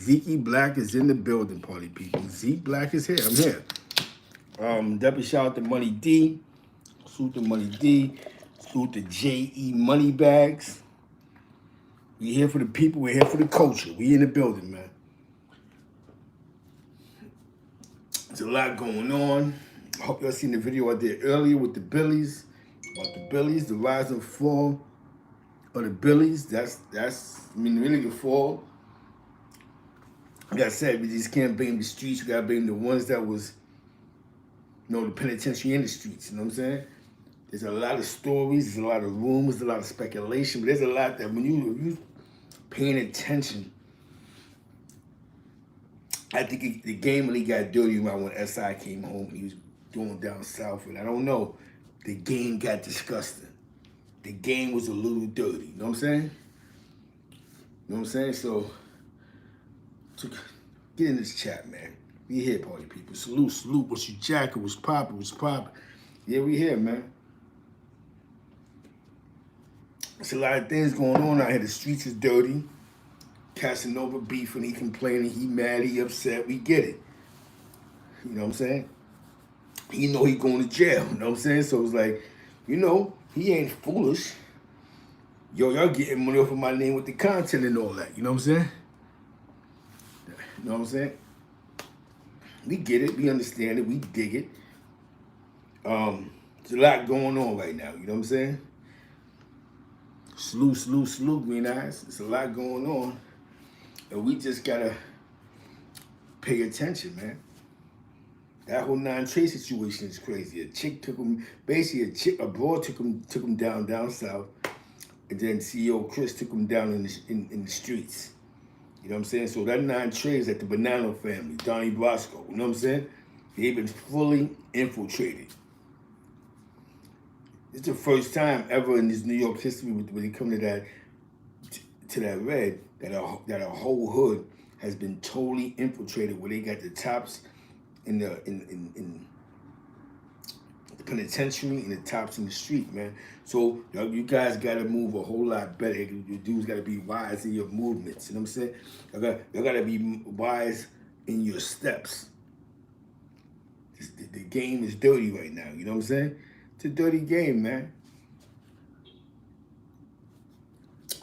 Zeke Black is in the building, party people. Zeke Black is here. I'm here. Definitely shout out to Money D. Salute to Money D. Salute to J.E. Moneybags. We here for the people. We're here for the culture. We in the building, man. There's a lot going on. I hope y'all seen the video I did earlier with the Billies. About the Billies, the rise and fall of the Billies. That's really the fall. Like I said, we just can't blame the streets. We gotta blame the ones that was, the penitentiary in the streets. You know what I'm saying? There's a lot of stories, there's a lot of rumors, there's a lot of speculation, but there's a lot that when you paying attention, I think the game really got dirty around when SI came home and he was going down south. And I don't know, the game got disgusting. The game was a little dirty. You know what I'm saying? You know what I'm saying? So get in this chat, man. We here, party people. Salute. What's your jacket? What's poppin'? Yeah, we here, man. There's a lot of things going on out here. The streets is dirty. Casanova beefing, he complaining, he mad, he upset. We get it. You know what I'm saying? He know he going to jail. You know what I'm saying? So it's like, he ain't foolish. Y'all getting money off of my name with the content and all that. You know what I'm saying? You know what I'm saying? We get it. We understand it. We dig it. There's a lot going on right now. You know what I'm saying? Salute, Green Eyes. There's a lot going on. And we just gotta pay attention, man. That whole 9 Trey situation is crazy. A chick took him, basically a broad took him down south, and then CEO Chris took him down in the streets. You know what I'm saying? So that 9 Trey is at the Banana family, Donnie Brasco. You know what I'm saying? They've been fully infiltrated. It's the first time ever in this New York history when it comes to that red, that a whole hood has been totally infiltrated, where they got the tops in the penitentiary and the tops in the street, man. So you guys gotta move a whole lot better. You dudes gotta be wise in your movements. You know what I'm saying? You gotta be wise in your steps. The game is dirty right now. You know what I'm saying? It's a dirty game, man.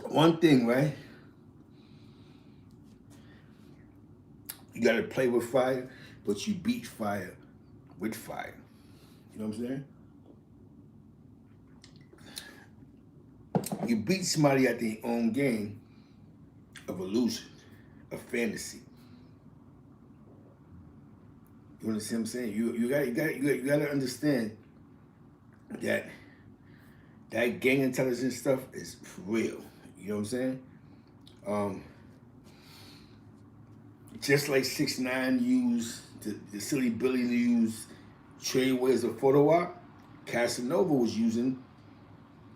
One thing, right? You gotta play with fire, but you beat fire with fire. You know what I'm saying? You beat somebody at their own game of illusion, of fantasy. You understand what I'm saying? You gotta understand that gang intelligence stuff is for real. You know what I'm saying? Just like 6ix9ine used the silly Billy to use Treyway as a photo op, Casanova was using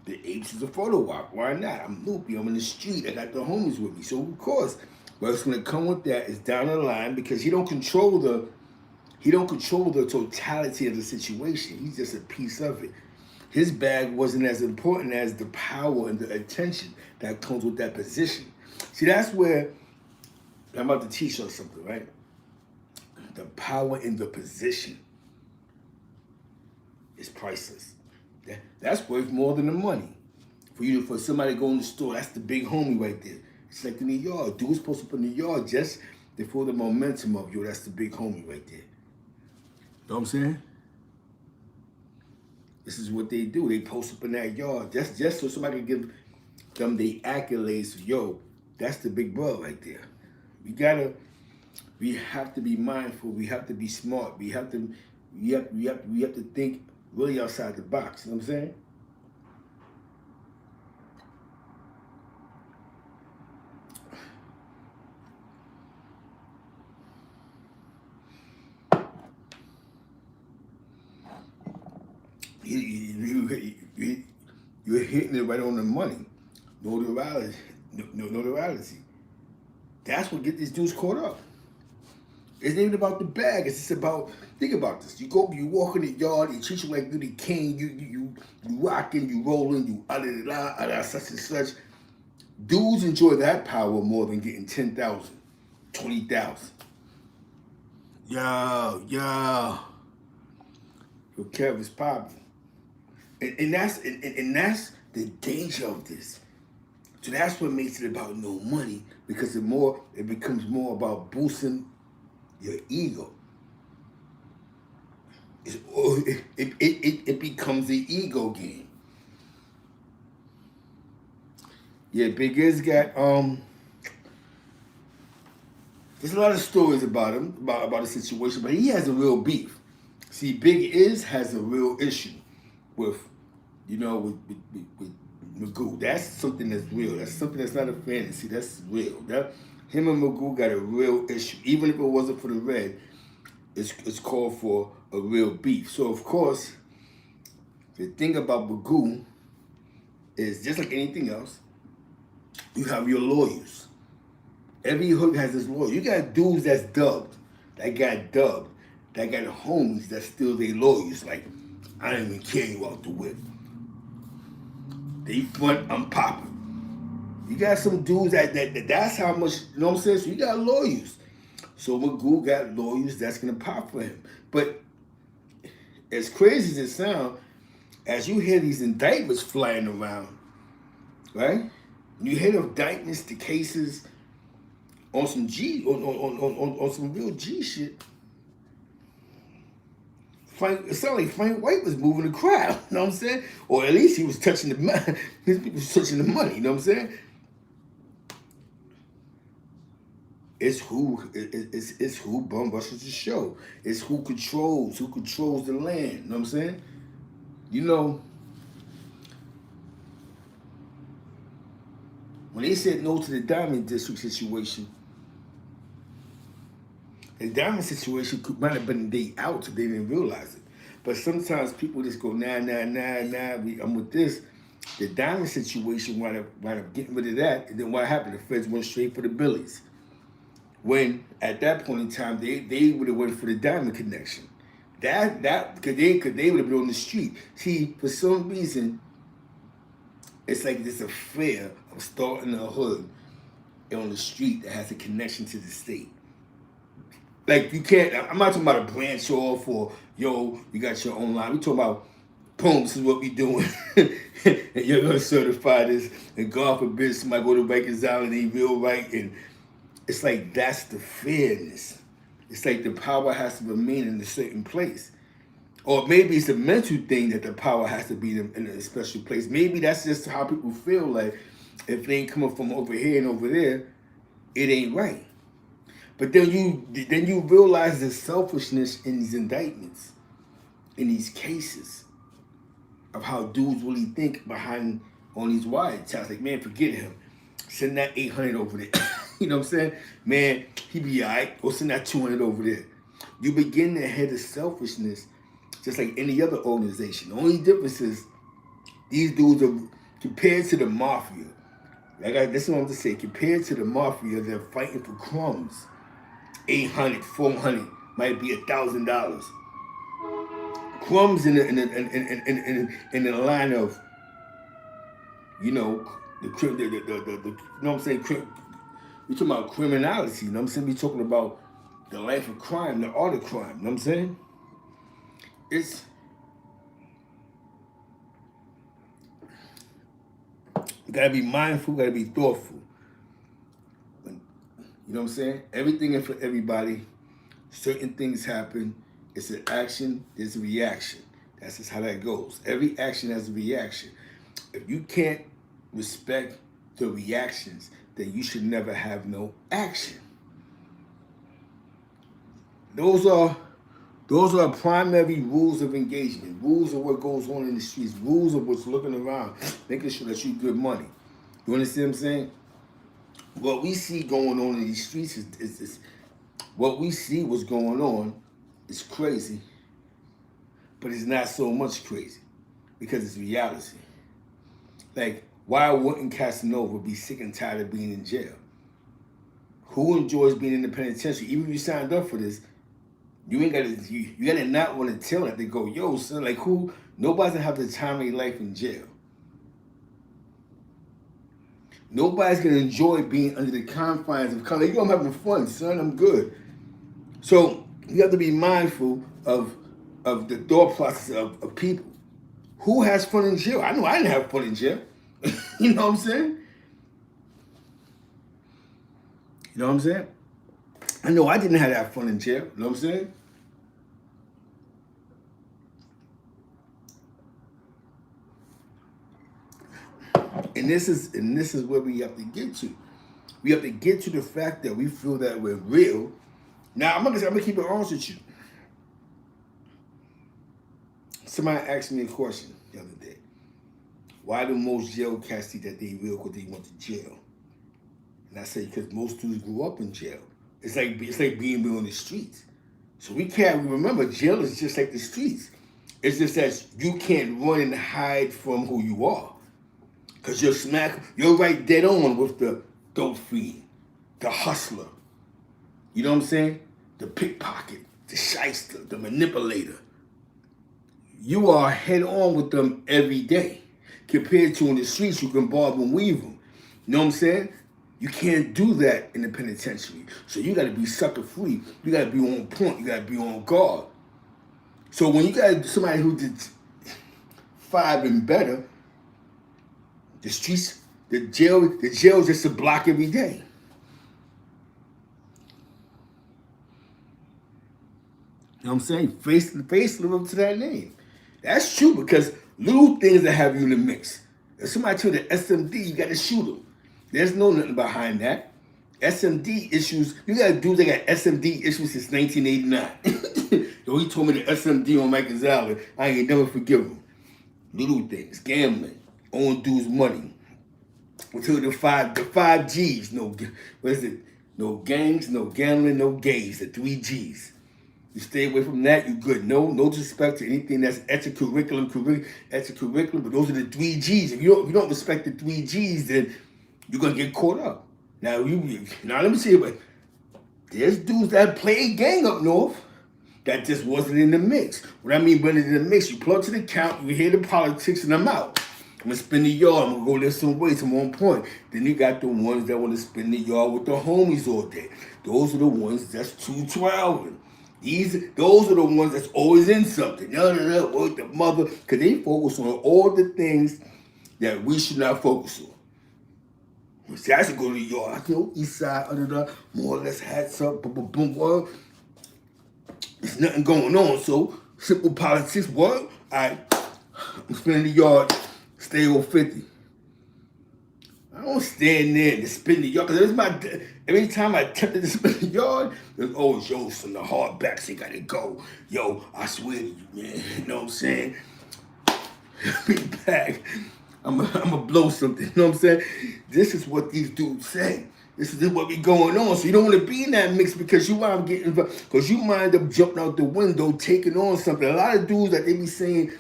the apes as a photo op. Why not? I'm loopy. I'm in the street. I got the homies with me. So of course, what's gonna come with that is down the line, because he don't control the totality of the situation. He's just a piece of it. His bag wasn't as important as the power and the attention that comes with that position. See, that's where I'm about to teach you something, right? The power in the position is priceless. That's worth more than the money. For somebody to go in the store, that's the big homie right there. It's like in the yard. Dude's supposed to put in the yard just before the momentum of you. That's the big homie right there. You know what I'm saying? This is what they do. They post up in that yard just so somebody can give them the accolades. Yo, that's the big brother right there. We have to be mindful. We have to be smart. We have to think really outside the box. You know what I'm saying? You're hitting it right on the money. Notoriety. That's what get these dudes caught up. It's not even about the bag. It's just about, think about this. You walk in the yard, you treat you like you're the king, you rocking, you rolling, you such and such. Dudes enjoy that power more than getting 10,000. 20,000. Yo. Yo, Kev is popping. And that's the danger of this. So that's what makes it about no money, because it becomes more about boosting your ego. It becomes the ego game. Yeah, Big Iz got there's a lot of stories about him, about the situation, but he has a real beef. See, Big Iz has a real issue with, with Magoo. That's something that's real. That's something that's not a fantasy. That's real. That him and Magoo got a real issue. Even if it wasn't for the red, it's called for a real beef. So of course, the thing about Magoo is just like anything else, you have your lawyers. Every hood has his lawyer. You got dudes that got dubbed, that got homies that still they lawyers. Like, I don't even care you out the whip. They front, I'm popping. You got some dudes that's how much, you know what I'm saying? So you got lawyers. So Magoo got lawyers that's gonna pop for him. But as crazy as it sounds, as you hear these indictments flying around, right? You hear the indictments, the cases, on some on some real G shit. It sounded like Frank White was moving the crowd, you know what I'm saying? Or at least he was touching the money. His people was touching the money, you know what I'm saying? It's who bum rushes the show. It's who controls the land, you know what I'm saying? You know, when they said no to the Diamond District situation, the Diamond situation might have been a day out if they didn't realize it. But sometimes people just go, nah, I'm with this. The Diamond situation wound up getting rid of that, and then what happened? The feds went straight for the Billies. When at that point in time they would have went for the Diamond connection. That because they would have been on the street. See, for some reason, it's like this affair of starting a hood on the street that has a connection to the state. Like, you can't, I'm not talking about a branch off or, yo, you got your own line. We talking about, boom, this is what we doing. And you're going to certify this. And God forbid somebody go to Rikers Island and they real right. And it's like, that's the fairness. It's like the power has to remain in a certain place. Or maybe it's a mental thing that the power has to be in a special place. Maybe that's just how people feel, like, if they ain't coming from over here and over there, it ain't right. But then you realize the selfishness in these indictments, in these cases, of how dudes really think behind on these wiretaps. Like, man, forget him. Send that 800 over there. You know what I'm saying? Man, he be all right. Go send that 200 over there. You begin to hear the selfishness just like any other organization. The only difference is these dudes are, compared to the mafia, this is what I'm going to say, compared to the mafia, they're fighting for crumbs. 800, 400, might be $1,000. Crumbs in the line of, you know, you know what I'm saying? We talking about criminality, you know what I'm saying? We talking about the life of crime, the art of crime, you know what I'm saying? You gotta be mindful, gotta be thoughtful. You know what I'm saying? Everything is for everybody. Certain things happen. It's an action, there's a reaction. That's just how that goes. Every action has a reaction. If you can't respect the reactions, then you should never have no action. Those are primary rules of engagement, rules of what goes on in the streets, rules of what's looking around, making sure that you get money. You understand what I'm saying? What we see going on in these streets is what we see what's going on is crazy, but it's not so much crazy because it's reality. Like, why wouldn't Casanova be sick and tired of being in jail? Who enjoys being in the penitentiary? Even if you signed up for this, you gotta not want to tell that. They go, yo, son, like, nobody have the time of their life in jail. Nobody's gonna enjoy being under the confines of color. I'm having fun, son. I'm good. So you have to be mindful of the thought process of people. Who has fun in jail? I know I didn't have fun in jail. You know what I'm saying? You know what I'm saying? I know I didn't have that fun in jail. You know what I'm saying? And this is where we have to get to. We have to get to the fact that we feel that we're real. Now I'm gonna keep it honest with you. Somebody asked me a question the other day. Why do most jail cats think that they real because they went to jail? And I say because most dudes grew up in jail. It's like being real in the streets. So we remember jail is just like the streets. It's just that you can't run and hide from who you are. Because you're right dead on with the dope fiend, the hustler. You know what I'm saying? The pickpocket, the shyster, the manipulator. You are head on with them every day. Compared to in the streets, you can bob and weave them. You know what I'm saying? You can't do that in the penitentiary. So you got to be sucker free. You got to be on point. You got to be on guard. So when you got somebody who did 5 and better, the streets, the jail is just a block every day. You know what I'm saying? Face live up to that name. That's true because little things that have you in the mix. If somebody told the SMD, you got to shoot them. There's nothing behind that. SMD issues, you got dudes that got SMD issues since 1989. Yo, he told me the SMD on Mike Gonzalez. I ain't never forgive him. Little things, gambling, owing dudes money. Until the five G's. No, what is it? No gangs, no gambling, no gays. The 3 G's. You stay away from that, you good. No disrespect to anything that's extracurricular, but those are the 3 G's. If you don't respect the 3 G's, then you're gonna get caught up. Now let me see, but there's dudes that play gang up north that just wasn't in the mix. What I mean by in the mix, you plug to the count, you hear the politics, and I'm out. I'm gonna spin the yard, I'm gonna go lift some weights, I'm on point. Then you got the ones that wanna spin the yard with the homies all day. Those are the ones that's 212. Those are the ones that's always in something. With the mother, because they focus on all the things that we should not focus on. See, I should go to the yard. I know east side, more or less hats up, boom, boom, boom, what? There's nothing going on, so simple politics, what? I'm spinning the yard, stay on 50. I don't stand there and spin the yard, because every time I attempted to spin the yard, there's always, yo, son, the hard backs, they gotta go. Yo, I swear to you, man, you know what I'm saying? Be back. I'm gonna blow something, you know what I'm saying? This is what these dudes say. This is what be going on. So you don't want to be in that mix because you wind up jumping out the window, taking on something. A lot of dudes that they be saying,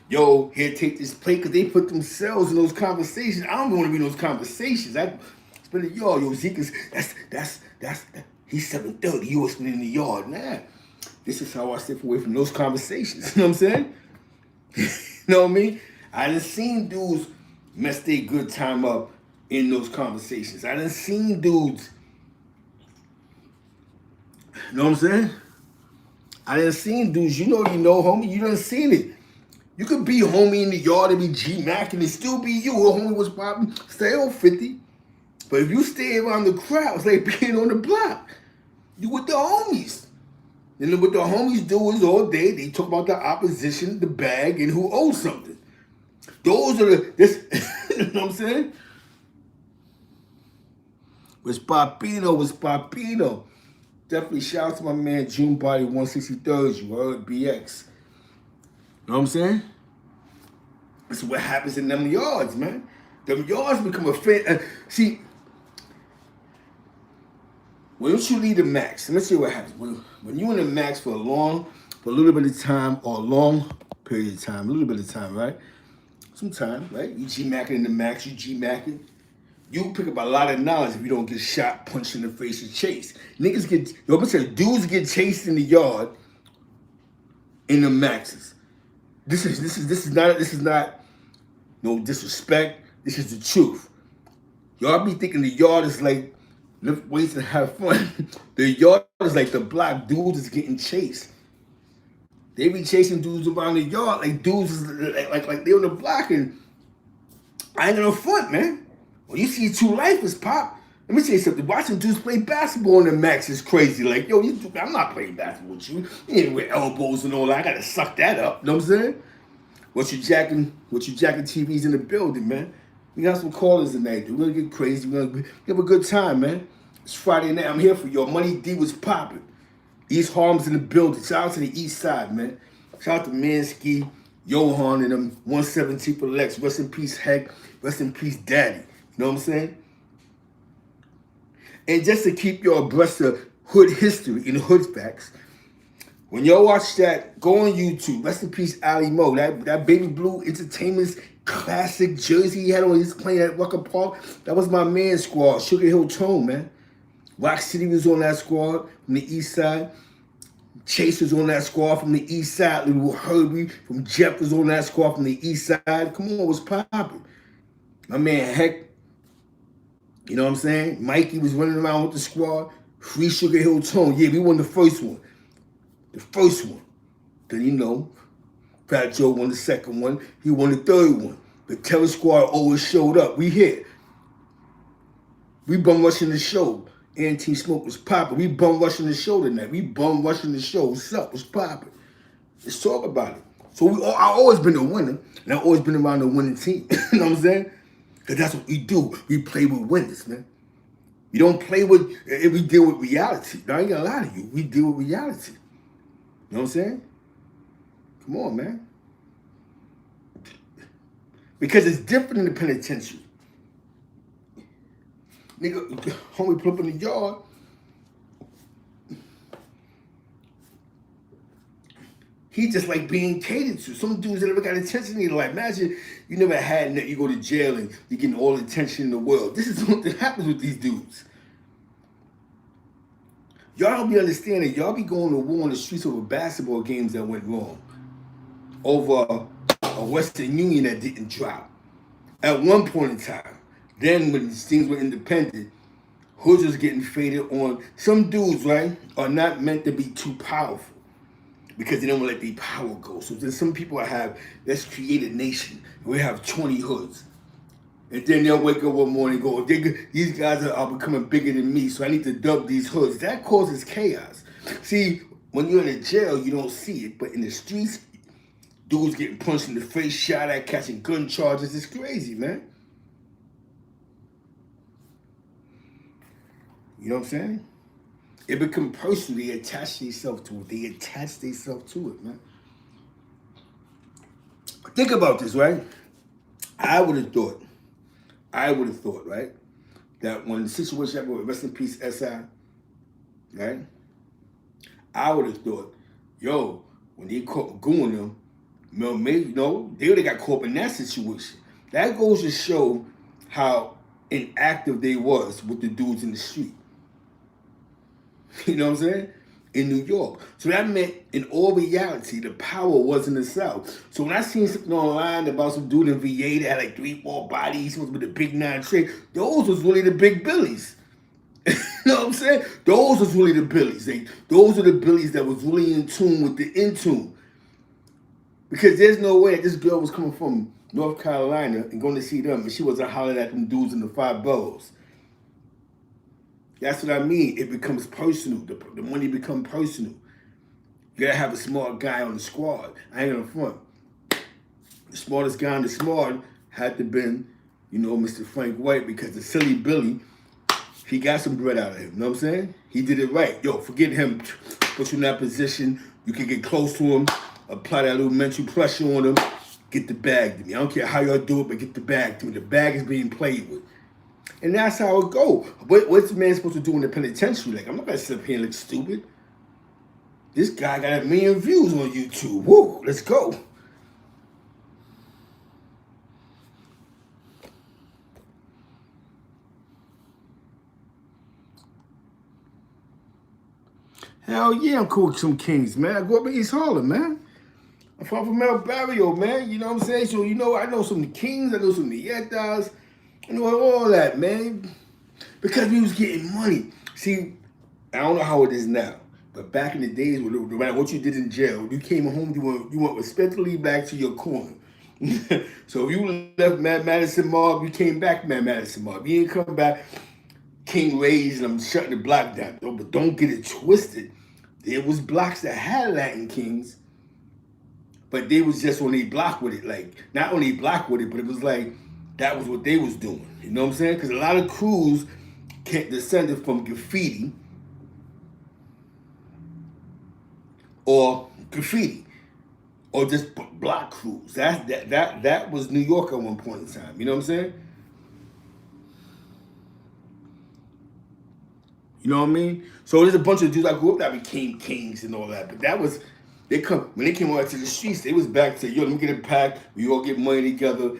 yo, here, take this plate, because they put themselves in those conversations. I don't want to be in those conversations. I spend the yard, yo, Zeke is, he's 730, you was spending the yard. Nah, this is how I step away from those conversations. You know what I'm saying? You know what I mean? I done seen dudes mess their good time up in those conversations. I done seen dudes, you know what I'm saying? I done seen dudes, homie, you done seen it. You could be homie in the yard and be G-Mac and it still be you. Homie was popping, stay on 50. But if you stay around the crowd, it's like being on the block. You with the homies. And then what the homies do is all day, they talk about the opposition, the bag, and who owes something. Those are you know what I'm saying? Was Papino. Definitely shout out to my man June Body 163rd, you heard, BX. You know what I'm saying? This is what happens in them yards, man. Them yards become a fan. See, when you leave the max, let me see what happens. When you're in the max for a little bit of time, or a long period of time, a little bit of time, right? Some time, right? You G-Macking in the max, you G-Macking. You pick up a lot of knowledge if you don't get shot, punched in the face, and chased. Dudes get chased in the yard in the maxes. This is not no disrespect. This is the truth. Y'all be thinking the yard is like lift weights and have fun. The yard is like the block. Dudes is getting chased. They be chasing dudes around the yard like dudes is like they on the block, and I ain't gonna front, man. When you see two lifers pop, let me tell you something. Watching dudes play basketball on the max is crazy. Like, yo, I'm not playing basketball with you. You ain't with elbows and all that. I gotta suck that up. You know what I'm saying? What you jacking TVs in the building, man. We got some callers tonight, dude. We're gonna get crazy. We're gonna have a good time, man. It's Friday night. I'm here for y'all. Money D was popping. East Harlem's in the building. Shout out to the East Side, man. Shout out to Mansky, Johan, and them 117 for Lex. Rest in peace, Heck. Rest in peace, Daddy. You know what I'm saying? And just to keep y'all abreast of hood history and hood facts, when y'all watch that, go on YouTube. Rest in peace, Ali Mo. That Baby Blue Entertainment's classic jersey he had on. He's playing at Rucker Park. That was my man's squad, Sugar Hill Tone, man. Rock City was on that squad from the East Side. Chase was on that squad from the East Side. Little Herbie from Jeff was on that squad from the East Side. Come on, what's popping? My man Heck, you know what I'm saying? Mikey was running around with the squad. Free Sugar Hill Tone. Yeah, we won the first one. The first one. Then, you know, Fat Joe won the second one. He won the third one. The Terror Squad always showed up. We here. We bum rushing the show. Anti Smoke was popping. We bum rushing the show tonight. We bum rushing the show. What's up? What's popping? Let's talk about it. So I always been a winner, and I've always been around the winning team. You know what I'm saying? Because that's what we do. We play with winners, man. We don't play with, we deal with reality. Now, I ain't gonna lie to you. We deal with reality. You know what I'm saying? Come on, man. Because it's different in the penitentiary. Nigga, homie put up in the yard. He just like being catered to. Some dudes that never got attention in their life. Imagine you never had that. You go to jail and you're getting all the attention in the world. This is what happens with these dudes. Y'all don't be understanding. Y'all be going to war on the streets over basketball games that went wrong. Over a Western Union that didn't drop. At one point in time. Then when things were independent, hoods was getting faded on. Some dudes, right, are not meant to be too powerful because they don't want to let their power go. So there's some people that have, let's create a nation. We have 20 hoods. And then they'll wake up one morning and go, these guys are becoming bigger than me, so I need to dub these hoods. That causes chaos. See, when you're in a jail, you don't see it. But in the streets, dudes getting punched in the face, shot at, catching gun charges. It's crazy, man. You know what I'm saying? It become personal. They attach themselves to it. They attach themselves to it, man. Think about this, right? I would have thought, right, that when the situation happened with Rest in Peace SI, right, I would have thought, yo, when they caught Gooing them, maybe, they would have got caught up in that situation. That goes to show how inactive they was with the dudes in the street. You know what I'm saying? In New York. So that meant, in all reality, the power was in the South. So when I seen something online about some dude in VA that had like 3-4 bodies, supposed to be the big 9 trade, those was really the big Billies. You know what I'm saying? Those was really the Billies. Those are the Billies that was really in tune with the in tune. Because there's no way that this girl was coming from North Carolina and going to see them, and she wasn't hollering at them dudes in the 5 boroughs. That's what I mean. It becomes personal. The money becomes personal. You gotta have a smart guy on the squad. I ain't gonna front. The smartest guy on the squad had to been, Mr. Frank White, because the silly Billy, he got some bread out of him. You know what I'm saying? He did it right. Yo, forget him. Put you in that position. You can get close to him, apply that little mental pressure on him, get the bag to me. I don't care how y'all do it, but get the bag to me. The bag is being played with. And that's how it go. What's the man supposed to do in the penitentiary? Like, I'm not gonna sit up here and look stupid. This guy got 1 million views on YouTube. Woo, let's go. Hell yeah, I'm cool with some kings, man. I grew up in East Harlem, man. I'm from El Barrio, man. You know what I'm saying? So, I know some of the kings, I know some of the Yetas. You know, all that, man. Because we was getting money. See, I don't know how it is now. But back in the days, no matter what you did in jail, you came home, you went respectfully back to your corner. So if you left Madison Mob, you came back Madison Mob. You didn't come back King Ray's and I'm shutting the block down. But don't get it twisted. There was blocks that had Latin Kings, but they was just on a block with it. Like, not on a block with it, but it was like, that was what they was doing. You know what I'm saying? Because a lot of crews descended from graffiti or graffiti. Or just block crews. That was New York at one point in time. You know what I'm saying? You know what I mean? So there's a bunch of dudes I grew up that became kings and all that. But that was when they came out to the streets, they was back to, yo, let me get a pack, we all get money together.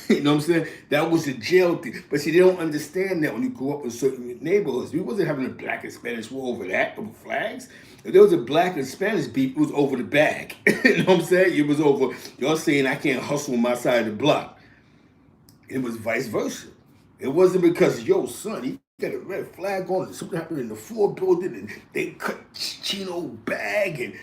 You know what I'm saying? That was the jail thing. But see, they don't understand that when you grow up in certain neighborhoods. We wasn't having a black and Spanish war over that, over flags. If there was a black and Spanish beef, it was over the bag. You know what I'm saying? It was over, y'all saying I can't hustle on my side of the block. It was vice versa. It wasn't because, yo, son, he got a red flag on and something happened in the floor building and they cut Chino bag and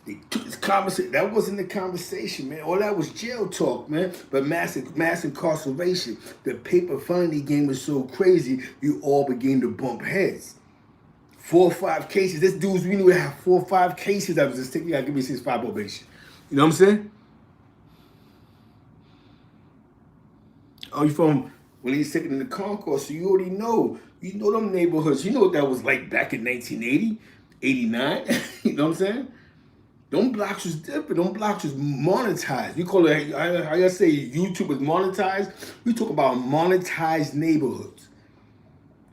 they took this conversation. That wasn't the conversation, man. All that was jail talk, man. But mass incarceration, the paper funding game was so crazy, you all began to bump heads. 4 or 5 cases. This dudes we knew had 4 or 5 cases that was just taking, give me 6-5 probation. You know what I'm saying? Oh, you from when he's taking in the concourse, so you already know. You know them neighborhoods. You know what that was like back in 1980, 89. You know what I'm saying? Them blocks was different. Them blocks was monetized. You call it, how y'all say YouTube is monetized? We talk about monetized neighborhoods.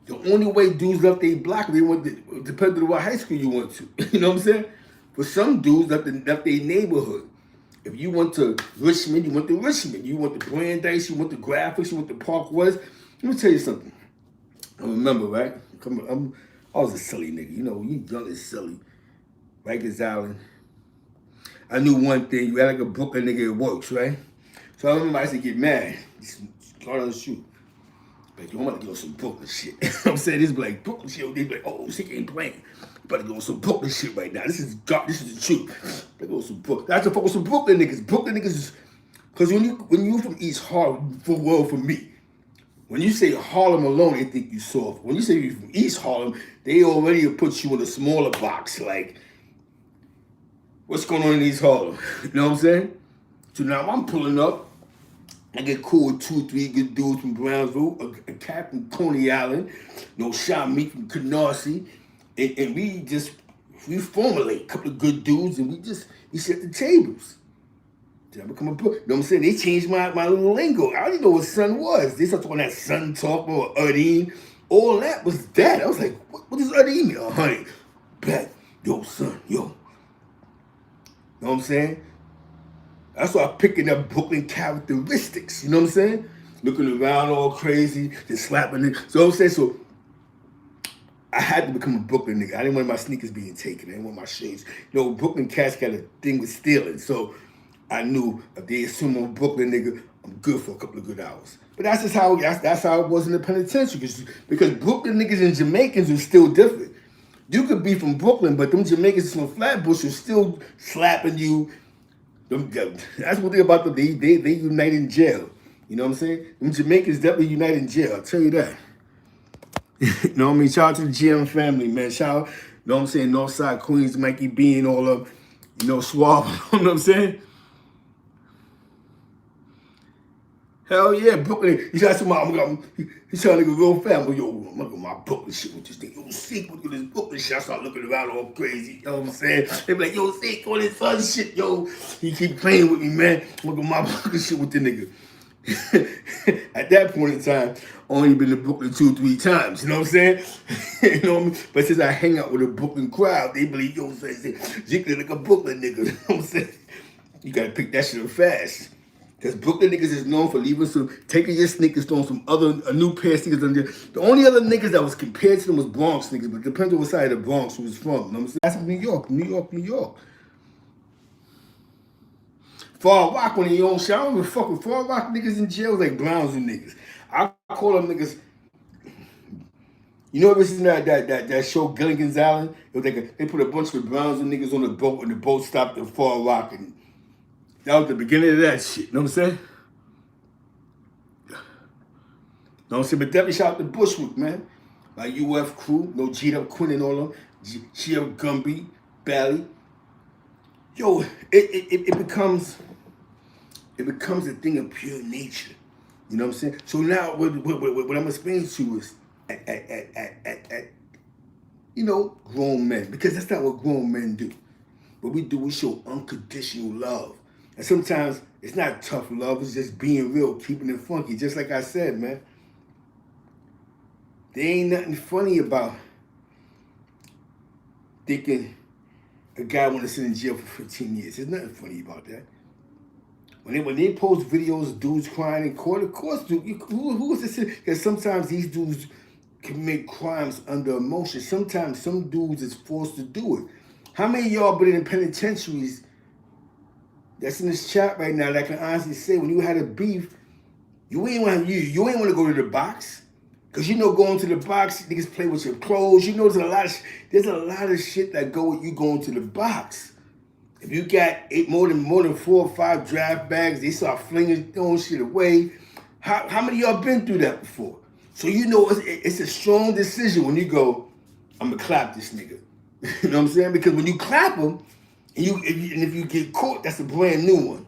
The only way dudes left their block, they went to, depending on what high school you went to. You know what I'm saying? For some dudes left their neighborhood. If you went to Richmond, you went to Richmond. You went to Brandeis, you went to Graphics, you went to Park West. Let me tell you something. I remember, right? I was a silly nigga. You know, you young and silly. Rikers Island. I knew one thing. You act like a Brooklyn nigga, it works, right? So I remember I used to get mad. Start on the shoot. Like, yo, I'm about to get on some Brooklyn shit. You know what I'm saying? This is like Brooklyn shit. They be like, oh, shit ain't playing. You better go on some Brooklyn shit right now. This is dark. This is the truth. They go on some Brooklyn. That's the fuck with some Brooklyn niggas. Brooklyn niggas is, because when you from East Harlem, for me, when you say Harlem alone, they think you soft. When you say you're from East Harlem, they already put you in a smaller box. Like, what's going on in East Harlem? You know what I'm saying? So now I'm pulling up. I get cool with 2 or 3 good dudes from Brownsville, a cat from Coney Island, no shot meat from Canarsie, and we formulate a couple of good dudes, and we set the tables. Did I become a book? You know what I'm saying? They changed my little lingo. I didn't know what son was. They started talking that son talk or Udine. All that was that. I was like, what does Udine mean? Oh, honey, bet, yo, son, yo. You know what I'm saying? I started picking up Brooklyn characteristics, you know what I'm saying? Looking around all crazy, just slapping it. So I'm saying, so I had to become a Brooklyn nigga. I didn't want my sneakers being taken. I didn't want my shades. You know, Brooklyn cats got a thing with stealing. So I knew if they assume I'm a Brooklyn nigga, I'm good for a couple of good hours. But that's just how that's how it was in the penitentiary. Because Brooklyn niggas and Jamaicans are still different. You could be from Brooklyn, but them Jamaicans from Flatbush are still slapping you. That's what they're about. They unite in jail. You know what I'm saying? Them Jamaicans definitely unite in jail. I'll tell you that. You know what I mean? Shout out to the GM family, man. Shout out, you know what I'm saying? Northside Queens, Mikey B and all of, you know, Suave. You know what I'm saying? Hell yeah, Brooklyn. He's asking he's trying to get real family. Yo, I'm looking at my Brooklyn shit with this thing. Yo, Seek, look at this Brooklyn shit. I start looking around all crazy. You know what I'm saying? They be like, yo, Seek, all this fun shit, yo. He keep playing with me, man. Look at my Brooklyn shit with the nigga. At that point in time, I only been to Brooklyn 2 or 3 times. You know what I'm saying? You know what I mean? But since I hang out with a Brooklyn crowd, they believe, yo, Zeke like a Brooklyn nigga. You know what I'm saying? You gotta pick that shit up fast. Because Brooklyn niggas is known for taking your sneakers, throwing a new pair of sneakers under there. The only other niggas that was compared to them was Bronx niggas, but it depends on what side of the Bronx who was from. You know what I'm saying? That's New York, New York, New York. Far Rock when they own shit. I don't even fuck with Far Rock niggas in jail like Brownsville niggas. I call them niggas. You know, ever seen that show Gilligan's Island? It was like they put a bunch of Brownsville niggas on the boat, and the boat stopped at Far Rock, and that was the beginning of that shit. You know what I'm saying? You know what I'm saying? But definitely shout out to Bushwick, man. Like UF crew, no G'd up Quinn and all them, G.F. Gumby, Bally. Yo, it becomes a thing of pure nature. You know what I'm saying? So now what I'm explaining to you is at you know, grown men, because that's not what grown men do. What we do, we show unconditional love. And sometimes it's not tough love, it's just being real, keeping it funky. Just like I said, man. There ain't nothing funny about thinking a guy want to sit in jail for 15 years. There's nothing funny about that. When they post videos of dudes crying in court, of course, who is this? Because sometimes these dudes commit crimes under emotion. Sometimes some dudes is forced to do it. How many of y'all been in penitentiaries that's in this chat right now that can honestly say when you had a beef, you ain't want to go to the box? Because you know going to the box, niggas play with your clothes. You know there's a lot of shit that go with you going to the box. If you got more than 4 or 5 draft bags, they start throwing shit away. How many of y'all been through that before? So you know it's a strong decision when you go, I'm gonna clap this nigga. You know what I'm saying? Because when you clap him, and if you get caught, that's a brand new one.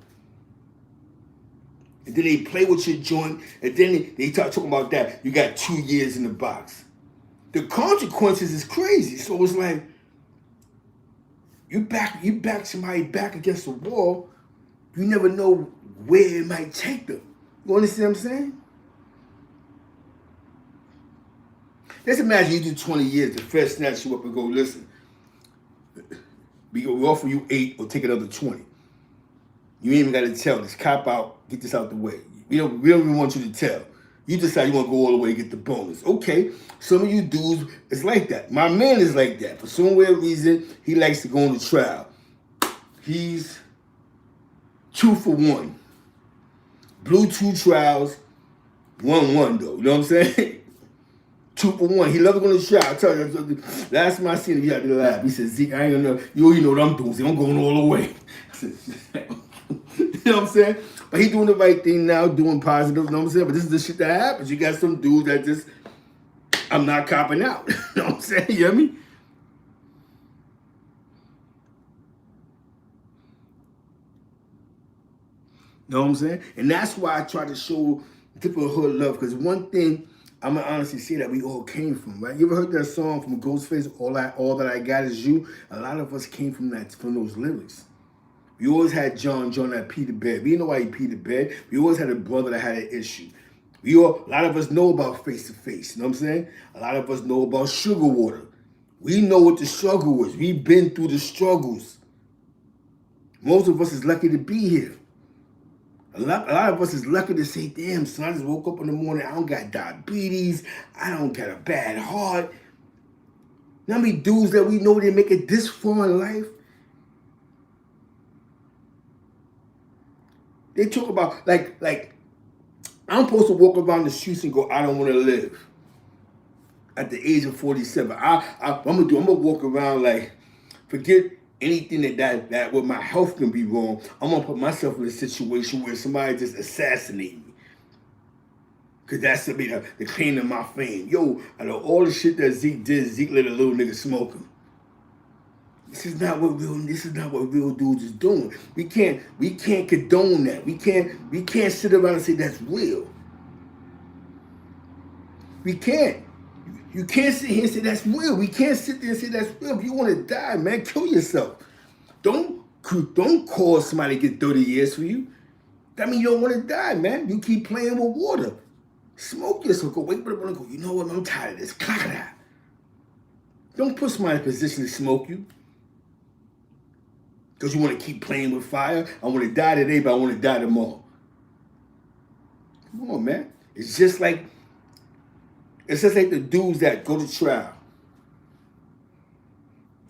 And then they play with your joint, and then they start talking about that. You got 2 years in the box. The consequences is crazy. So it's like you back somebody back against the wall. You never know where it might take them. You understand what I'm saying? Let's imagine you do 20 years, the Fed snatch you up and go, listen, we offer you 8 or take another 20. You ain't even got to tell. Just cop out, get this out the way. We don't even want you to tell. You decide you want to go all the way and get the bonus. Okay, some of you dudes is like that. My man is like that. For some weird reason, he likes to go on the trial. He's 2 for 1. Blew 2 trials, won 1 though. You know what I'm saying? 2 for 1. He loves going to trial. I tell you, last time I seen him, he had to laugh. He said, Zeke, I ain't gonna know. You know what I'm doing. I'm going all the way. I said, you know what I'm saying? But he doing the right thing now, doing positive, you know what I'm saying? But this is the shit that happens. You got some dudes that just, I'm not copping out. You know what I'm saying? You hear me? You know what I'm saying? And that's why I try to show different hood love. Because one thing I'm gonna honestly say that we all came from, right? You ever heard that song from Ghostface, All That I Got Is You? A lot of us came from those lyrics. We always had John that peed the bed. We didn't know why he peed the bed. We always had a brother that had an issue. A lot of us know about face to face. You know what I'm saying? A lot of us know about sugar water. We know what the struggle is. We've been through the struggles. Most of us is lucky to be here. A lot of us is lucky to say, damn, son, I just woke up in the morning. I don't got diabetes. I don't got a bad heart. You know how many dudes that we know they make it this far in life? They talk about, like, I'm supposed to walk around the streets and go, I don't want to live. At the age of 47. I'm gonna walk around like, forget anything that with my health can be wrong. I'm gonna put myself in a situation where somebody just assassinate me. Cause that's to be the claim of my fame. Yo, out of all the shit that Zeke did, Zeke let a little nigga smoke him. This is not what real dudes is doing. We can't condone that. We can't sit around and say that's real. We can't. You can't sit here and say that's real. We can't sit there and say that's real. If you want to die, man, kill yourself. Don't cause somebody to get 30 years for you. That means you don't want to die, man. You keep playing with water. Smoke yourself. Go wake up and go, you know what? I'm tired of this. Clock it out. Don't put somebody in a position to smoke you. Because you want to keep playing with fire. I want to die today, but I want to die tomorrow. Come on, man. It's just like the dudes that go to trial.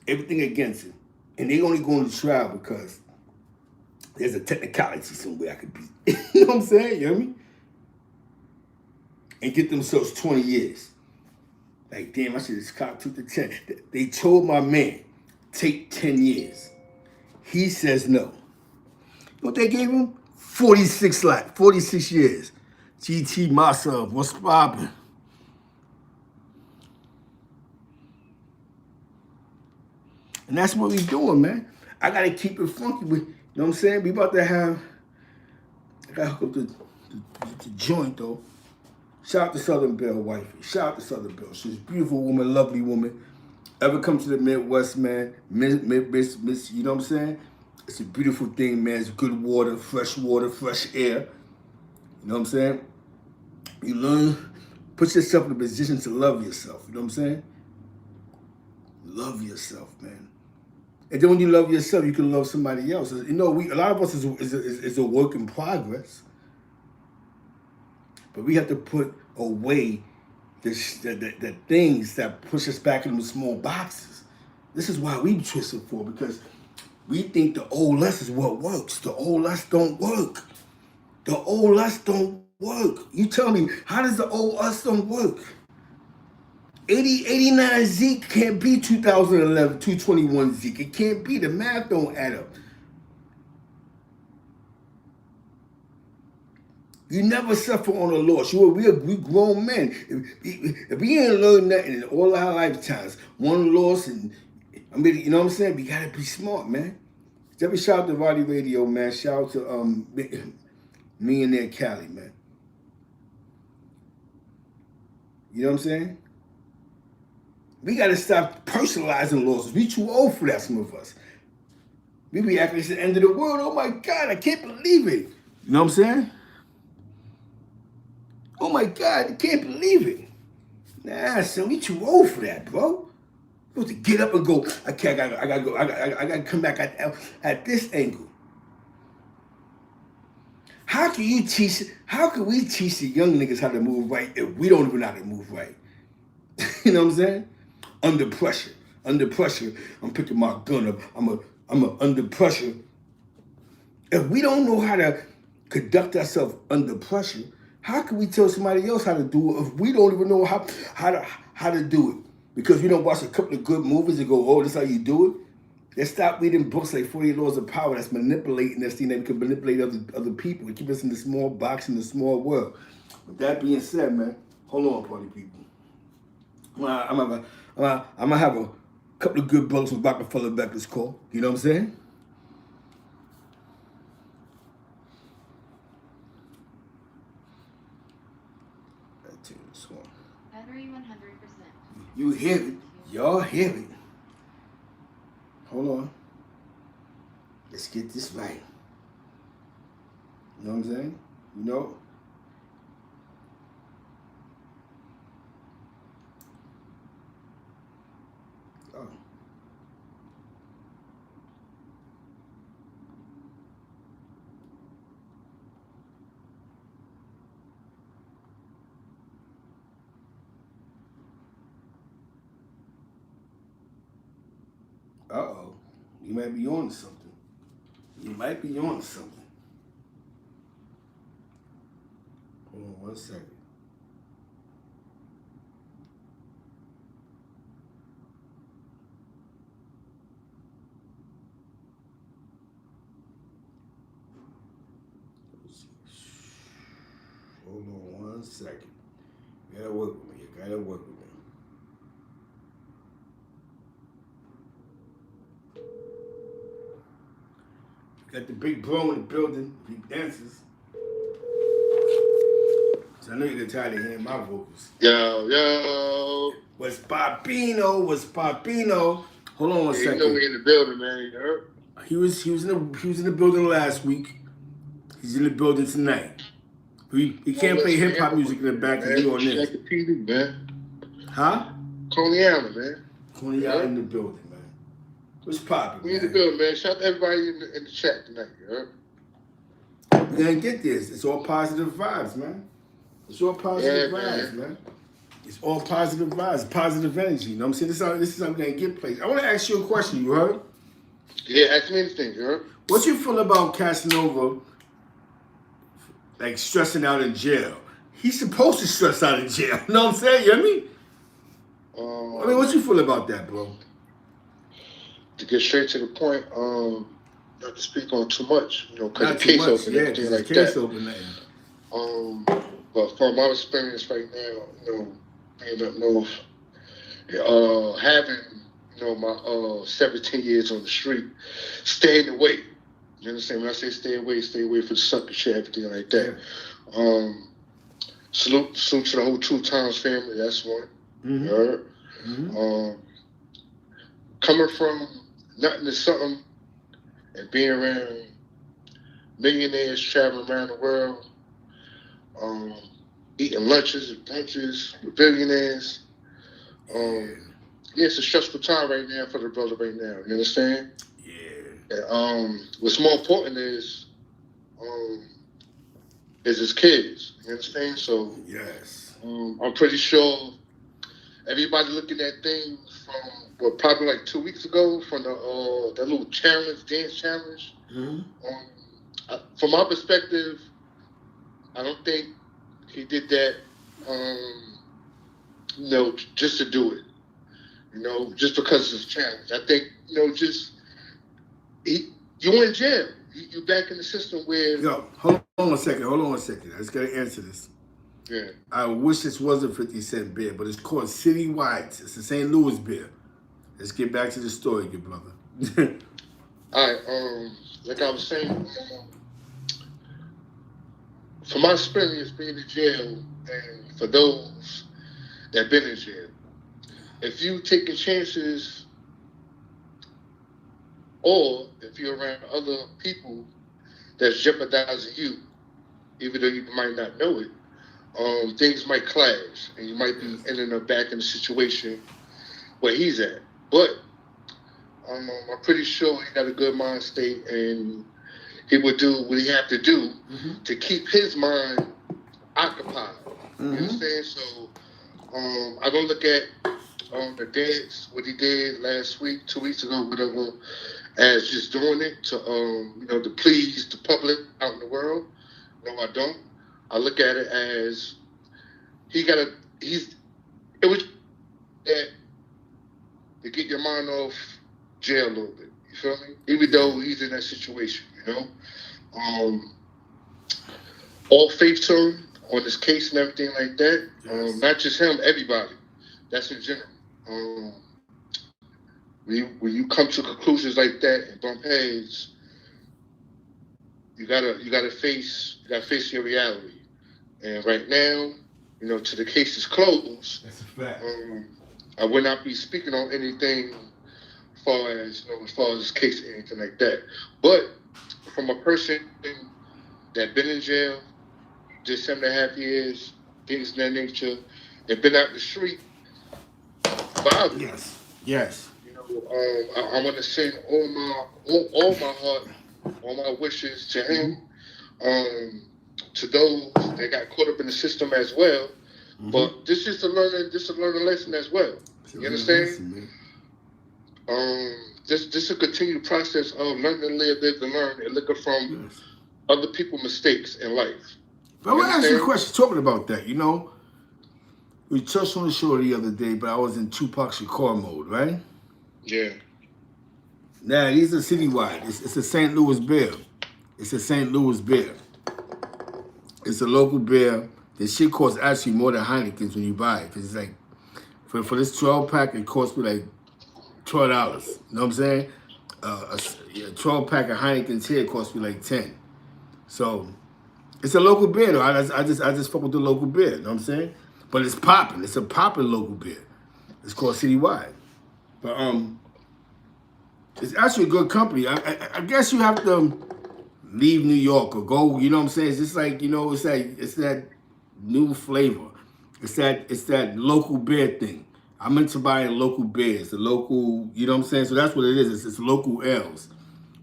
Everything against it. And they only go to trial because there's a technicality somewhere I could be. You know what I'm saying? You hear me? and get themselves 20 years. Like, damn, I should have copped 2 to 10. They told my man, take 10 years. He says no. You know what they gave him? 46 years. GT myself, what's poppin'? And that's what we doing, man. I gotta keep it funky. You know what I'm saying? We about to have, I gotta hook up the joint though. Shout out to Southern Belle wifey. Shout out to Southern Belle. She's a beautiful woman, lovely woman. Ever come to the Midwest, man? Miss, you know what I'm saying? It's a beautiful thing, man. It's good water, fresh air. You know what I'm saying? You learn, put yourself in a position to love yourself. You know what I'm saying? Love yourself, man. And then when you love yourself, you can love somebody else. You know, a lot of us is a work in progress. But we have to put away the things that push us back into small boxes. This is why we twisted for, because we think the old us is what works. The old us don't work. The old us don't work. You tell me, how does the old us don't work? 89 Zeke can't be 2011, 221 Zeke. It can't be. The math don't add up. You never suffer on a loss. We grown men. If we ain't learned nothing in all our lifetimes, one loss, and I mean, you know what I'm saying? We gotta be smart, man. Shout out to Roddy Radio, man. Shout out to Millionaire Cali, man. You know what I'm saying? We gotta stop personalizing losses. We too old for that, some of us. We be acting it's the end of the world. Oh my God, I can't believe it. You know what I'm saying? Oh my God, I can't believe it. Nah, son, we too old for that, bro. You have to get up and go, I gotta go, I gotta come back at this angle. How can we teach the young niggas how to move right if we don't even know how to move right? You know what I'm saying? Under pressure, I'm picking my gun up. I'm under pressure. If we don't know how to conduct ourselves under pressure, how can we tell somebody else how to do it if we don't even know how to do it? Because we don't watch a couple of good movies and go, oh, this is how you do it. Let's stop reading books like 48 Laws of Power that's manipulating us, that we can manipulate other people and keep us in the small box, in the small world. With that being said, man, hold on, party people. I'm gonna have a couple of good books from Rockefeller Becker's call. You know what I'm saying? Battery 100%. You hear it. Y'all hear it. Hold on. Let's get this right. You know what I'm saying? You know? Oh. Uh-oh. You might be on to something. You might be on to something. Hold on 1 second. Hold on 1 second. You gotta work with me. You gotta work with me. Got the big bro in the building. He dances. So I know you get tired of hearing my vocals. Yo. What's Papino? Hold on 1 second. You know we in the building, man. You heard? He was in the building last week. He's in the building tonight. He can't play hip hop music in the back of you on this. Check the TV, man. Huh? Coney Island, man. Coney Island in the building, man. What's poppin'? We in the building, man. Shout out to everybody in the chat tonight, you heard? We're gonna get this. It's all positive vibes, man. It's all positive vibes, man. It's all positive vibes, positive energy. You know what I'm saying? This is how I'm gonna get placed. I wanna ask you a question, you heard? Yeah, ask me anything, you heard? What you feel about Casanova, like stressing out in jail? he's supposed to stress out of jail. You know what I'm saying? You know what I mean? What you feel about that, bro? To get straight to the point, not to speak on too much, you know, because Not the too case much, open, yeah. everything like Case that. open, But from my experience right now, you know, being up north, having, you know, my 17 years on the street, staying away. You understand? When I say stay away from the sucker shit, everything like that. Yeah. Salute to the whole Two Times family. That's one. Mm-hmm. You heard? Mm-hmm. Coming from nothing to something and being around millionaires traveling around the world, eating lunches and brunches with billionaires. Yeah, it's a stressful time right now for the brother right now. You understand? Yeah. And, what's more important is his kids. You understand? So yes, I'm pretty sure everybody looking at things from probably like 2 weeks ago from the that little dance challenge. Mm-hmm. From my perspective, I don't think he did that, you know, just to do it. You know, just because it's a challenge. I think, you know, you're in jail. You're back in the system where... Yo, hold on a second. I just got to answer this. Yeah. I wish this wasn't 50 Cent beer, but it's called Citywide. It's the St. Louis beer. Let's get back to the story, good brother. All right. Like I was saying, from my experience being in jail, and for those that been in jail, if you taking chances, or if you're around other people that's jeopardizing you, even though you might not know it, things might clash, and you might be ending up back in a situation where he's at. But I'm pretty sure he got a good mind state, and he would do what he have to do to keep his mind occupied. You understand? So I don't look at the dance, what he did last week, 2 weeks ago, whatever, as just doing it to you know, to please the public out in the world. No, I don't. I look at it as it was that to get your mind off jail a little bit. You feel me? Even though he's in that situation, you know. All faith to him on this case and everything like that. Not just him, everybody. That's in general. When you come to conclusions like that and bump heads, you gotta face your reality. And right now, you know, till the case is closed, that's a fact. I would not be speaking on anything as far as this case or anything like that. But from a person that been in jail, did 7.5 years, things of that nature, and been out in the street, violent. Yes. You know, I want to send all my heart, all my wishes to him, to those that got caught up in the system as well. But this is a learning lesson as well. You understand? This is a continued process of learn and live and learn, and looking from other people's mistakes in life. But I want to ask you a question talking about that. You know, we touched on the show the other day, but I was in Tupac Shakur mode, right? Yeah. Now, these are citywide. It's a St. Louis beer. It's a St. Louis beer. It's a local beer. This shit costs actually more than Heineken's when you buy it. Because it's like, for this 12-pack, it costs me like $12. You know what I'm saying? A 12-pack of Heineken's here costs me like $10. So, it's a local beer, though. I just fuck with the local beer. You know what I'm saying? But it's popping. It's a popping local beer. It's called Citywide. But, it's actually a good company. I guess you have to leave New York or go, you know what I'm saying? It's just like, you know, it's that new flavor. It's that local beer thing. I'm into buying local beers, the local, you know what I'm saying? So that's what it is. It's local ales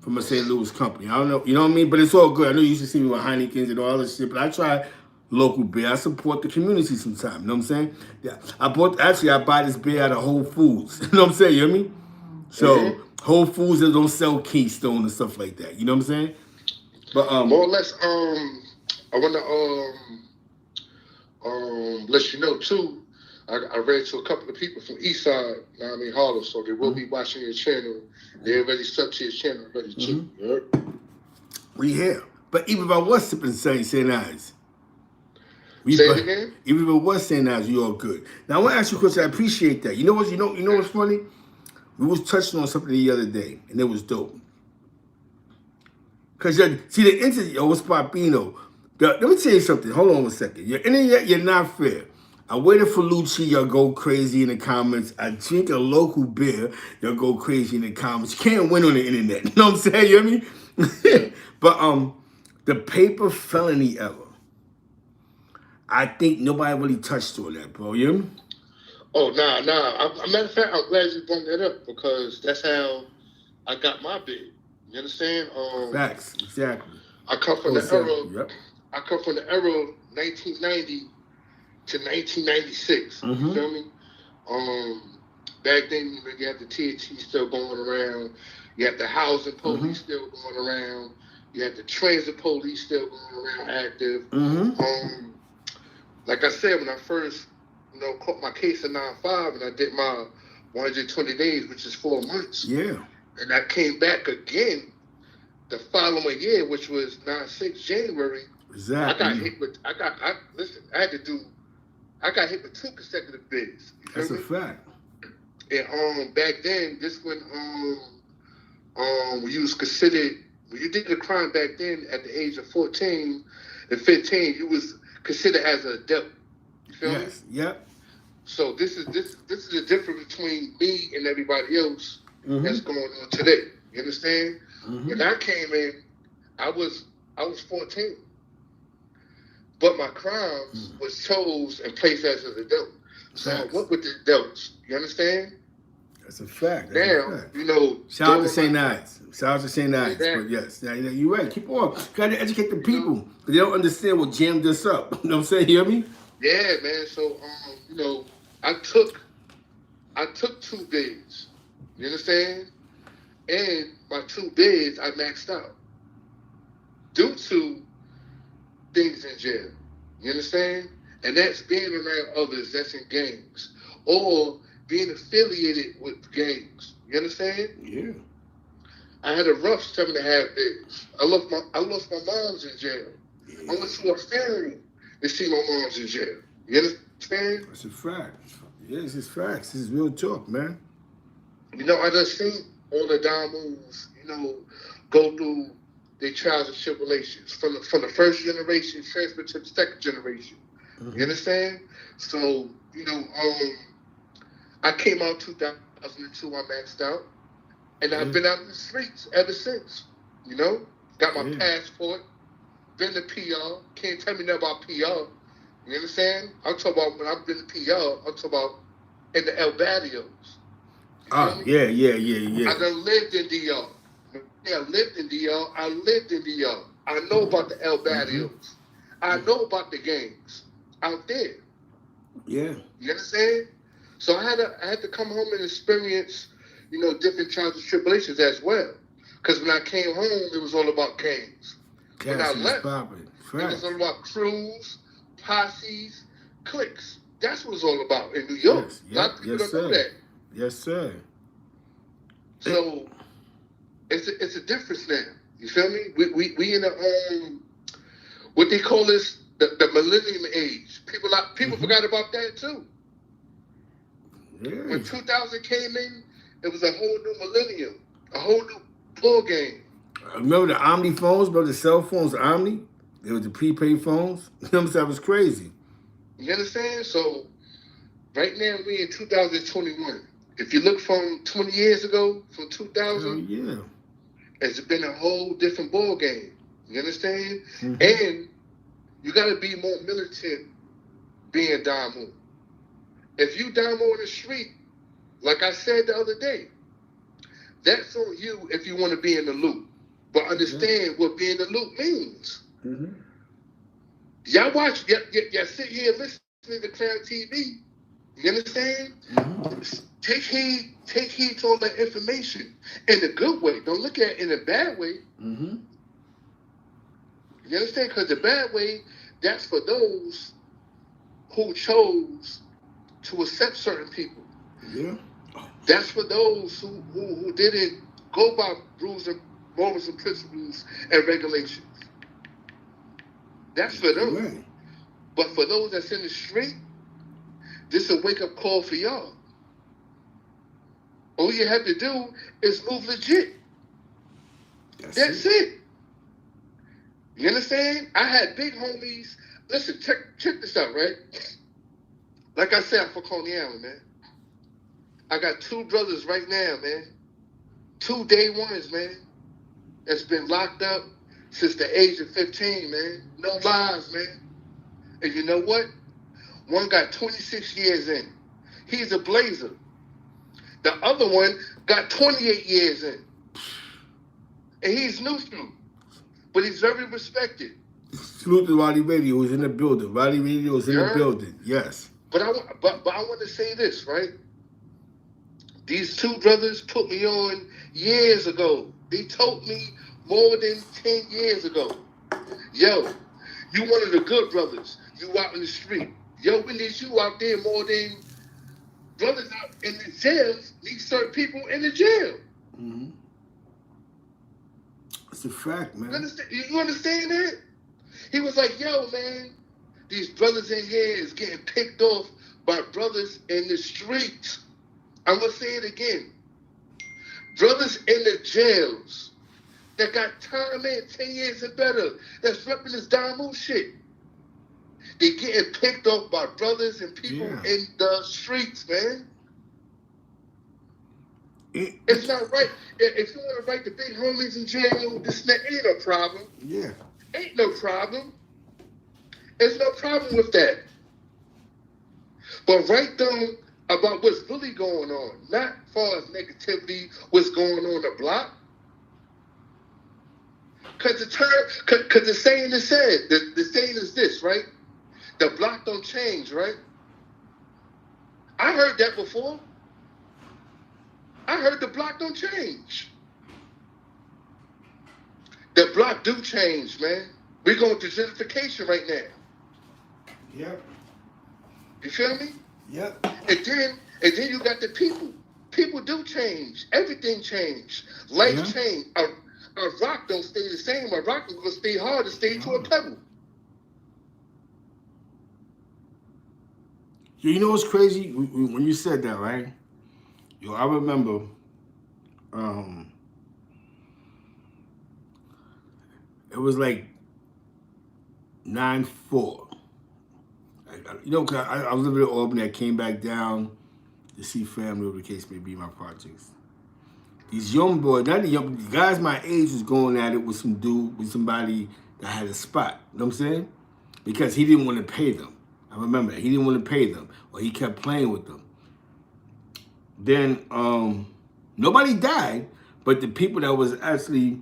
from a St. Louis company. I don't know, you know what I mean? But it's all good. I know you used to see me with Heineken's and all this shit, but I try local beer. I support the community sometimes, you know what I'm saying? Yeah. I buy this beer at Whole Foods. You know what I'm saying? You hear me? So Whole Foods don't sell Keystone and stuff like that. You know what I'm saying? But more or less, I want to Let you know too. I read to a couple of people from East Side, you know what I mean, Harlem, so they will be watching your channel. They already sub to your channel already too. We here. But even if I was sipping St. Ives, Say it again? even if it was St. Ives, you all good. Now I want to ask you a question. I appreciate that. You know what's funny? We was touching on something the other day, and it was dope. Cause see the internet, yo, what's Papino? Let me tell you something. Hold on a second. Your internet, you're not fair. I waited for Lucci, y'all go crazy in the comments. I drink a local beer, y'all go crazy in the comments. You can't win on the internet. You know what I'm saying? You know what I mean? But the paper felony error. I think nobody really touched on that, bro. You know? Oh, nah. Matter of fact, I'm glad you brought that up because that's how I got my bid. You understand? Facts, exactly. I come from the era. Yep. I come from the era of 1990 to 1996. You feel me? Back then, you had the THC still going around. You had the housing police still going around. You had the transit police still going around active. Like I said, when I first, caught my case in 9/5 and I did my 120 days, which is 4 months. Yeah. And I came back again the following year, which was 9/6 January. Exactly. I got hit with. I got hit with 2 consecutive bids. That's a fact. And back then, this when when you was considered, when you did a crime back then at the age of 14 and 15, you was considered as an adult. You feel me? Yep. So this is the difference between me and everybody else that's going on today. You understand? When I came in, I was 14, but my crimes was chose and placed as an adult. So I went with the adults. You understand? That's a fact. Shout out to St. Ives. Shout out to St. Ives. But yes, you're right. Keep on. Got to educate the people. They don't understand what jammed us up. You know what I'm saying? You hear me? Yeah, man. So, I took 2 bids. You understand? And my 2 bids I maxed out due to things in jail. You understand? And that's being around others that's in gangs or being affiliated with gangs. You understand? Yeah. I had a rough 7.5 bids. I lost my mom's in jail. Yeah. I went to a funeral to see my mom's in jail. You understand? That's a fact. Yes, it's facts. This is real talk, man. I done seen all the Damus, go through their trials and tribulations from the first generation transfer to the second generation. You understand? So, I came out 2002, I maxed out, and I've been out in the streets ever since. Got my passport, been to PR, can't tell me nothing about PR. You understand? I'm talking about when I've been to PR, I'm talking about in the El Barrios. Yeah. I done lived in DR. I lived in DR. I know about the El Barrios. I know about the gangs out there. Yeah. You understand? So I had to come home and experience, different trials and tribulations as well. Because when I came home, it was all about gangs. When I left, it was all about crews, posses, cliques. That's what it's all about in New York. A lot of people don't know that. Yes, sir. So it's a difference now. You feel me? We in the what they call this the millennium age. People forgot about that too. Yeah. When 2000 came in, it was a whole new millennium, a whole new ball game. Remember the Omni phones, bro? The cell phones, Omni. It was the prepaid phones. You know what I'm saying? That was crazy. You understand? So right now we in 2021. If you look from 20 years ago, from 2000, it's been a whole different ball game. You understand? And you got to be more militant being Damu. If you Damu on the street, like I said the other day, that's on you if you want to be in the loop. But understand what being in the loop means. Y'all watch, y'all sit here listening to Clown TV. You understand? Take heed to all that information in a good way. Don't look at it in a bad way. You understand? Because the bad way, that's for those who chose to accept certain people. Yeah. That's for those who didn't go by rules and morals and principles and regulations. That's for them. Right. But for those that's in the street, this is a wake-up call for y'all. All you have to do is move legit. That's it. You understand? I had big homies. Listen, check this out, right? Like I said, I'm from Coney Island, man. I got 2 brothers right now, man. 2 day ones, man. That's been locked up since the age of 15, man. No lies, man. And you know what? One got 26 years in. He's a blazer. The other one got 28 years in. And he's neutral. But he's very respected. Salute to Roddy Radio, who's in the building. Roddy Radio is in the building, yes. But I want to say this, right? These 2 brothers put me on years ago. They told me more than 10 years ago. Yo, you one of the good brothers. You out in the street. Yo, we need you out there more than brothers out in the jails need certain people in the jail. Mm-hmm. It's a fact, man. You understand that? He was like, yo, man, these brothers in here is getting picked off by brothers in the streets. I'm going to say it again. Brothers in the jails that got time in 10 years and better, that's repping this Damu shit. They getting picked off by brothers and people in the streets, man. It's not right. If you want to write the big homies in jail, this ain't no problem. Yeah. Ain't no problem. There's no problem with that. But write them about what's really going on, not as far as negativity, what's going on the block. Because the saying is said, the saying is this, right? The block don't change, right? I heard that before. I heard the block don't change. The block do change, man. We're going through gentrification right now. Yep. You feel me? Yep. And then you got the people. People do change. Everything change. Life change. A rock don't stay the same. A rock is going to stay hard and stay to a pebble. You know what's crazy? When you said that, right? Yo, I remember it was like 9/4. You know, cause I was living in Albany. I came back down to see family, whatever the case may be, my projects. These young boys, not the young guys my age, was going at it with some dude, with somebody that had a spot. You know what I'm saying? Because he didn't want to pay them. I remember that. He didn't want to pay them, or he kept playing with them. Then nobody died, but the people that was actually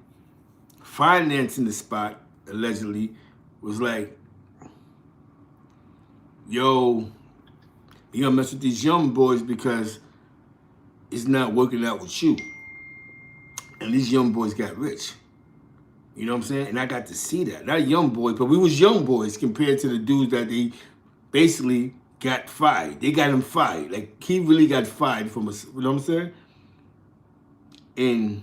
financing the spot, allegedly, was like, yo, you gonna mess with these young boys because it's not working out with you. And these young boys got rich. You know what I'm saying? And I got to see that. Not young boys, but we was young boys compared to the dudes that they basically got fired. They got him fired. Like, he really got fired from us. You know what I'm saying? And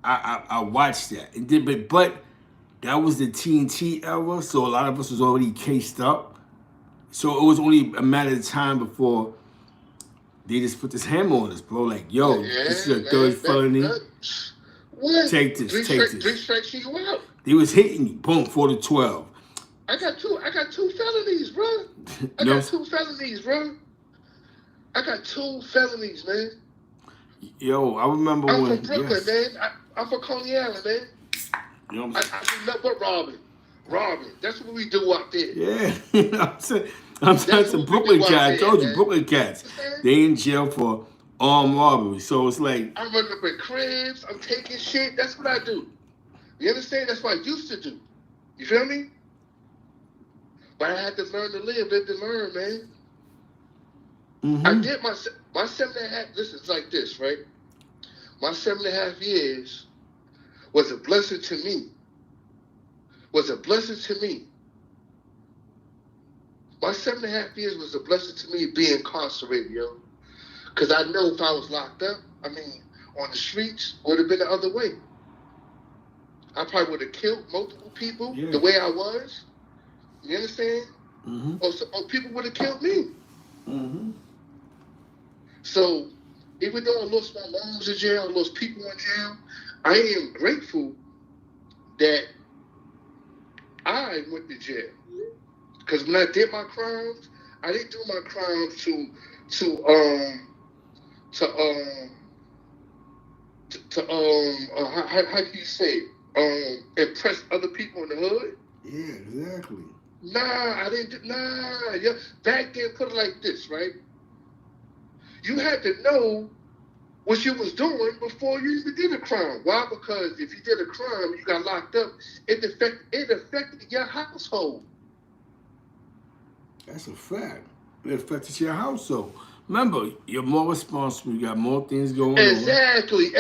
I watched that. And did, but that was the TNT era, so a lot of us was already cased up. So it was only a matter of time before they just put this hammer on us, bro. Like, yo, this is your third felony. What? Take this. 3 strikes you out. They was hitting you. Boom, 4 to 12. I got two felonies, bro. I got 2 felonies, bro. I got 2 felonies, man. Yo, I remember I'm when. from Brooklyn, man. I'm from Coney Island, man. You know what I'm saying? I do nothing but robbing. That's what we do out there. Yeah, you know what I'm saying? I'm telling some Brooklyn cats. I told you, Brooklyn cats. They in jail for armed robbery. So it's like, I'm running up in cribs. I'm taking shit. That's what I do. You understand? That's what I used to do. You feel me? But I had to learn to live to learn, man. mm-hmm. I did my 7.5. Listen, it's like this, right? My 7.5 years was a blessing to me. My 7.5 years was a blessing to me being incarcerated, yo. Because I know if I was locked up, I mean, on the streets, it would have been the other way. I probably would have killed multiple people the way I was. You understand? Mm-hmm. Or people would have killed me. Mm-hmm. So, even though I lost my moms in jail, I lost people in jail, I am grateful that I went to jail. Because when I did my crimes, I didn't do my crimes how do you say it? Impress other people in the hood. Yeah, exactly. Nah, I didn't. Yeah. Back then, put it like this, right? You had to know what you was doing before you even did a crime. Why? Because if you did a crime, you got locked up. It affected your household. That's a fact. It affects your household. Remember, you're more responsible. You got more things going on. Exactly.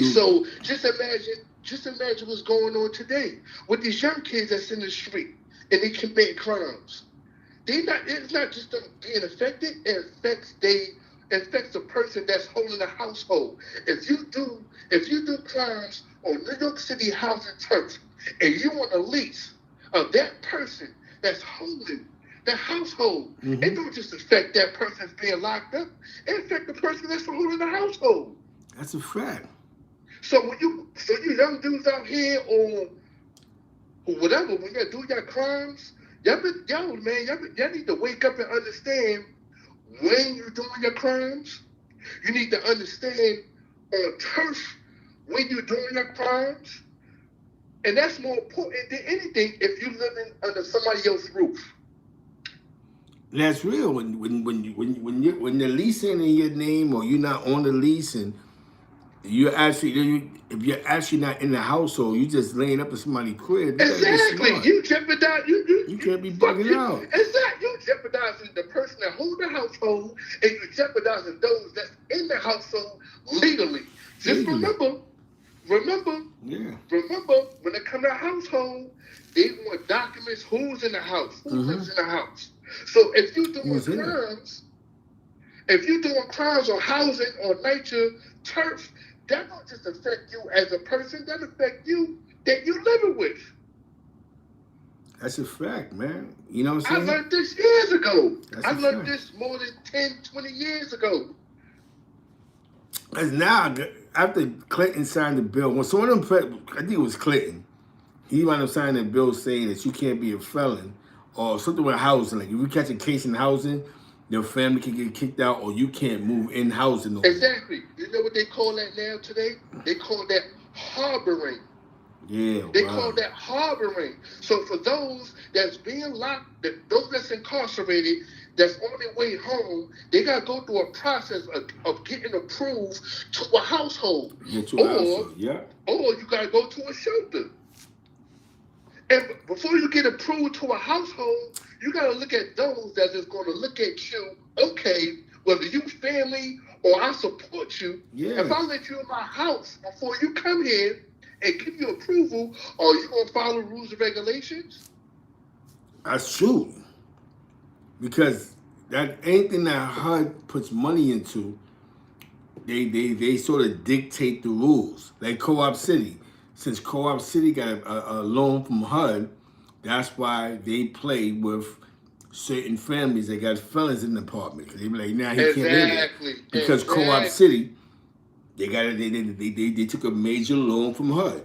So just imagine what's going on today with these young kids that's in the street and they commit crimes. It's not just them being affected. It affects the person that's holding the household. If you do crimes on New York City housing turf and you on a lease of that person that's holding the household, it don't just affect that person that's being locked up. It affects the person that's holding the household. That's a fact. So you young dudes out here or whatever, when you do your crimes, y'all need to wake up and understand when you're doing your crimes. You need to understand on turf when you're doing your crimes. And that's more important than anything if you're living under somebody else's roof. That's real. When the lease ain't in your name or you're not on the lease and if you're actually not in the household, you just laying up in somebody's crib. Exactly. You jeopardize you can't be bugging out. Exactly. You jeopardizing the person that holds the household and you jeopardizing those that's in the household legally. Just remember, when it comes to household, they want documents, who's in the house, who lives in the house. So if you're doing crimes on housing or nature, turf, that don't just affect you as a person, that affect you that you living with. That's a fact, man. You know what I'm saying? I learned this years ago. I learned this more than 10, 20 years ago. As now, after Clinton signed the bill, when some of them, I think it was Clinton, he wound up signing a bill saying that you can't be a felon or something with housing. Like if you catch a case in housing, your family can get kicked out or you can't move in housing. Exactly. You know what they call that now today? They call that harboring. Yeah. They call that harboring. So for those that's being locked, those that's incarcerated, that's on their way home, they got to go through a process of getting approved to a household. Or you got to go to a shelter. And before you get approved to a household, you got to look at those that is going to look at you, okay, whether you family or I support you. Yeah. If I let you in my house before you come here and give you approval, are you going to follow rules and regulations? That's true. Because that anything that HUD puts money into, they sort of dictate the rules. Like Co-op City. Since Co-op City got a loan from HUD, that's why they play with certain families that got felons in the apartment. Because they be like, he can't live there. Because Co-op City, they took a major loan from HUD.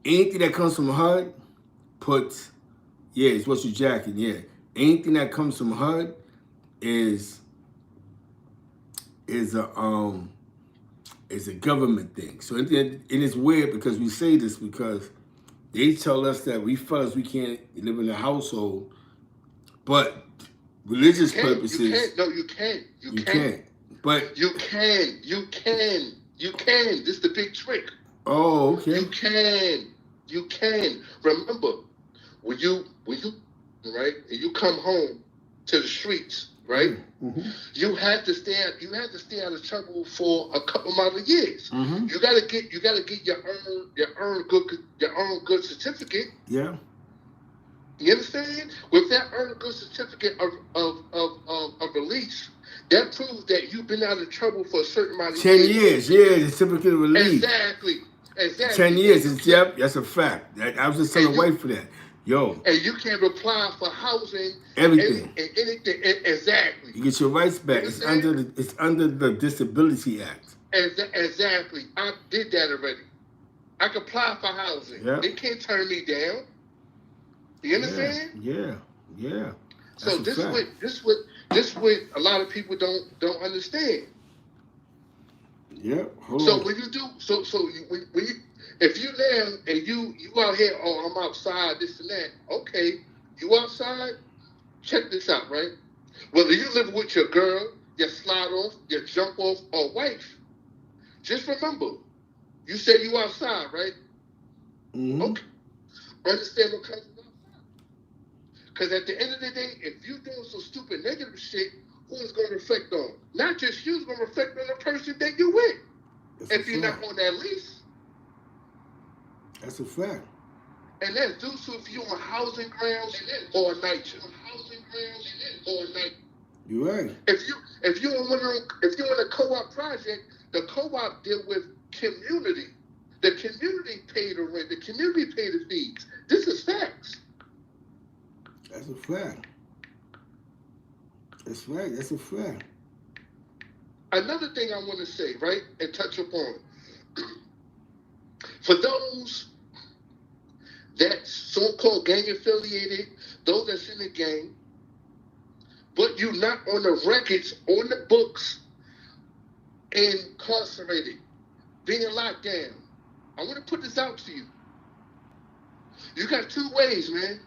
Anything that comes from HUD it's what you're jacking, yeah. Anything that comes from HUD is a government thing. So it is weird because we say this because they tell us that we fellas, we can't live in a household, but religious purposes. You can. But you can. This is the big trick. Oh, okay. You can. Remember, when you right, and you come home to the streets, right? Mm-hmm. You have to stay out of trouble for a couple of years. Mm-hmm. You gotta get your own good certificate. Yeah. You understand? With that earned good certificate of release, that proves that you've been out of trouble for a certain amount of 10 years. years, yeah, the certificate of relief. Exactly. 10 Exactly. years, yep, that's a fact. I was just telling the wife for that. Yo. And you can apply for housing, everything. and anything. Exactly. You get your rights back. It's under the Disability Act. Exactly. I did that already. I can apply for housing. Yep. They can't turn me down. You understand? Yeah. That's so this what a lot of people don't understand. Yeah. So when you do, when you, if you there and you out here, oh, I'm outside, this and that. Okay, you outside. Check this out, right? Whether you live with your girl, your slide off, your jump off, or wife, just remember, you say you outside, right? Mm-hmm. Okay. Understand what comes outside. Because at the end of the day, if you're doing some stupid negative shit, who is going to reflect on? Not just you, it's going to reflect on the person that you with. That's if you're not on that lease. That's a fact. And that's due to if you're on housing grounds or a night shift. You're right. If you're on a co-op project, the co-op deal with community. The community pay the rent. The community pay the fees. This is facts. That's a fact. That's right. That's a fact. Another thing I want to say, right, and touch upon. For those that's so-called gang affiliated, those that's in the gang, but you're not on the records, on the books, incarcerated, being locked down. I want to put this out to you. You got two ways, man.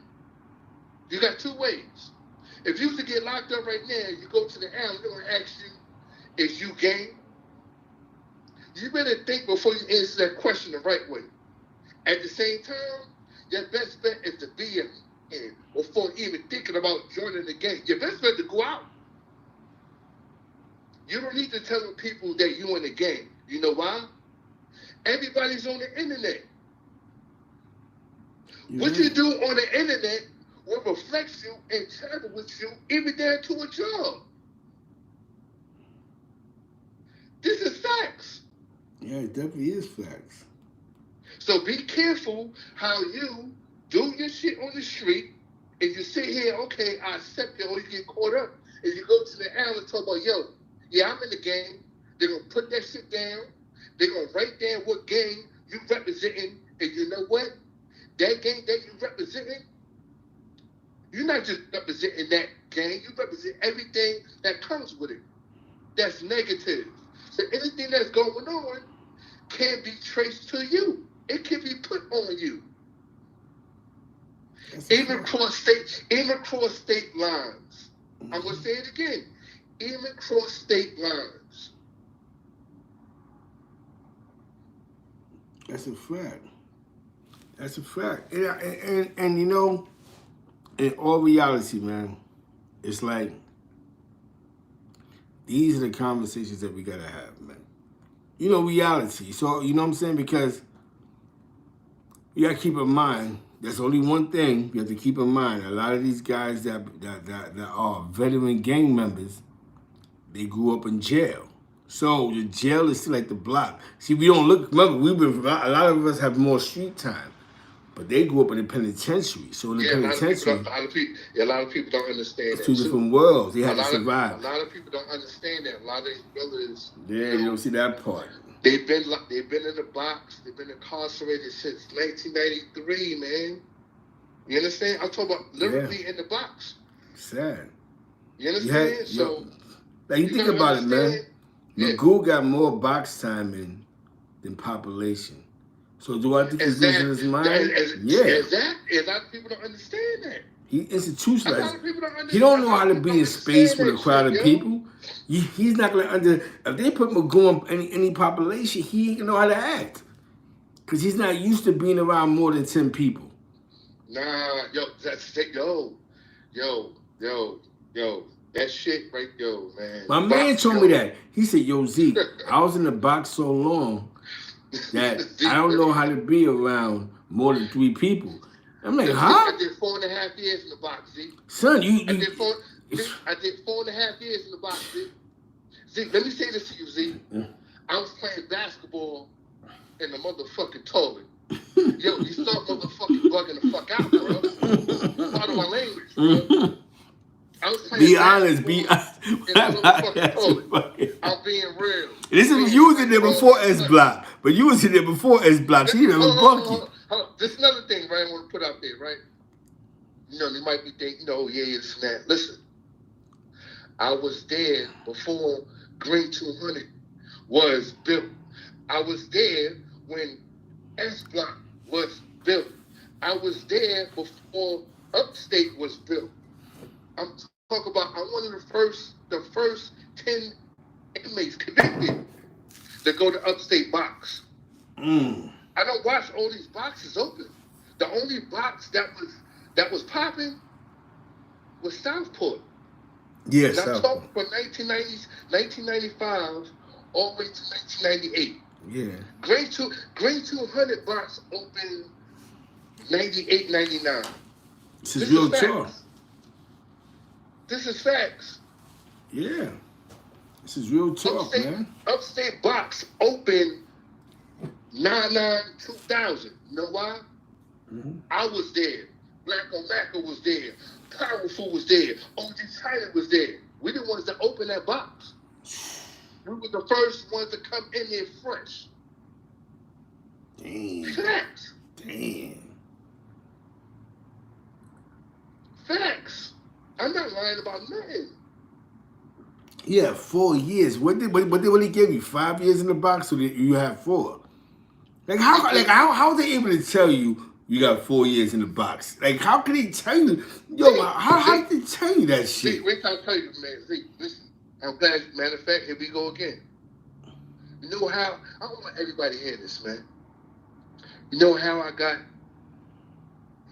You got two ways. If you was to get locked up right now, you go to the alley, they're going to ask you, is you gang? You better think before you answer that question the right way. At the same time, your best bet is to be in before even thinking about joining the gang. Your best bet is to go out. You don't need to tell people that you're in the gang. You know why? Everybody's on the internet. What you do on the internet will reflect you and travel with you even down to a job. This is facts. Yeah, it definitely is facts. So be careful how you do your shit on the street and you sit here, okay, I accept it, or you get caught up and you go to the alley and talk about, yo, yeah, I'm in the gang. They're going to put that shit down. They're going to write down what gang you representing. And you know what? That gang that you representing, you're not just representing that gang. You represent everything that comes with it. That's negative. So anything that's going on can be traced to you. It can be put on you. Even cross state lines. Mm-hmm. I'm going to say it again. Even cross state lines. That's a fact. That's a fact. And you know, in all reality, man, it's like these are the conversations that we gotta have, man. You know, reality. So, you know what I'm saying? Because you gotta keep in mind, there's only one thing you have to keep in mind. A lot of these guys that are veteran gang members, they grew up in jail. So the jail is still like the block. See, we don't look, remember, a lot of us have more street time. But they grew up in the penitentiary. So in the penitentiary, a lot of people don't understand that. Two different worlds. They had to survive. A lot of people don't understand that. A lot of these brothers, yeah, you don't see that part. They've been in the box. They've been incarcerated since 1993, man. You understand? I'm talking about literally in the box. Sad. You understand? Like you think about it, man. Magoo got more box time in than population. So do I think he's losing his mind? Yeah. A lot of people don't understand that. He institutionalized. A lot of people don't understand. He don't know how to be in space with a crowd of people. He's not going to if they put Magoo in any population, he ain't going to know how to act. Because he's not used to being around more than 10 people. Nah, that shit right, man. My man told me that. He said, yo, Zeke, I was in the box so long that I don't know how to be around more than 3 people. I'm like, I huh? did 4.5 years in the box, Z. Son, I did 4.5 years in the box, Z. Z, let me say this to you, Z. I was playing basketball in the motherfucking toilet. Yo, you start motherfucking bugging the fuck out, bro. Part of my language, bro. I was playing Be honest, be basketball in the motherfucking toilet. I'm being real. This is you was in there before S Block, but you was in there before S Block. She never bucked you. This is another thing, right? I want to put out there, right? You know, you might be thinking, yeah, it's that. Listen, I was there before Green 200 was built. I was there when S Block was built. I was there before Upstate was built. I'm talking about I'm one of the first 10 inmates convicted to go to Upstate box. I don't watch all these boxes open. The only box that was popping was Southport. Yes, and I'm talking from 1995 all the way to 1998. Yeah. Grade 200 box opened 98, 99. This is real talk. This is facts. Yeah. This is real talk, man. Upstate box opened 99-2000. You know why? I was there. Black O'Maca was there. Powerful was there. OG China was there. We the ones that opened that box. We were the first ones to come in there fresh. Damn. Facts. Damn. Facts. I'm not lying about nothing. Yeah, 4 years. What they really give you? 5 years in the box, or did you have 4? How are they able to tell you got 4 years in the box? Like, how can they tell you? Yo, how did they tell you that shit? Wait till I tell you, man. See, listen. I'm glad. Matter of fact, here we go again. You know how? I don't want everybody to hear this, man. You know how I got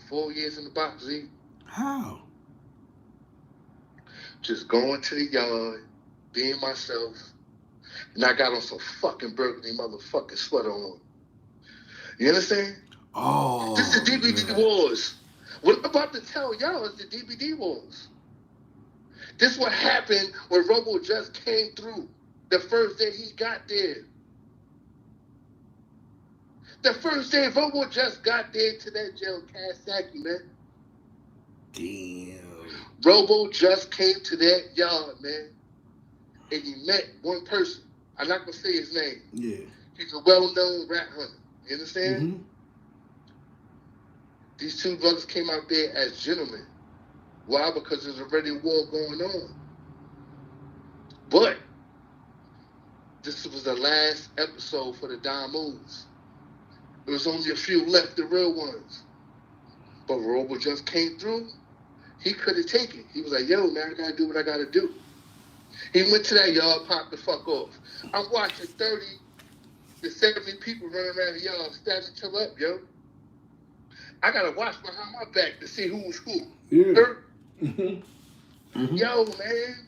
4 years in the box, Z? How? Just going to the yard, being myself, and I got on some fucking burgundy motherfucking sweater on. You understand? Oh. This is the DVD wars. What I'm about to tell y'all is the DVD wars. This what happened when Robo just came through the first day he got there. The first day Robo just got there to that jail, Kawasaki, man. Damn. Robo just came to that yard, man, and he met one person. I'm not gonna say his name. Yeah. He's a well-known rat hunter. You understand? Mm-hmm. These two brothers came out there as gentlemen. Why? Because there's already a war going on. But this was the last episode for the Don Moves. There was only a few left, the real ones. But Robo just came through. He couldn't take it. He was like, yo, man, I gotta do what I gotta do. He went to that yard, popped the fuck off. I'm watching 30 to 70 people running around the yard, stabbing each other up, yo. I gotta watch behind my back to see who was who. Yeah. Mm-hmm. Yo, man.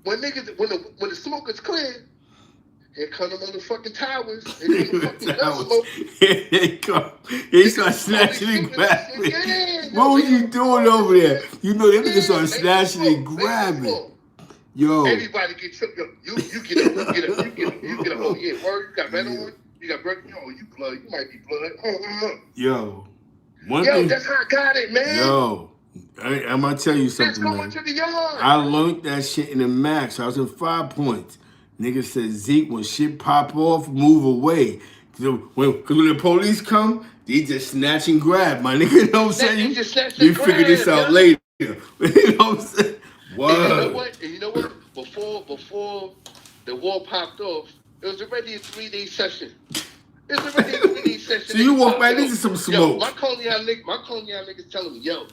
When the smoke is clear, here come the motherfucking towers. Here come the fucking gun smoke. Here they come. They start snatching and grabbing. Yeah, what was you doing over there? You know, they just start snatching and grabbing. Yo. Everybody get took. You get up. Oh yeah, word. You got red on. You got burgundy. Oh, you blood. You might be blood. Yo. Yo, that's how I got it, man. Yo. I'm gonna tell you something, man. To the yard. I learned that shit in the max. I was in 5 points. Nigga said, Zeke, when shit pop off, move away. Cause when the police come, they just snatch and grab, my nigga. You know what I'm saying? You figure this out later. You know what I'm saying? What? And you know what? Before the war popped off, it was already a 3-day session. It was already a 3-day session. So you walk right into some smoke. Yo, my colonial niggas telling me, yo,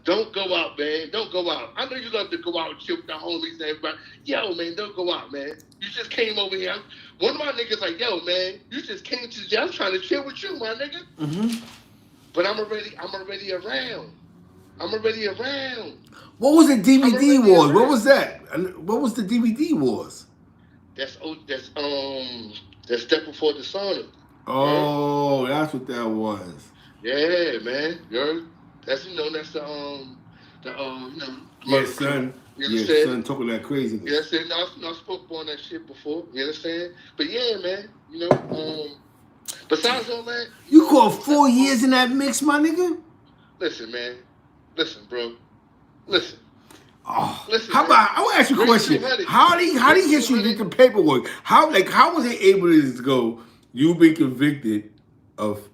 don't go out, man. Don't go out. I know you love to go out and chill with the homies and everybody. Yo, man, don't go out, man. You just came over here. One of my niggas like, yo, man, you just came to the jail. I was trying to chill with you, my nigga. Mm-hmm. But I'm already around. What was the DVD wars? What was that? What was the DVD wars? That's Step Before Dishonor. Oh, that's what that was. Yeah, man. Girl, that's that's Yeah, murder crew. son. You Yeah, understand? son, talking that You craziness. understand? I spoke on that shit before. You understand? But yeah, man. Besides all that, You caught 4 years in that mix, my nigga? Listen, man. Listen, bro. Listen. Oh, Listen, how man. about I want to ask you a question? How did he get you with the paperwork? How was it able to go? You've been convicted of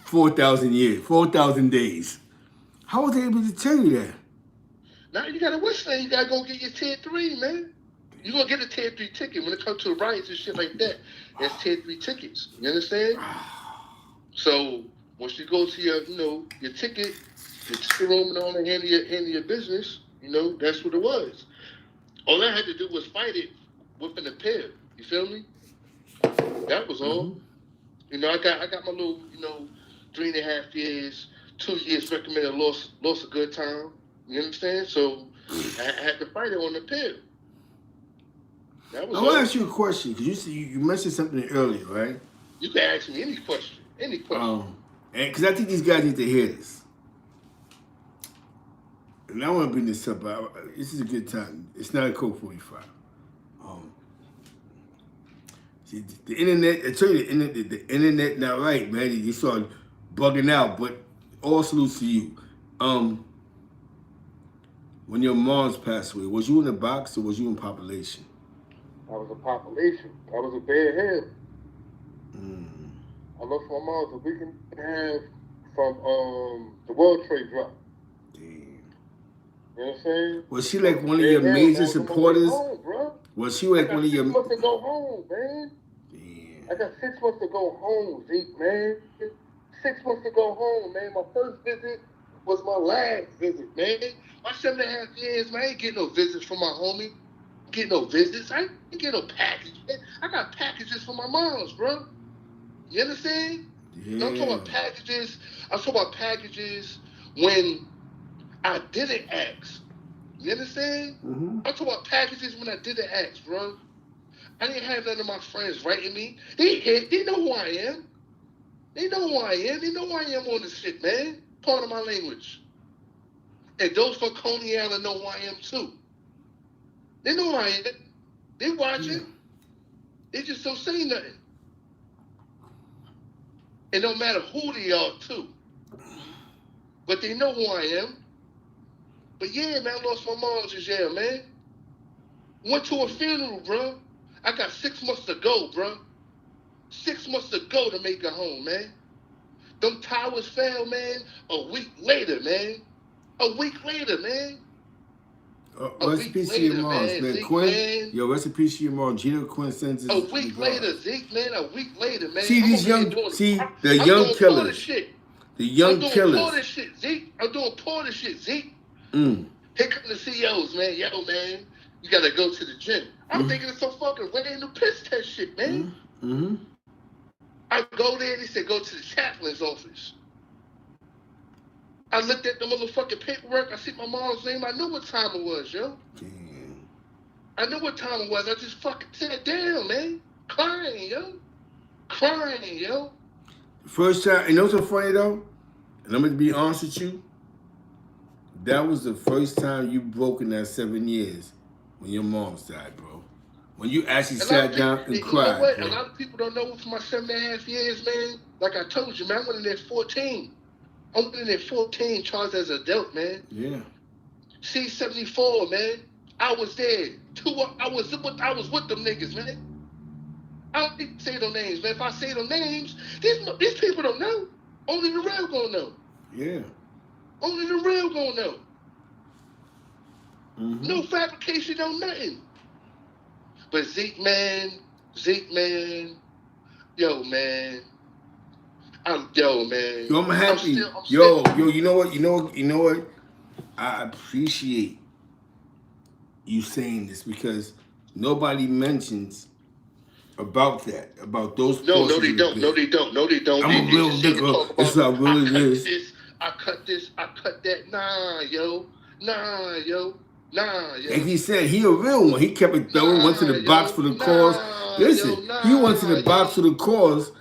4,000 years, 4,000 days. How was they able to tell you that? Now you gotta what's that? You gotta go get your tier 3, man. You're gonna get a tier 3 ticket when it comes to riots and shit like that. There's tier 3 tickets. You understand? So once you go to your ticket room and all that, handle your business, that's what it was. All I had to do was fight it within the pill. You feel me? That was all. I got my little, 3.5 years, 2 years recommended lost a good time. You understand? So I had to fight it on the pill. That was I want to ask you a question because you mentioned something earlier, right? You can ask me any question. Any question. Because I think these guys need to hear this. And I want to bring this up. This is a good time. It's not a code 45. See, the internet, I tell you, the internet not right, man. You start bugging out, but all salutes to you. When your mom's passed away, was you in the box or was you in population? I was a population. I was a bad head. I lost my mom a week and a half from the World Trade drop. Damn. You know what I'm saying? Was she like one of your major supporters? Home, bro. Was she like one of your? 6 months to go home, man. Damn. I got 6 months to go home, Zeke, man. 6 months to go home, man. My first visit was my last visit, man. My 7.5 years, man, I ain't getting no visits from my homie. Get no visits. I ain't get no package. I got packages for my moms, bro. You understand? Yeah. I'm talking about packages. I'm talking about packages when I didn't ask. You understand? I'm talking about packages when I didn't ask, bro. I didn't have none of my friends writing me. They know who I am. They know who I am. They know who I am on this shit, man. Part of my language. And those from Coney Island know who I am too. They know who I am. They watching. Yeah. They just don't say nothing. It don't matter who they are too. But they know who I am. But yeah, man, I lost my mom's in jail, man. Went to a funeral, bro. I got 6 months to go, bro. 6 months to go to make it home, man. Them towers fell, man, a week later, man. A week later, man. Rest in peace to your moms, man. Quinn, yo, rest in peace to your mom. Gina Quinn sends us. A week later, Zeke, man. A week later, man. See these young, the young killers. The young killers. I'm doing Porter shit, Zeke. I'm doing Porter shit, Zeke. Here come the CEOs, man. Yo, man, you gotta go to the gym. I'm thinking it's so fucking random to piss test shit, man. I go there, they said go to the chaplain's office. I looked at the motherfucking paperwork. I see my mom's name. I knew what time it was, yo. Damn. I knew what time it was. I just fucking sat down, man. Crying, yo. Crying, yo. First time, you know what's so funny, though? And I'm going to be honest with you. That was the first time you broke in that 7 years when your mom's died, bro. When you actually sat down and cried. You know what? Bro. A lot of people don't know for my 7.5 years, man. Like I told you, man, I went in there 14. I went in there 14, charged as an adult, man. Yeah. C-74, man. I was there. I was with them niggas, man. I don't need to say them names, man. If I say them names, these people don't know. Only the real gonna know. Yeah. Only the real gonna know. No fabrication, no nothing. But Zeke, man. Yo, man. Yo, man. Yo, I'm happy. Yo, you know what? I appreciate you saying this because nobody mentions about that, about those. No, they don't. I'm a real nigga. It's how real it is. I cut that. Nah, yo. And he said he a real one. He kept it throwing, went to the box for the cause. Listen, he went to the box for the cause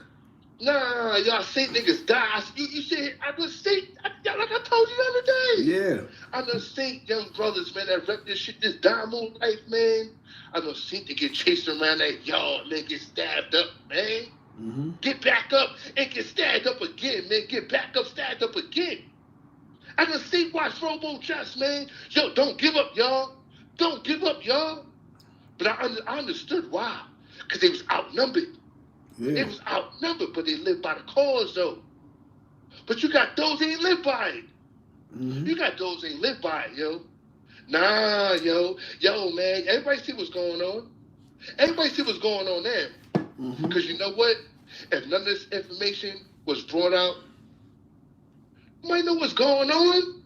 Nah, y'all see niggas die. You said I just see, like I told you the other day. Yeah. I done seen young brothers, man, that rep this shit, this diamond life, man. I done seen they get chased around that yard, man, get stabbed up, man. Mm-hmm. Get back up and get stabbed up again, man. Get back up, stabbed up again. I done seen watch Robo Just, man. Yo, don't give up, y'all. Don't give up, y'all. But I understood why. Because they was outnumbered. Yeah. They was outnumbered, but they lived by the cause, though. But you got those that ain't live by it. Mm-hmm. You got those that ain't live by it, yo. Nah, yo, man. Everybody see what's going on. Everybody see what's going on there. Mm-hmm. Because you know what? If none of this information was brought out, you might know what's going on.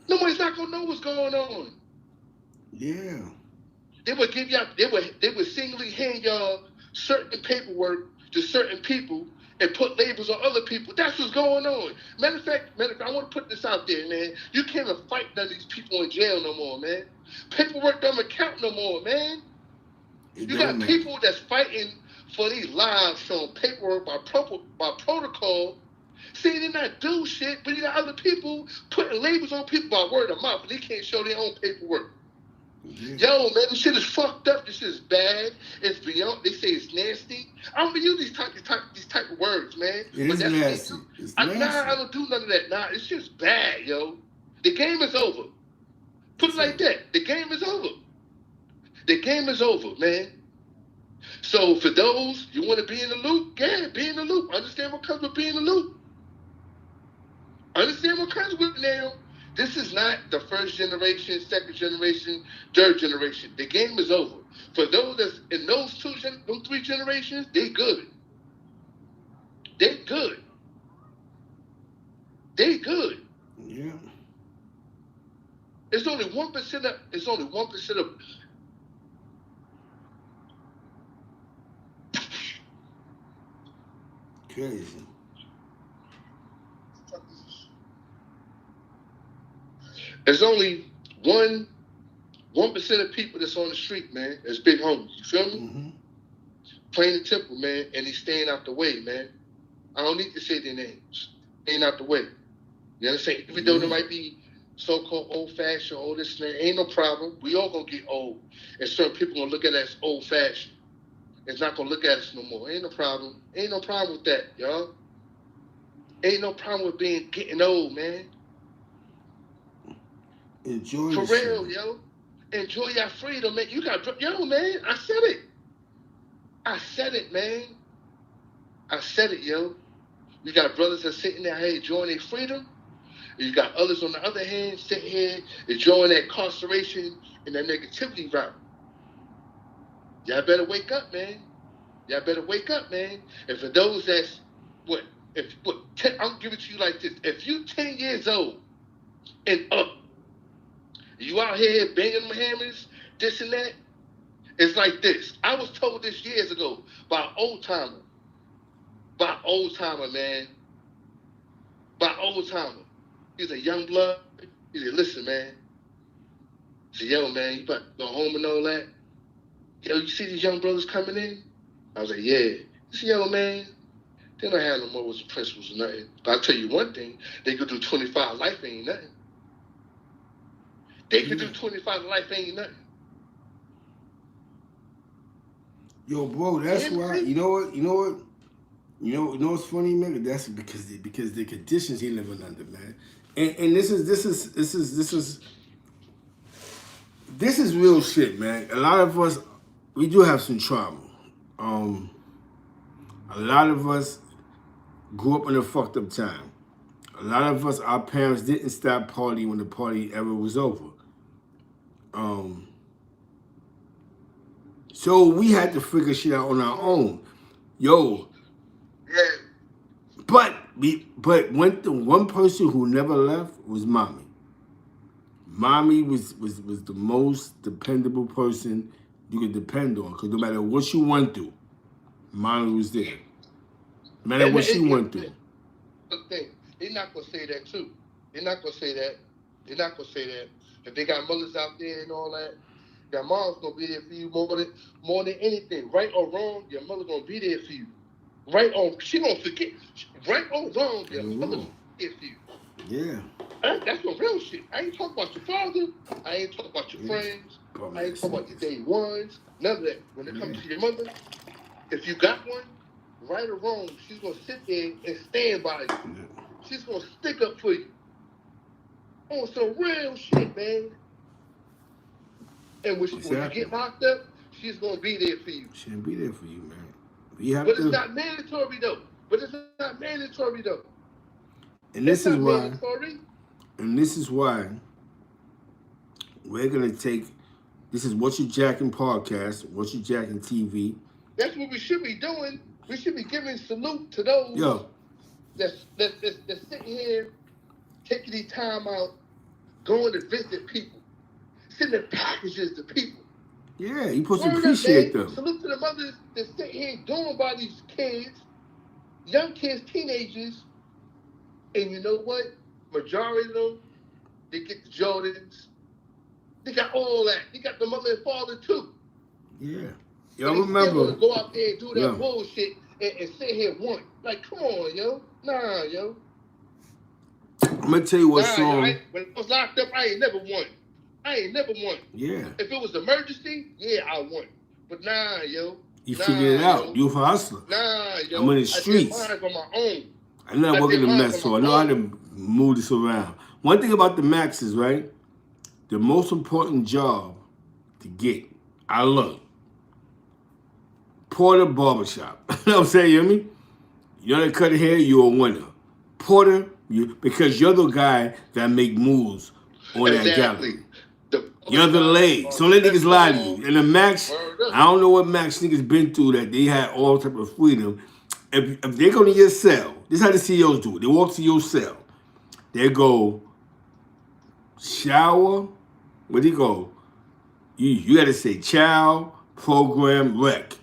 Nobody's not gonna know what's going on. Yeah. They would give y'all. They would singly hand y'all certain paperwork to certain people and put labels on other people. That's what's going on. Matter of fact, I want to put this out there, man. You can't even fight none of these people in jail no more, man. Paperwork don't count no more, man. You got people that's fighting for these lives showing paperwork by protocol, saying they not do shit, but you got other people putting labels on people by word of mouth, and they can't show their own paperwork. Yeah. Yo, man, this shit is fucked up. This shit is bad. It's beyond. They say it's nasty. I don't use these type of words, man. It is nasty. Nah, I don't do none of that. Nah, it's just bad, yo. The game is over. Put it like that. The game is over. The game is over, man. So for those you want to be in the loop, yeah, be in the loop. Understand what comes with being in the loop. Understand what comes with it now. This is not the first generation, second generation, third generation. The game is over. For those that's in those three generations, they good. They good. They good. Yeah. It's only 1% of. It's only 1% of. Crazy. There's only 1% of people that's on the street, man. That's big homies. You feel me? Mm-hmm. Plain and simple, man. And he's staying out the way, man. I don't need to say their names. Staying out the way. You understand? Even though they might be so-called old-fashioned, all this and that, ain't no problem. We all gonna get old. And certain people gonna look at us as old-fashioned. It's not gonna look at us no more. Ain't no problem. Ain't no problem with that, y'all. Ain't no problem with getting old, man. Enjoy for real, yo. Enjoy your freedom, man. You got, yo, man. I said it, man. I said it, yo. You got brothers that sitting there here enjoying their freedom. And you got others on the other hand sitting here enjoying that incarceration and that negativity route. Y'all better wake up, man. Y'all better wake up, man. And for those that's I'm giving it to you like this. If you 10 years old and up, you out here banging them hammers, this and that, it's like this. I was told this years ago by an old timer. By old timer, man. By old timer. He's a young blood. He said, listen, man. He said, yo, man, you about to go home and all that? Yo, you see these young brothers coming in? I was like, yeah. He said, yo, man, they don't have no morals and principles or nothing. But I'll tell you one thing, they could do 25 life ain't nothing. They could do 25 life ain't nothing. Yo, bro, that's why. You know what's funny, man? That's because the conditions he living under, man. And this is real shit, man. A lot of us, we do have some trauma. A lot of us grew up in a fucked up time. A lot of us, our parents didn't stop partying when the party era was over. So we had to figure shit out on our own. Yo. Yeah. But one person who never left was Mommy. Mommy was the most dependable person you could depend on. Because no matter what you went through, Mommy was there. No matter what she went through. They're not going to say that too. They're not going to say that. If they got mothers out there and all that, your mom's going to be there for you more than anything. Right or wrong, your mother going to be there for you. Right on, she gonna forget. Right or wrong, your mother forget you. Yeah. That's some real shit. I ain't talking about your father. I ain't talking about your friends. I ain't talking about your day ones. None of that. When it comes to your mother, if you got one, right or wrong, she's gonna sit there and stand by you. She's gonna stick up for you. On some real shit, man. And when you get locked up, she's gonna be there for you. She'll be there for you, man. But it's not mandatory though. And this is why. And this is why we're gonna take. This is What You Jacking podcast. What You Jacking TV. That's what we should be doing. We should be giving salute to those that's sitting here, taking the time out, going to visit people, sending packages to people. Yeah, you supposed to appreciate them. Salute to the mothers that sit here doing by these kids, young kids, teenagers, and you know what? Majority of them, they get the Jordans. They got all that. They got the mother and father too. Yeah. Y'all remember. Go out there and do that bullshit and sit here one. Like, come on, yo. Nah, yo. I'm going to tell you what song. When I was locked up, I ain't never won. Yeah. If it was emergency, yeah, I won. But nah, yo. You figured it out. Yo. You a hustler. Nah, yo. I'm in the streets. I did mine on my own. I'm not working the mess, so I know how to move this around. One thing about the Maxes, right? The most important job to get, I learned. Porter barbershop. You know what I'm saying? You hear me? You know that cut hair, you're a winner. Porter, because you're the guy that make moves on that gallery. You're the leg. So let niggas lie to you. And the Max, I don't know what Max niggas been through that they had all type of freedom. If they go to your cell, this is how the CEOs do it. They walk to your cell. They go shower. Where they go? You got to say chow, program, rec.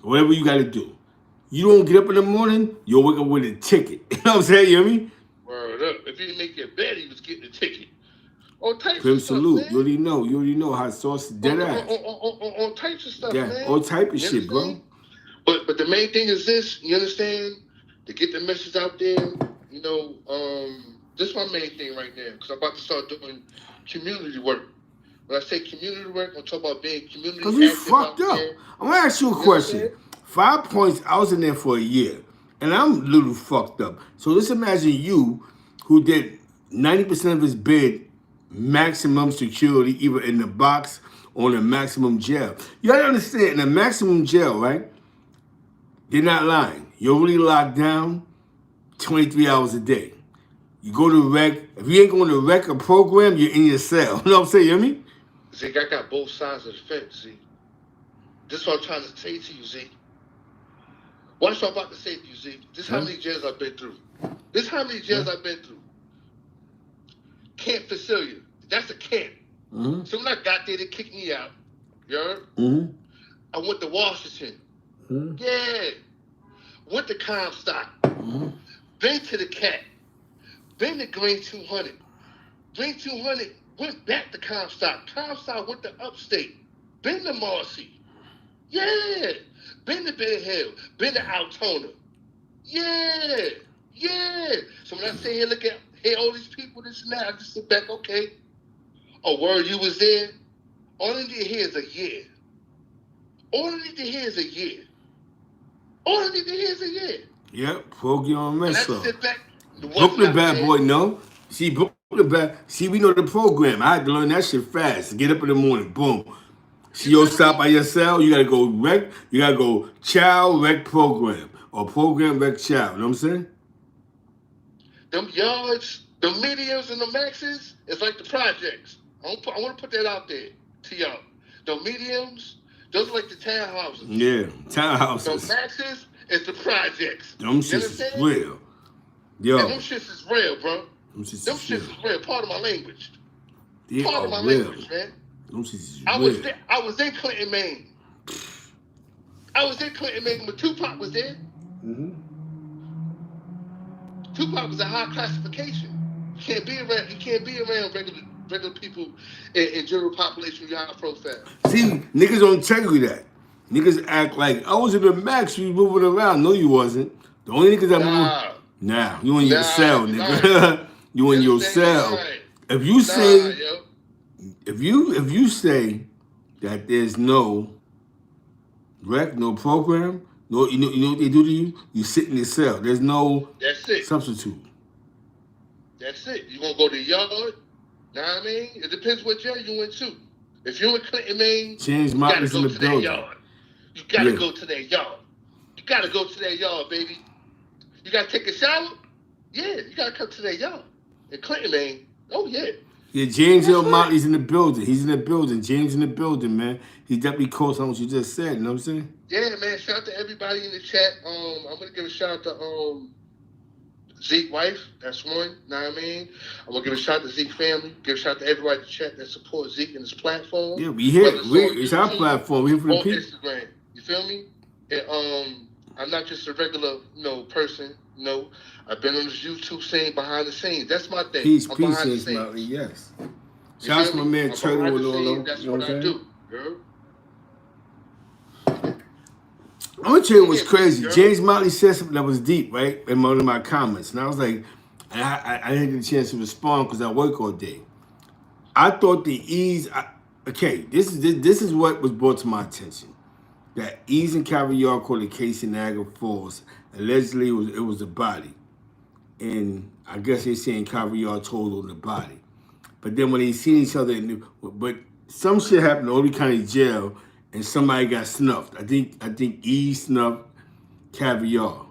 Whatever you got to do. You don't get up in the morning, you'll wake up with a ticket. You know what I'm saying? You hear me? Word up. If you didn't make your bed, he was getting a ticket. On types Pimp of stuff, salute. man. You already know how sauce dead ass. On types of stuff, yeah, man. All type of shit, bro. But the main thing is this, you understand? To get the message out there, you know, this is my main thing right now, because I'm about to start doing community work. When I say community work, I'm talking about being community active. Because we fucked up. I'm going to ask you a question. 5 points, I was in there for a year, and I'm a little fucked up. So let's imagine you, who did 90% of his bid, maximum security, either in the box or in the maximum jail. You gotta understand, in the maximum jail, right? They're not lying. You're really locked down 23 hours a day. You go to rec. If you ain't going to rec a program, you're in your cell. You know what I'm saying? You hear me? Zeke, I got both sides of the fence, Zeke. This is what I'm trying to say to you, Zeke. Watch what I'm about to say to you, Zeke. This is how many jails I've been through. Camp Facilia. That's a camp. Mm-hmm. So when I got there, they kicked me out. You heard? Mm-hmm. I went to Washington. Mm-hmm. Yeah. Went to Comstock. Mm-hmm. Been to the CAT. Been to Green 200. Green 200. Went back to Comstock. Comstock went to Upstate. Been to Marcy. Yeah. Been to Ben Hill. Been to Altona. Yeah. So when I sit here, look at all these people, this and that, I just sit back, okay. Oh, word, you was there? All I need to hear is a year. Yep, program on mess up. Sit back. Brooklyn bad boy, no. See, Brooklyn bad. See, we know the program. I had to learn that shit fast. Get up in the morning, boom. See, you stop by your cell, you gotta go rec, you gotta go child rec program. Or program rec child. You know what I'm saying? Them yards, the mediums and the maxes, it's like the projects. I want to put that out there to y'all. The mediums, those are like the townhouses. Yeah, townhouses. The maxes is the projects. Them shits is real. Yo. And them shits is real, bro. Them shits is real. Part of my language. They Part of my language, man. Them shits is I real. was in Clinton, Maine. When Tupac was there. Mm-hmm. Tupac was a high classification. You can't be around regular people in general population with high profile. See, niggas don't tell you that. Niggas act like I was in the max, you moving around. No, you wasn't. The only niggas that move. Nah, you in your cell, you nigga. You in You your understand? You cell. lying. If you say yo. if you say that there's no rec, no program, no you know what they do to you? You sit in your cell. There's no That's it. substitute. That's it. You gonna go to the yard? Know what I mean? It depends what jail you went to. If you in Clinton, Maine, James you gotta Martin's go in the to that building. yard. You gotta Yeah. go to that yard. You gotta go to that yard, baby. You gotta take a shower? Yeah, you gotta come to that yard. In Clinton, Maine, oh yeah. Yeah, James That's L. right. Motley's in the building. He's in the building. James in the building, man. He definitely co-signed what you just said. You know what I'm saying? Yeah, man. Shout out to everybody in the chat. I'm gonna give a shout out to Zeke wife. That's one. Know what I mean? I'm gonna give a shout out to Zeke family. Give a shout out to everybody in the chat that supports Zeke and his platform. Yeah, we here. Whether it's on It's our YouTube platform. We're here for the or people. Instagram. You feel me? And, I'm not just a regular, person. No, I've been on this YouTube scene behind the scenes. That's my thing. Peace, I'm peace, behind the James scenes. Motley. Yes. You Shout out to feel my me? man I'm Turtle behind and the all scenes. that. That's You know what what I I'm saying? do, girl. I'm gonna tell you what's crazy. Girl. James Motley said something that was deep, right? In one of my comments, and I was like, I didn't get a chance to respond because I work all day. I thought the ease. Okay, this is what was brought to my attention. That Ease and Caviar caught a case in Niagara Falls. Allegedly, it was a body, and I guess they're saying Caviar told on the body. But then when they seen each other, but some shit happened in Orange County Jail, and somebody got snuffed. I think E snuffed Caviar.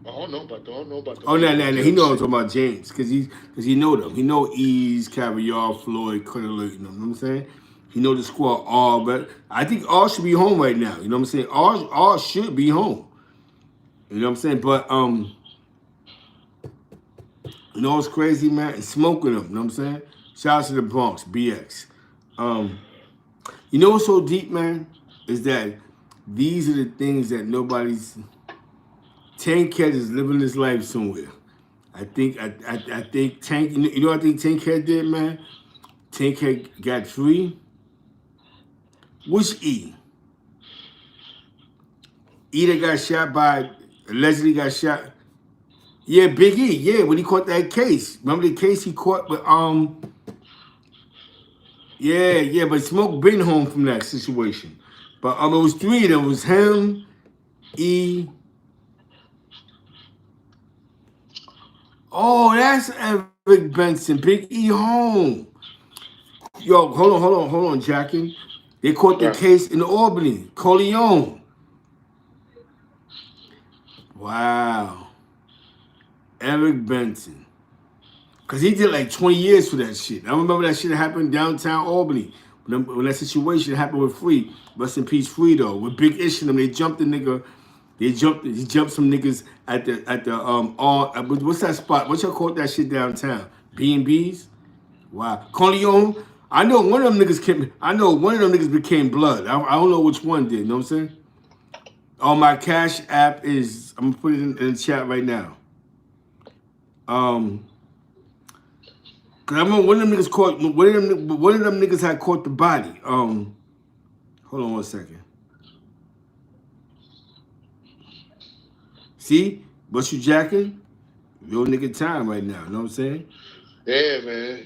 I don't know about that. Oh no, he know I'm talking about James, cause he know them. He know Ease, Caviar, Floyd, Cutter Alert. You know what I'm saying? He know the squad all, but I think all should be home right now. You know what I'm saying? All should be home. You know what I'm saying? But you know what's crazy, man? It's smoking them. You know what I'm saying? Shout out to the Bronx, BX. You know what's so deep, man? Is that these are the things that nobody's. Tank Head is living his life somewhere. I think Tank. You know what I think Tank Head did, man? Tank Head got free. Which E? E that got shot by, allegedly got shot. Yeah, Big E. Yeah, when he caught that case. Remember the case he caught with Yeah, but Smoke been home from that situation. But it was three. There was him, E. Oh, that's Eric Benson. Big E home. Yo, hold on, Jackie. They caught the case in Albany. Corleone. Wow. Eric Benson. Because he did like 20 years for that shit. I remember that shit happened downtown Albany. When that situation happened with Free. Rest in peace, Free, though. With Big Ish and them, they jumped the nigga. He jumped some niggas at the what's that spot? What y'all call that shit downtown? B&B's? Wow. Corleone. I know one of them niggas became blood. I don't know which one did. You know what I'm saying? On my Cash app is, I'm gonna put it in the chat right now. Cause I remember one of them niggas had caught the body. Hold on one second. See, what you jacking? Real nigga time right now. You know what I'm saying? Yeah, man.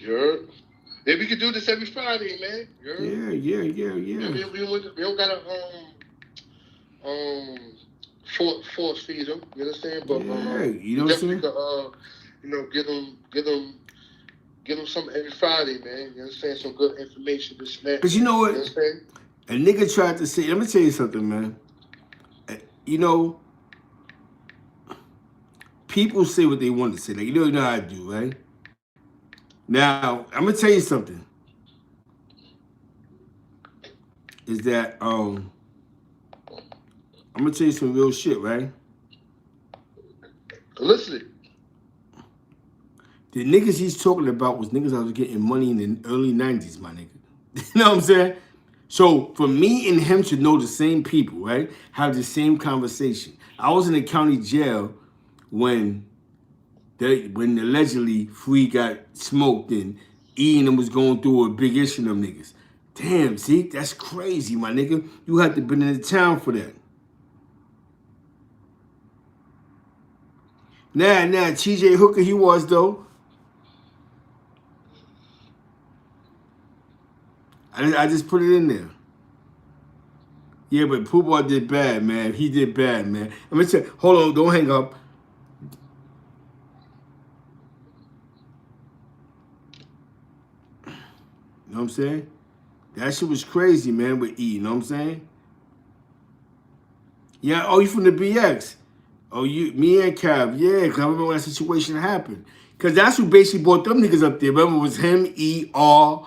Maybe we could do this every Friday, man. Yeah. We don't gotta force feed them. You understand? But you know what I'm saying? Give them something every Friday, man. You understand? Some good information, this and that. Cause you know what? You understand? A nigga tried to say. Let me tell you something, man. You know, people say what they want to say. Like, you know how I do, right? Now, I'm gonna tell you something. Is that I'm gonna tell you some real shit, right? Listen. The niggas he's talking about was niggas that was getting money in the early 90s, my nigga. You know what I'm saying? So for me and him to know the same people, right? Have the same conversation. I was in the county jail when allegedly Free got smoked and E and them was going through a big issue of them niggas. Damn, Zeke, that's crazy, my nigga. You had to been in the town for that. Nah, TJ Hooker, he was though. I just put it in there. Yeah, but Pooh did bad, man. He did bad, man. Let me tell you, hold on, don't hang up. You know what I'm saying? That shit was crazy, man, with E, you know what I'm saying? Yeah, oh, you from the BX. Oh, me and Cav, yeah, because I remember when that situation happened. Because that's who basically brought them niggas up there. Remember, it was him, E, R,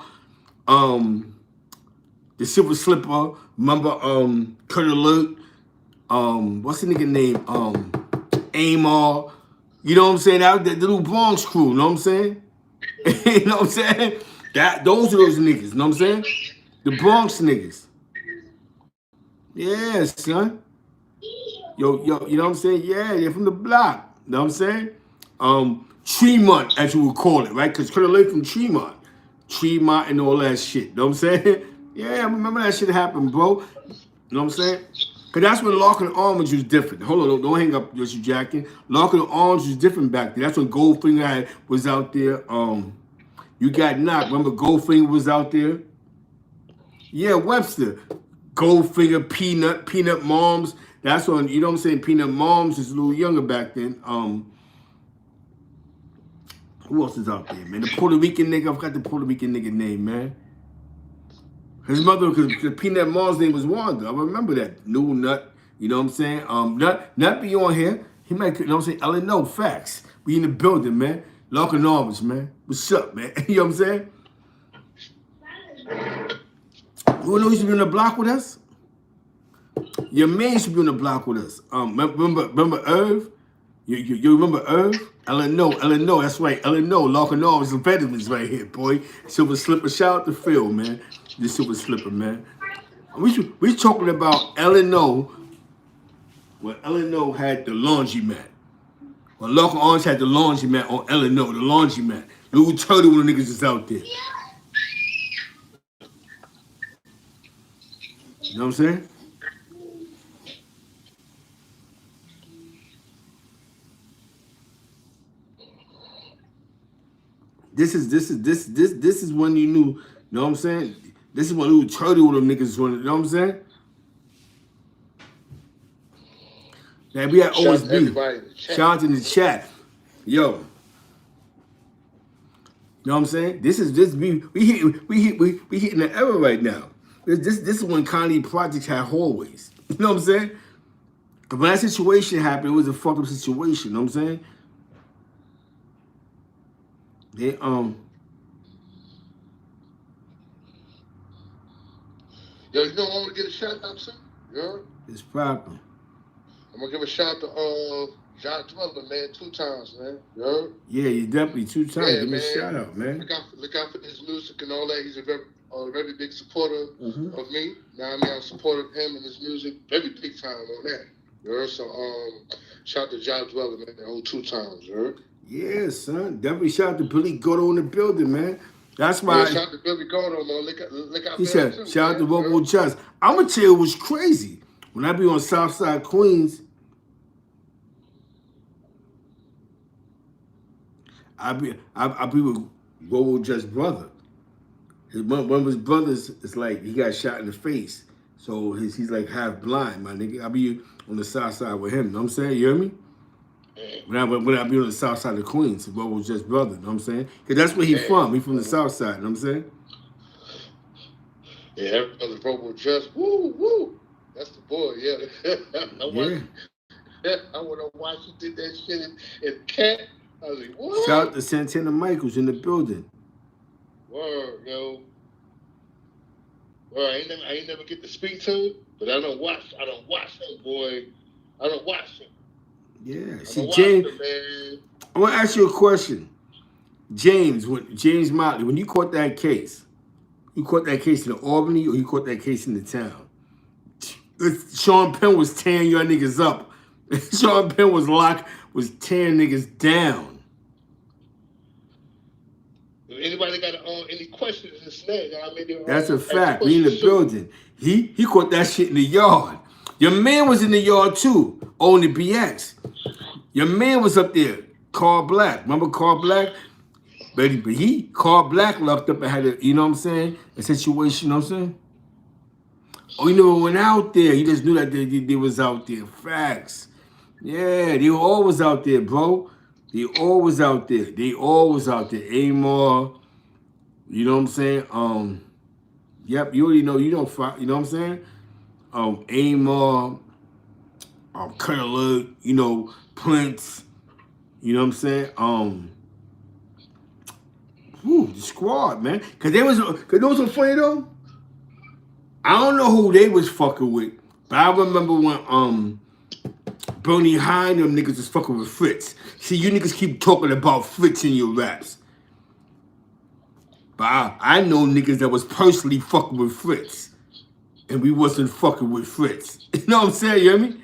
the Silver Slipper, remember, Kurt Alert, what's the nigga name? Amar. You know what I'm saying? That the little Bronx crew, you know what I'm saying? You know what I'm saying? Those are those niggas, you know what I'm saying? The Bronx niggas. Yeah, son. Yo, you know what I'm saying? Yeah, they're from the block. You know what I'm saying? Tremont, as you would call it, right? Because Kurt Alert from Tremont. Tremont and all that shit. You know what I'm saying? Yeah, I remember that shit happened, bro. You know what I'm saying? Because that's when Larkin Arms was different. Hold on, don't hang up, Yoshi Jackin. Larkin Arms was different back then. That's when Goldfinger was out there. You got knocked. Remember Goldfinger was out there? Yeah, Webster. Goldfinger, Peanut Moms. That's when, you know what I'm saying? Peanut Moms is a little younger back then. Who else is out there, man? The Puerto Rican nigga. I forgot the Puerto Rican nigga name, man. His mother, because Peanut Mom's name was Wanda. I remember that. New Nut. You know what I'm saying? Nut be on here. He might, you know what I'm saying? Ellen, no, facts. We in the building, man. Larkin Arms, man. What's up, man? You know what I'm saying? You know who used to be on the block with us? Your man used to be on the block with us. Remember Irv? You remember Irv? Ellen, no, that's right. Ellen, no, Larkin Arms, the veterans right here, boy. Silver Slipper, shout out to Phil, man. The Silver Slipper, man. We talking about Ellen, no. When Ellen, no had the laundromat. When Larkin Arms had the laundromat on Ellen, no, the laundromat. Little turtle when the niggas is out there. You know what I'm saying? This is when you knew, you know what I'm saying? This is when little turtle with them niggas running, you know what I'm saying? Man, we had OSB. Shout out in the chat. Yo. You know what I'm saying? We hitting the era right now. This is when Connie Projects had hallways. You know what I'm saying? But when that situation happened, it was a fucked up situation. You know what I'm saying? They Yo, you know I want to get a shout out to? Yeah. It's proper. I'm gonna give a shout out to John Dweller, man, 2 times, man. Yeah. Yeah, you definitely 2 times. Yeah, give me man. a shout out, man. Look out for his music and all that. He's a very big supporter of me. Now I mean, I'm supporting him and his music. Very big time on that. You know? So shout out to John Dweller, man, 2 times, you know? Yeah, son. Definitely shout out to Billy Goto in the building, man. That's why. Yeah, shout out to Billy Goto, man. Look out. He said, shout out to Vocal Just. I'm gonna tell you it was crazy. When I be on Southside Queens, I be with Vocal Just brother. One of his brothers is like he got shot in the face, so he's like half blind, my nigga. I be on the south side with him. You know what I'm saying? You hear me? When I be on the south side of Queens, Vocal Just brother. You know what I'm saying? Cause that's where he from. He from the south side. You know what I'm saying? Yeah, that brother Vocal Just. Woo. That's the boy. Yeah. I want to watch you did that shit in Cat. I was like, what? Shout out to Santana Michaels in the building. Word, yo. Well, I ain't never get to speak to him, but I don't watch him, boy. I don't watch him. Yeah. See, James, I want to ask you a question. James Motley, when you caught that case, you caught that case in Albany or you caught that case in the town? Sean Penn was tearing your niggas up. Sean Penn was tearing niggas down. What anybody got any questions and snag, I mean, That's a fact. We in the building. He caught that shit in the yard. Your man was in the yard too, on the BX. Your man was up there, Carl Black. Remember Carl Black? But Carl Black locked up and had a, you know what I'm saying, a situation, you know what I'm saying? Oh, he never went out there. He just knew that they was out there. Facts. Yeah, they were always out there, bro. They always out there. They always out there. Amor, you know what I'm saying? Yep, you already know. You know what I'm saying? Amor, Colonel, you know, Prince. You know what I'm saying? The squad, man. Cause they was funny though. I don't know who they was fucking with, but I remember when Bernie High and them niggas was fucking with Fritz. See, you niggas keep talking about Fritz in your raps. But I know niggas that was personally fucking with Fritz. And we wasn't fucking with Fritz. You know what I'm saying? You hear me?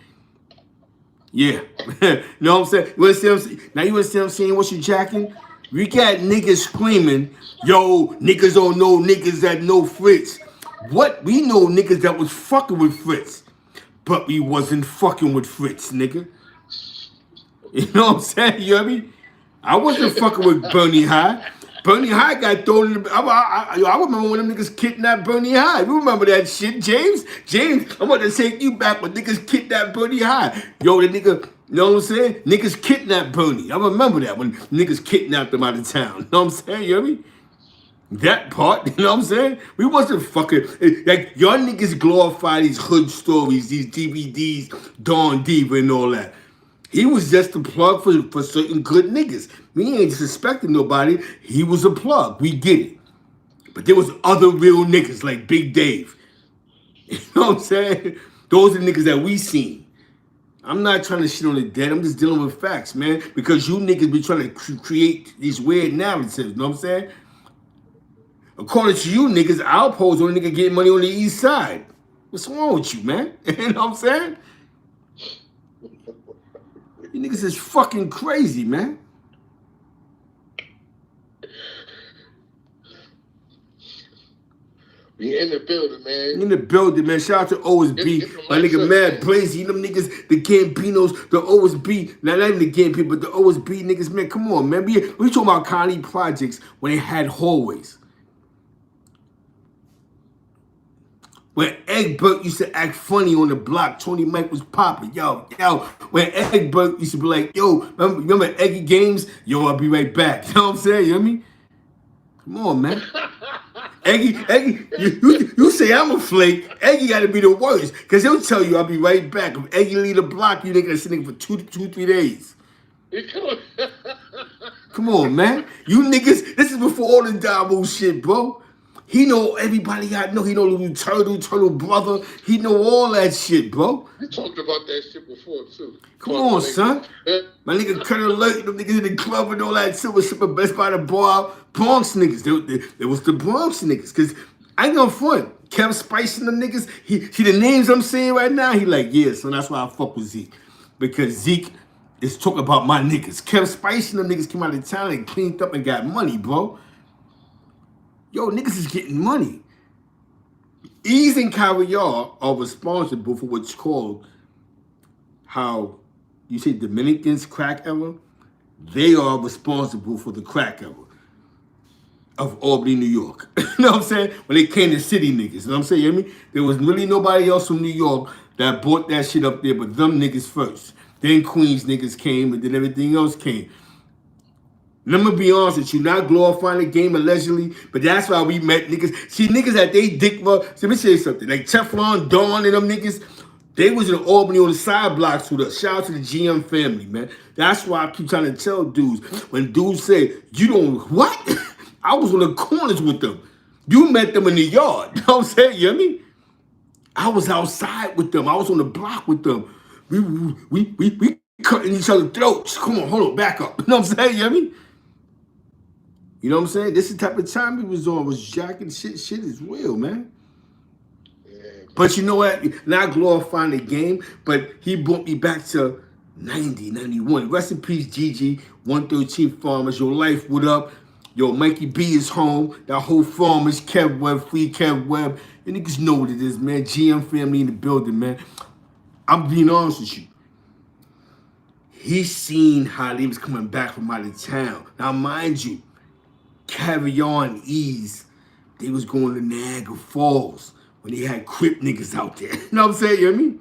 Yeah. You know what I'm saying? You understand? Now you understand what I'm saying? What you jacking? We got niggas screaming, yo, niggas don't know niggas that know Fritz. What? We know niggas that was fucking with Fritz. But we wasn't fucking with Fritz, nigga. You know what I'm saying? You hear me? I wasn't fucking with Bernie High. Bernie High got thrown in the... I remember when them niggas kidnapped Bernie High. You remember that shit, James? James, I'm about to take you back when niggas kidnapped Bernie High. Yo, the nigga... You know what I'm saying? Niggas kidnapped Bernie. I remember that when niggas kidnapped him out of town. You know what I'm saying? You hear me? That part, you know what I'm saying? We wasn't fucking... Like, y'all niggas glorify these hood stories, these DVDs, Don Diva and all that. He was just a plug for certain good niggas. We ain't disrespecting nobody. He was a plug. We get it. But there was other real niggas like Big Dave. You know what I'm saying? Those are the niggas that we seen. I'm not trying to shit on the dead. I'm just dealing with facts, man. Because you niggas be trying to create these weird narratives. You know what I'm saying? According to you niggas, Outpost only nigga getting money on the east side. What's wrong with you, man? You know what I'm saying? You niggas is fucking crazy, man. We in the building, man. In the building, man. Shout out to OSB. My nigga Mad Blazy. Them niggas, the Gambinos, the OSB. Not even the Gambino, but the OSB niggas, man. Come on, man. We talking about Connie projects when they had hallways. When Egbert used to act funny on the block, Tony Mike was popping. Yo. When Egbert used to be like, yo, remember Eggy Games? Yo, I'll be right back. You know what I'm saying? You hear me? Come on, man. Eggy, you say I'm a flake. Eggy got to be the worst. Because he'll tell you I'll be right back. If Eggy leave the block, you nigga sitting for 3 days. Come on, man. You niggas, this is before all the Dabo shit, bro. He know everybody I know. He know Little Turtle brother. He know all that shit, bro. We talked about that shit before, too. Come on, son. My nigga Colonel Alert, them niggas in the club and all that shit was super best by the bar. Bronx niggas. It was the Bronx niggas. Because I ain't gonna front. Kev Spice and them niggas. See the names I'm saying right now? He like, yeah, son, that's why I fuck with Zeke. Because Zeke is talking about my niggas. Kev Spice and them niggas came out of town and cleaned up and got money, bro. Yo, niggas is getting money. Ease and Carrier are responsible for what's called how you say Dominicans crack era. They are responsible for the crack era of Albany, New York. You know what I'm saying? When they came to city niggas. You know what I'm saying? You hear me? There was really nobody else from New York that bought that shit up there but them niggas first. Then Queens niggas came and then everything else came. And I'm gonna be honest with you, not glorifying the game allegedly, but that's why we met niggas. See, niggas that they dick for, so let me say something. Like Teflon, Dawn, and them niggas, they was in Albany on the side blocks with us. Shout out to the GM family, man. That's why I keep trying to tell dudes, when dudes say, you don't, what? I was on the corners with them. You met them in the yard. You know what I'm saying? You hear me? I was outside with them. I was on the block with them. We cutting each other's throats. Come on, hold on, back up. You know what I'm saying? You hear me? You know what I'm saying? This is the type of time he was on, was jacking shit. Shit is real, man. Yeah. But you know what? Not glorifying the game, but he brought me back to 90, 91. Rest in peace, Gigi. 113 Farmers. Your life, what up? Yo, Mikey B is home. That whole farm is Kev Webb, free Kev Webb. You niggas know what it is, man. GM family in the building, man. I'm being honest with you. He seen how they was coming back from out of town. Now, mind you, Caviar and Ease, they was going to Niagara Falls when they had Crip niggas out there. You know what I'm saying? You hear me?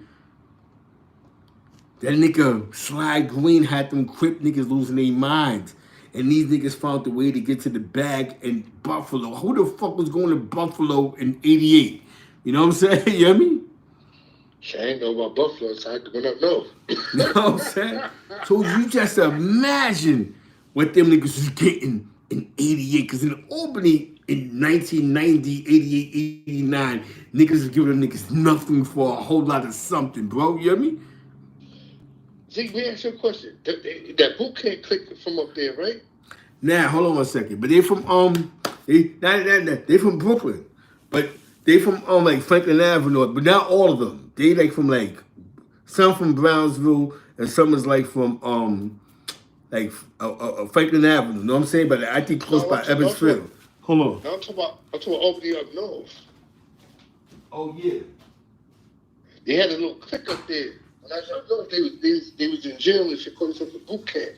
That nigga Sly Green had them Crip niggas losing their minds. And these niggas found a way to get to the bag in Buffalo. Who the fuck was going to Buffalo in 88? You know what I'm saying? You hear me? I ain't know about Buffalo, so I had to go up north. You know what I'm saying? So you just imagine what them niggas was getting in 88. Because in Albany in 1990, 88, 89, niggas was giving them niggas nothing for a whole lot of something, bro. You hear me? Zeke, let me ask you a question. That boot camp click from up there, right? Now, hold on one second. But they from they from Brooklyn. But they from like Franklin Avenue, but not all of them. They like from like some from Brownsville and some is like from Franklin Avenue. You know what I'm saying? But I think close by Ebbets Field. Hold on. Now I'm talking about Albany up north. Oh yeah. They had a little click up there. And I don't know if they was in jail and shit, called themselves a boot camp.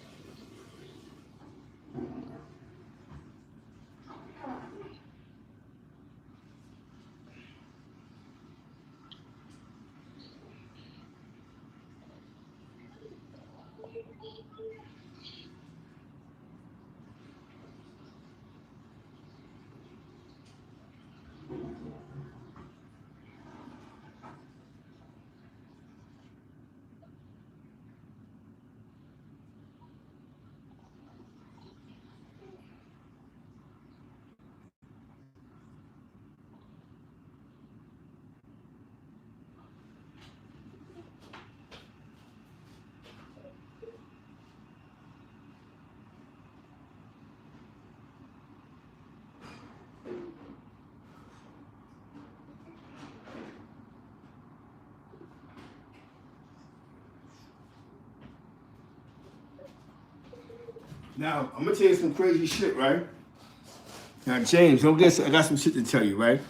Now, I'm gonna tell you some crazy shit, right? Now, James, don't guess. I got some shit to tell you, right?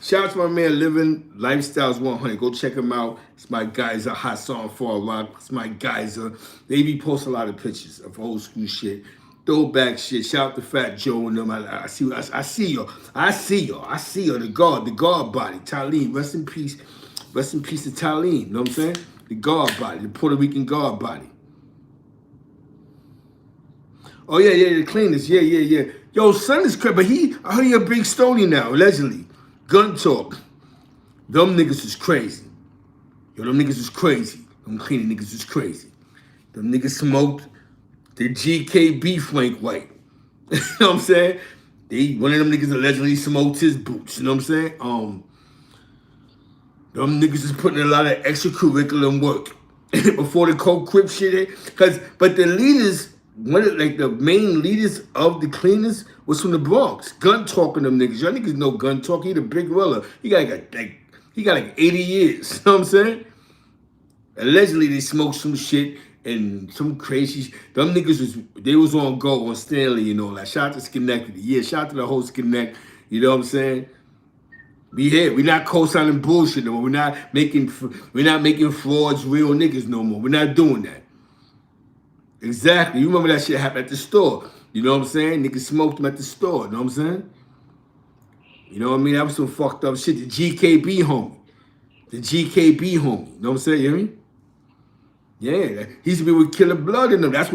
Shout out to my man Living Lifestyles 100. Go check him out. It's my Geyser hot song for a rock. It's my Geyser. They be posting a lot of pictures of old school shit, throwback shit. Shout out to Fat Joe and them. I see y'all. I see y'all. The guard body. Talene, rest in peace. Rest in peace to Talene. You know what I'm saying? The guard body, the Puerto Rican guard body. Oh yeah, the cleaners, yeah. Yo, son is crazy, but I heard he a big stony now, allegedly. Gun talk. Them niggas is crazy. Yo, them niggas is crazy. Them cleaning niggas is crazy. Them niggas smoked the GKB Frank White. You know what I'm saying? One of them niggas allegedly smoked his boots. You know what I'm saying? Them niggas is putting a lot of extracurricular work before the Coke Crip shit. But the leaders. The main leaders of the cleaners was from the Bronx. Gun talking them niggas. Y'all niggas know Gun talk. He the big gorilla. He got like 80 years. You know what I'm saying? Allegedly they smoked some shit and some crazy. Them niggas was on go on Stanley, you know. Like shout out to Schenectady. Yeah, shout out to the whole Schenectady. You know what I'm saying? We here. We're not co-signing bullshit no more. We're not making frauds real niggas no more. We're not doing that. Exactly. You remember that shit happened at the store. You know what I'm saying? Niggas smoked them at the store. You know what I'm saying? You know what I mean? That was some fucked up shit. The GKB homie. You know what I'm saying? You hear me? Yeah. He used to be with Killer Blood in them. That's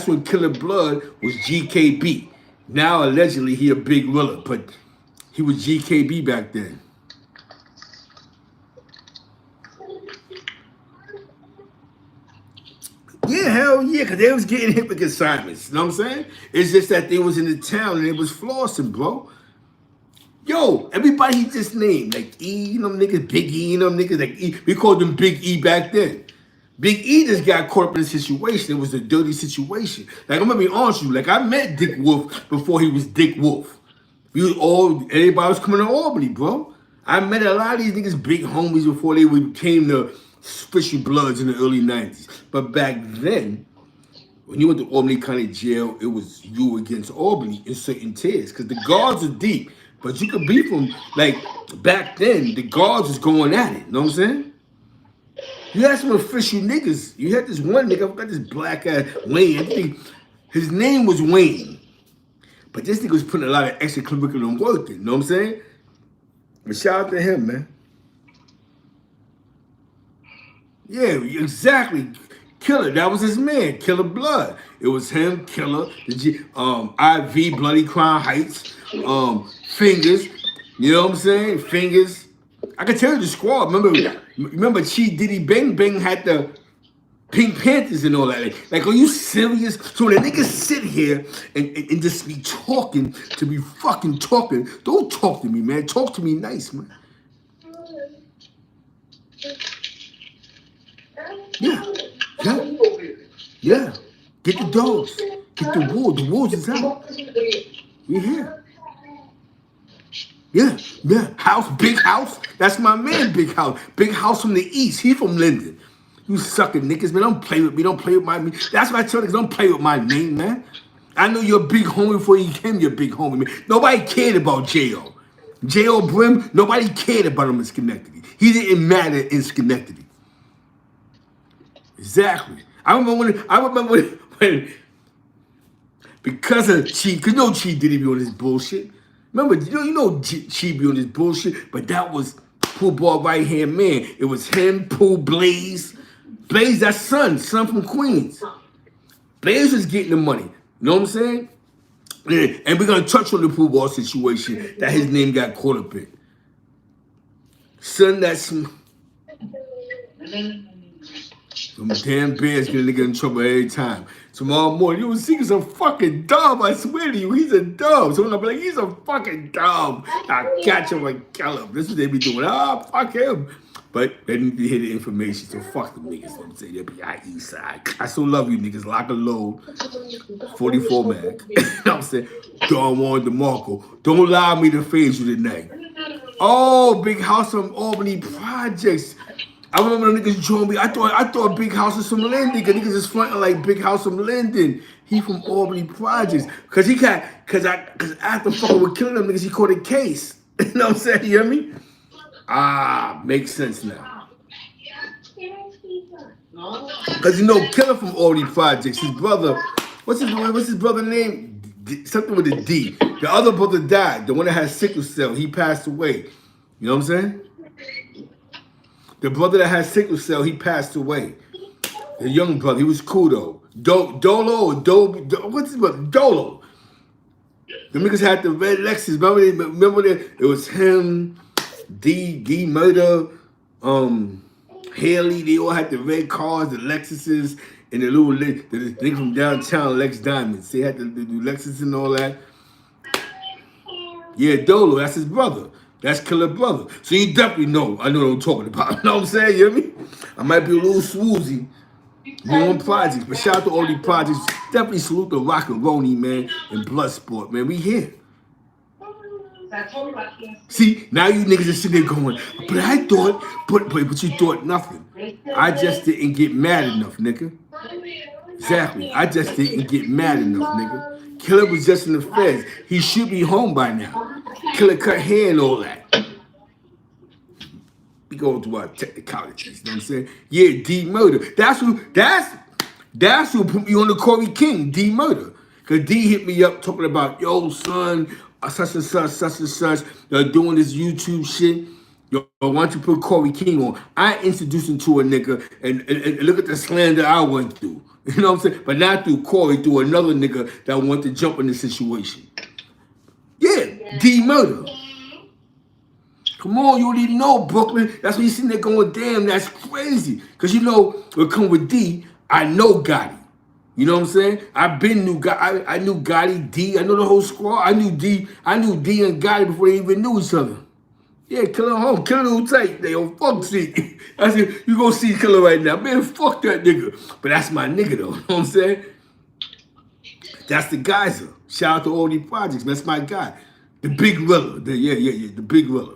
when Killer Blood was GKB. Now, allegedly, he a big gorilla, but he was GKB back then. Yeah, hell yeah, because they was getting hit with consignments. You know what I'm saying? It's just that they was in the town and it was flossing, bro. Yo, everybody he just named, like E, you know them niggas, Big E, you know them niggas, like E. We called them Big E back then. Big E just got caught up in a situation. It was a dirty situation. Like, I'm gonna be honest with you, like I met Dick Wolf before he was Dick Wolf. Everybody was coming to Albany, bro. I met a lot of these niggas, big homies, before they became the Fishy Bloods in the early 90s. But back then, when you went to Albany County Jail, it was you against Albany in certain tiers because the guards are deep. But you could be from, like, back then, the guards was going at it. You know what I'm saying? You had some official niggas. You had this one nigga, I forgot this black ass Wayne. I think his name was Wayne. But this nigga was putting a lot of extracurricular work in. You know what I'm saying? But shout out to him, man. Yeah, exactly. Killer, that was his man. Killer Blood. It was him, Killer, IV, Bloody Crown Heights, Fingers. You know what I'm saying? Fingers. I can tell you the squad. Remember Chi Diddy Bang Bang had the Pink Panthers and all that. Like, are you serious? So when the niggas sit here and just be talking to be fucking talking, don't talk to me, man. Talk to me nice, man. Yeah. Get the dogs. Get the wolves. The wolves is out. We here. Yeah. House, Big House. That's my man, Big House. Big House from the East. He from Linden. You sucking niggas, man. Don't play with me. Don't play with my name. That's why I tell niggas, don't play with my name, man. I know you're a big homie before you became your big homie, man. Nobody cared about J.O. J.O. Brim, nobody cared about him in Schenectady. He didn't matter in Schenectady. Exactly. I remember when because of Chi, because no Chi didn't be on this bullshit. Remember, you know Chi be on this bullshit, but that was Pooh Ball right hand man. It was him, Pooh, Blaze. Blaze, that son from Queens. Blaze was getting the money. You know what I'm saying? Yeah. And we're gonna touch on the Pooh Ball situation that his name got caught up in. Son, that's them damn bears get a nigga in trouble every time. Tomorrow morning, you will see he's a fucking dumb. I swear to you, he's a dumb. So I'm gonna be like, he's a fucking dumb. I catch him and kill him. This is what they be doing. Fuck him. But they need to hear the information, so fuck them niggas. So I'm saying they be out east side. I still love you niggas. Lock and load. 44 mag. You know what I'm saying? Don Juan DeMarco. Don't allow me to phase you tonight. Oh, Big House from Albany Projects. I remember the niggas joined me. I thought Big House was from Linden. Niggas is fronting like Big House from Linden. He from Albany Projects. Cause after fucking with killing them niggas, he caught a case. You know what I'm saying? You hear me? Makes sense now. Cause you know, Killer from Albany Projects, his brother, what's his brother name? Something with a D. The other brother died. The one that had sickle cell, he passed away. You know what I'm saying? The brother that had sickle cell, he passed away. The young brother, he was cool though. What's his brother? Dolo. The niggas had the red Lexus. Remember that? It was him, D Murder, Haley. They all had the red cars, the Lexuses, and the nigga from downtown, Lex Diamonds. They had the Lexus and all that. Yeah, Dolo, that's his brother. That's Killer Brother. So you definitely know. I know what I'm talking about. You know what I'm saying? You hear me? I might be a little swoozy. Wrong projects. But shout out to all these projects. Definitely salute the Rock and Roni, man, and Bloodsport, man. We here. See, now you niggas are sitting there going, but I thought, but you thought nothing. I just didn't get mad enough, nigga. Exactly. I just didn't get mad enough, nigga. Killer was just in the feds. He should be home by now. Killer cut hair and all that. We going through our technicalities, you know what I'm saying? Yeah, D Murder. That's who put me on the Corey King, D Murder. Cause D hit me up talking about, yo, son, such and such, they're doing this YouTube shit. Yo, why don't you put Corey King on? I introduced him to a nigga and look at the slander I went through. You know what I'm saying? But not through Corey, through another nigga that wanted to jump in the situation. Yeah, D Murder. Come on, you already know, Brooklyn. That's when you sitting there going, damn, that's crazy. Because you know, when it come with D, I know Gotti. You know what I'm saying? I knew Gotti, D. I know the whole squad. I knew D and Gotti before they even knew each other. Yeah, Killer home. Killer who tight. They on fuck seat. I said, you go see Killer right now. Man, fuck that nigga. But that's my nigga though. You know what I'm saying? That's the geyser. Shout out to all these projects. That's my guy. The Big Rilla. The Big Rilla.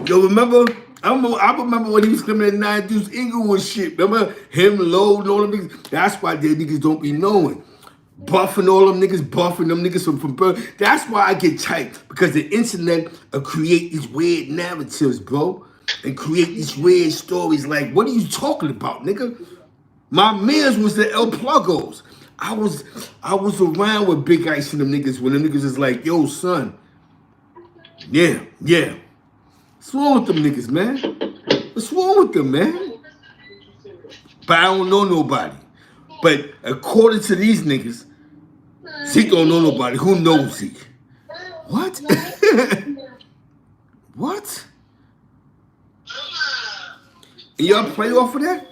Yo, remember I remember when he was coming at 9 Deuce Inglewood shit. Remember him, Low, and all them niggas? That's why they niggas don't be knowing. Buffing all them niggas from birth. That's why I get tight. Because the internet will create these weird narratives, bro. And create these weird stories like, what are you talking about, nigga? My mans was the El Plugos. I was around with Big Ice and them niggas when them niggas is like, yo, son. Yeah. What's wrong with them niggas, man? What's wrong with them, man? But I don't know nobody. But according to these niggas, Zeke don't know nobody. Who knows Zeke? What? What? And y'all play off of that?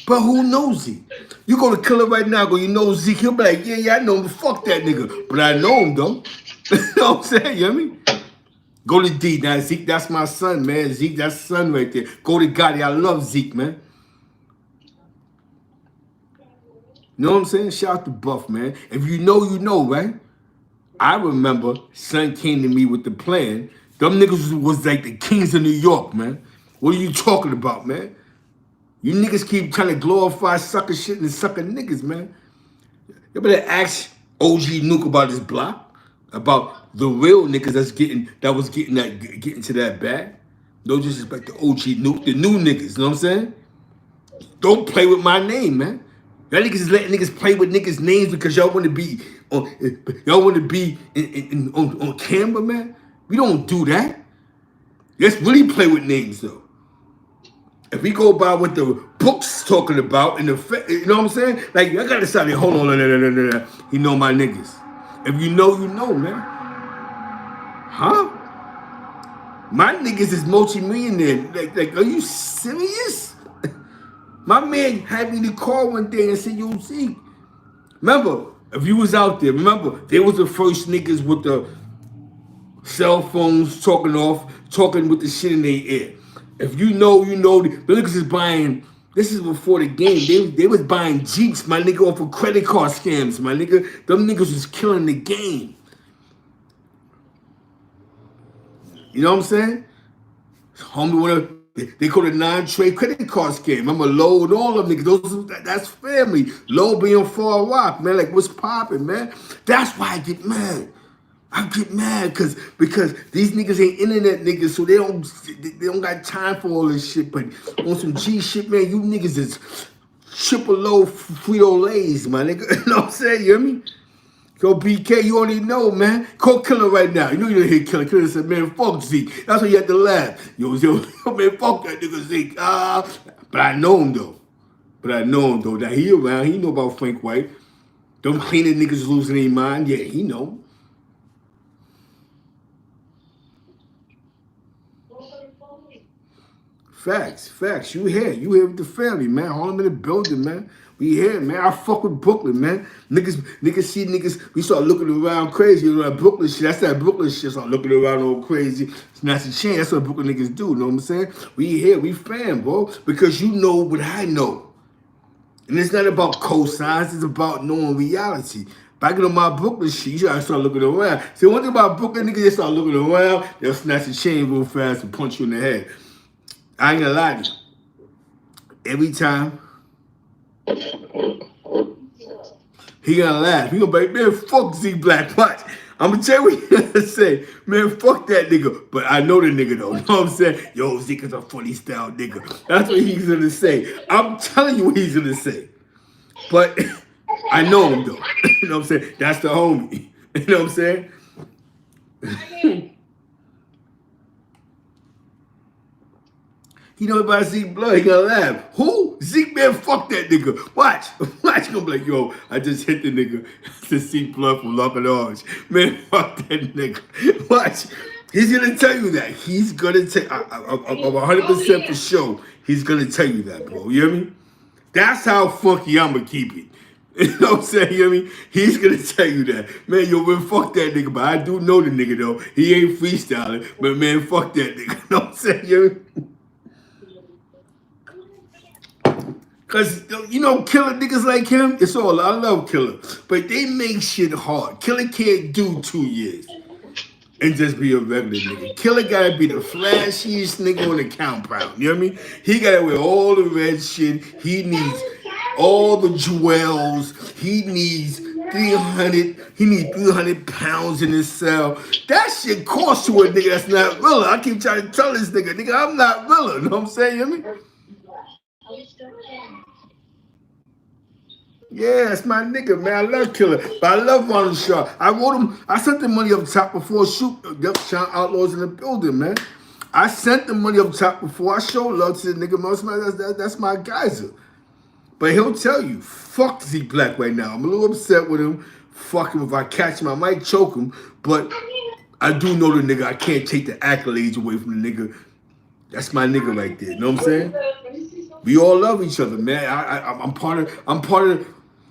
But who knows Zeke? You go to Killer right now, you know Zeke, he'll be like, yeah, I know him, fuck that nigga. But I know him, though. You know what I'm saying, you know what I mean? Go to D. Now, Zeke, that's my son, man. Zeke, that's son right there. Go to Gotti. I love Zeke, man. You know what I'm saying? Shout out to Buff, man. If you know, right? I remember son came to me with the plan. Them niggas was like the kings of New York, man. What are you talking about, man? You niggas keep trying to glorify sucker shit and sucker niggas, man. You better ask OG Nuke about his block, about the real niggas that was getting to that bag. No disrespect to OG Nuke, the new niggas, you know what I'm saying? Don't play with my name, man. Y'all niggas is letting niggas play with niggas' names because y'all want to be on on camera, man. We don't do that. Let's really play with names, though. If we go by what the book's talking about, and you know what I'm saying? Like, I gotta decide, hold on, no. He know my niggas. If you know, man. Huh? My niggas is multi-millionaire. Like, are you serious? My man had me to call one day and say, yo, Zeke. Remember, if you was out there, they was the first niggas with the cell phones talking with the shit in their ear. If you know, the niggas is buying, this is before the game, they was buying Jeeps, my nigga, off of credit card scams, my nigga. Them niggas was killing the game. You know what I'm saying? Homie, they call it non-trade credit card scam. Remember Low and all of them niggas, that's family. Low being Far Rock, man, like what's popping, man? That's why I get mad. I get mad because these niggas ain't internet niggas, so they don't got time for all this shit. But on some G shit, man, you niggas is triple low Frito-Lays, my nigga. You know what I'm saying? You hear me? Yo, BK, you already know, man. Call Killer right now. You know you don't hear Killer. Killer said, man, fuck Zeke. That's why you had to laugh. Yo, man, fuck that nigga Zeke. But I know him, though. Now, he around. He know about Frank White. Them cleaning niggas losing their mind. Yeah, he know. Facts. You here with the family, man. Harlem in the building, man. We here, man. I fuck with Brooklyn, man. Niggas see niggas. We start looking around crazy. You know that Brooklyn shit. That's that Brooklyn shit. Start looking around all crazy. It's not a chance. That's what Brooklyn niggas do. You know what I'm saying? We here. We fam, bro. Because you know what I know. And it's not about cosigns. It's about knowing reality. Back on my Brooklyn shit, you gotta start looking around. See, one thing about Brooklyn niggas, they start looking around. They'll snatch a chain real fast and punch you in the head. I ain't gonna lie to you. Every time he gonna laugh. He gonna be like, man, fuck Z Black. Watch. I'm gonna tell you what he gonna say. Man, fuck that nigga. But I know the nigga though. You know what I'm saying? Yo, Zeke is a funny style nigga. That's what he's gonna say. I'm telling you what he's gonna say. But I know him though. You know what I'm saying? That's the homie. You know what I'm saying? He know about Zeke Blood, he gonna laugh. Who? Zeke, man, fuck that nigga. Watch, he gonna be like, yo, I just hit the nigga. It's Zeke Blood from Lock and Orange. Man, fuck that nigga. Watch, he's gonna tell you that. He's gonna tell, I'm 100% for sure, he's gonna tell you that, bro. You hear me? That's how funky I'm gonna keep it. You know what I'm saying? You hear me? He's gonna tell you that. Man, yo, man, fuck that nigga. But I do know the nigga, though. He ain't freestyling. But, man, fuck that nigga. You know what I'm saying? You hear me? Because, you know, Killer niggas like him, it's all, I love Killer. But they make shit hard. Killer can't do 2 years. and just be a regular nigga. Killer gotta be the flashiest nigga on the compound. You know what I mean? He gotta wear all the red shit. He needs all the jewels. He needs 300. He needs 300 pounds in his cell. That shit costs to a nigga that's not real. I keep trying to tell this nigga, I'm not real. You know what I'm saying? You know what I mean? Yeah, that's my nigga, man. I love Killer, but I love Ronald Shaw. I wrote him. I sent the money up top before shoot. Yep, Sean Outlaws in the building, man. I sent the money up top before I showed love to the nigga. That's my geyser. But he'll tell you, fuck Zeke Black right now. I'm a little upset with him. Fuck him. If I catch him, I might choke him. But I do know the nigga. I can't take the accolades away from the nigga. That's my nigga right there. You know what I'm saying? We all love each other, man. I'm part of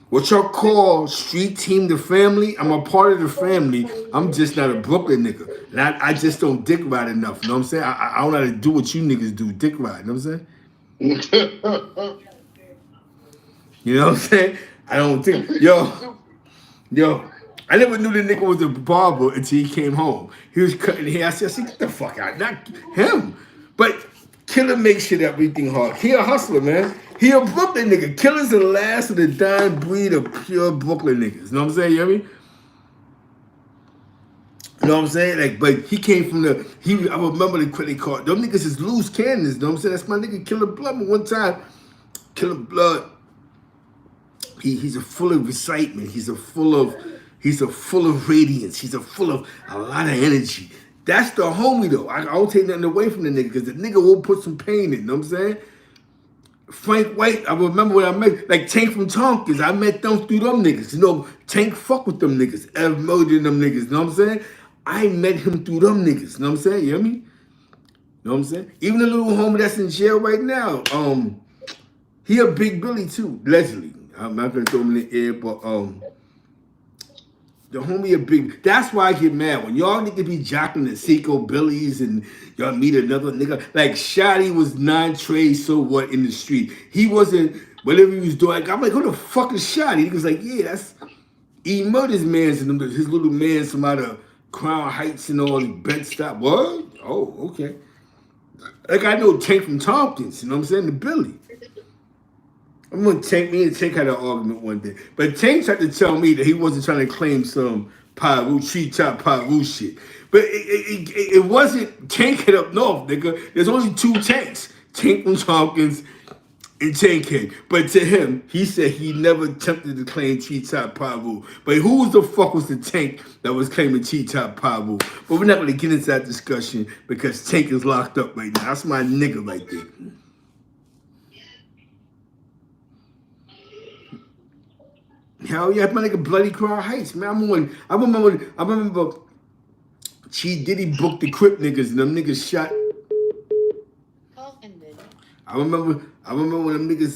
what y'all call street team, the family. I'm a part of the family. I'm just not a Brooklyn nigga. And I just don't dick ride enough. You know what I'm saying? I don't know how to do what you niggas do, dick ride. You know what I'm saying? You know what I'm saying? I don't think, yo, I never knew the nigga was a barber until he came home. He was cutting hair. I said, get the fuck out. Not him. But Killer makes shit everything hard. He a hustler, man. He a Brooklyn nigga. Killer's the last of the dying breed of pure Brooklyn niggas. You know what I'm saying? You know what I mean? You know what I'm saying? Like, but he came from I remember the credit card. Them niggas is loose cannons. You know what I'm saying? That's my nigga Killer Blood. But one time, Killer Blood, he's a full of excitement. He's a full of radiance. He's a full of a lot of energy. That's the homie though. I don't take nothing away from the nigga because the nigga will put some pain in. You know what I'm saying? Frank White, I remember when I met, like Tank from Tompkins, I met them through them niggas. You know, Tank fuck with them niggas. Ev murdered them niggas. You know what I'm saying? I met him through them niggas. You know what I'm saying? You hear me? You know what I'm saying? Even the little homie that's in jail right now, he a Big Billy too, allegedly. I'm not gonna throw him in the air, but the homie a big. That's why I get mad when y'all need to be jocking the Seco Billies and y'all meet another nigga. Like Shotty was non-trade, so what in the street? He wasn't whatever he was doing. I'm like, who the fuck is Shotty? He was like, yeah, that's he murders mans and his little mans from out of Crown Heights and all the Bed-Stuy. What? Oh, okay. Like I know Tank from Tompkins. You know what I'm saying? The Billy. I'm gonna me and Tank had an argument one day. But Tank tried to tell me that he wasn't trying to claim some treetop Pyru shit. But it wasn't Tank Head up north, nigga. There's only two Tanks. Tank from Tompkins and Tank Head. But to him, he said he never attempted to claim treetop Pyru. But who the fuck was the Tank that was claiming treetop Pyru? But we're not gonna get into that discussion because Tank is locked up right now. That's my nigga right there. Hell yeah, my nigga Bloody Crown Heights, man. I remember Chi Diddy booked the Crip niggas and them niggas shot. I remember when them niggas